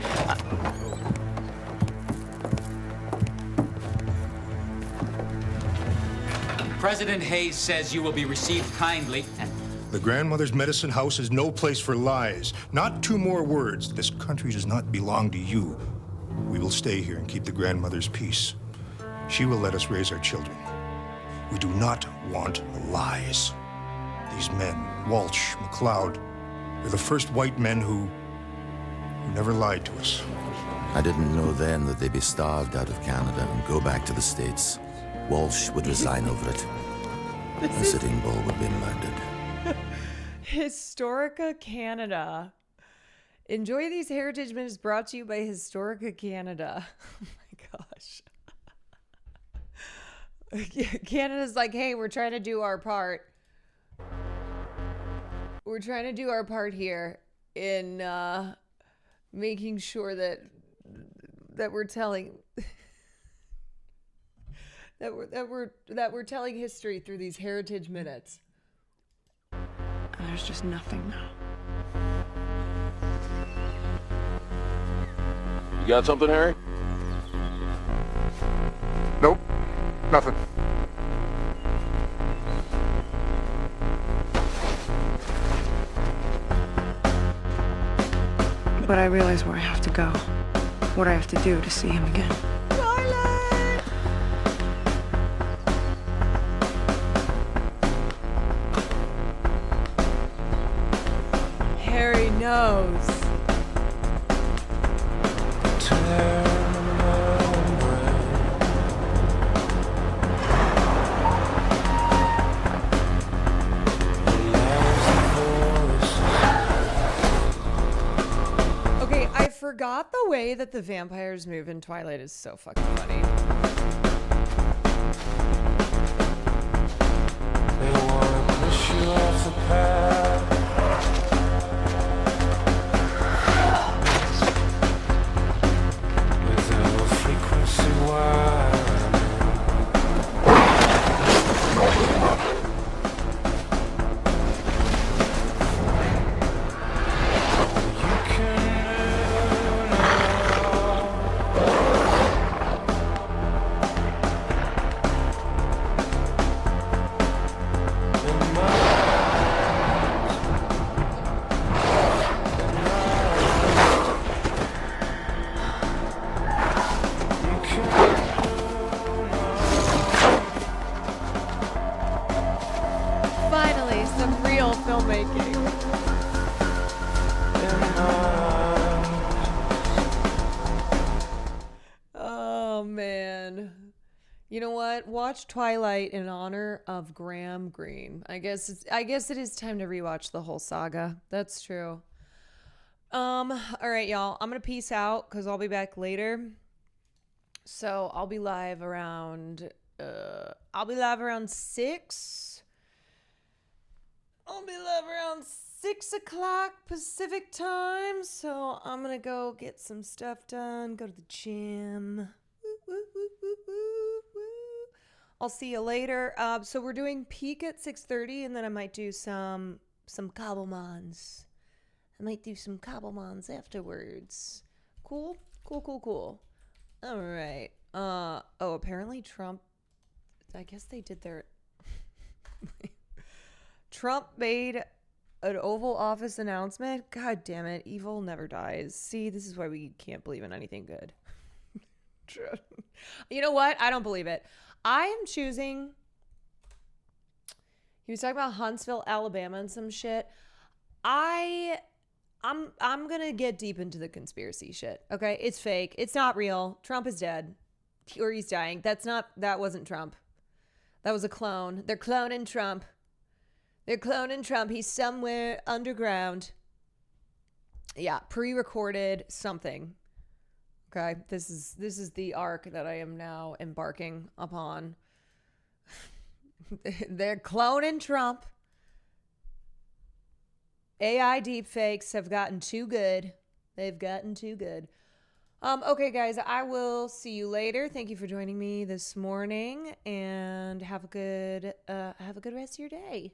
President Hayes says you will be received kindly and... The grandmother's medicine house is no place for lies. Not two more words. This country does not belong to you. We will stay here and keep the grandmother's peace. She will let us raise our children. We do not want lies. These men, Walsh, McLeod, they're the first white men who never lied to us. I didn't know then that they'd be starved out of Canada and go back to the States. Walsh would resign over it. And Sitting Bull would be murdered. Historica Canada. Enjoy these Heritage Minutes brought to you by Historica Canada. Oh my gosh. Canada's like, hey, we're trying to do our part. We're trying to do our part here in making sure that we're telling that we're telling history through these Heritage Minutes. And there's just nothing now. You got something, Harry? Nope, nothing. But I realize where I have to go, what I have to do to see him again. Harry knows. Okay, I forgot the way that the vampires move in Twilight is so fucking funny. They wanna push you off the path. You know what? Watch Twilight in honor of Graham Greene. I guess it is time to rewatch the whole saga. That's true. All right, y'all. I'm gonna peace out because I'll be back later. So I'll be live around 6. I'll be live around 6 o'clock Pacific time. So I'm gonna go get some stuff done. Go to the gym. Woo, woo, woo, woo, woo, woo. I'll see you later. So we're doing peak at 6:30, and then I might do some cobblemans. I might do some cobblemans afterwards. Cool. All right. Apparently Trump, I guess they did their Trump made an Oval Office announcement. God damn it. Evil never dies. See, this is why we can't believe in anything good. You know what? I don't believe it. I am choosing. He was talking about Huntsville, Alabama and some shit. I'm gonna get deep into the conspiracy shit. Okay, it's fake. It's not real. Trump is dead, or he's dying. That wasn't Trump. That was a clone. They're cloning Trump. He's somewhere underground. Yeah, pre-recorded something. Okay, this is the arc that I am now embarking upon. They're cloning Trump. AI deepfakes have gotten too good. They've gotten too good. Okay, guys, I will see you later. Thank you for joining me this morning, and have a good rest of your day.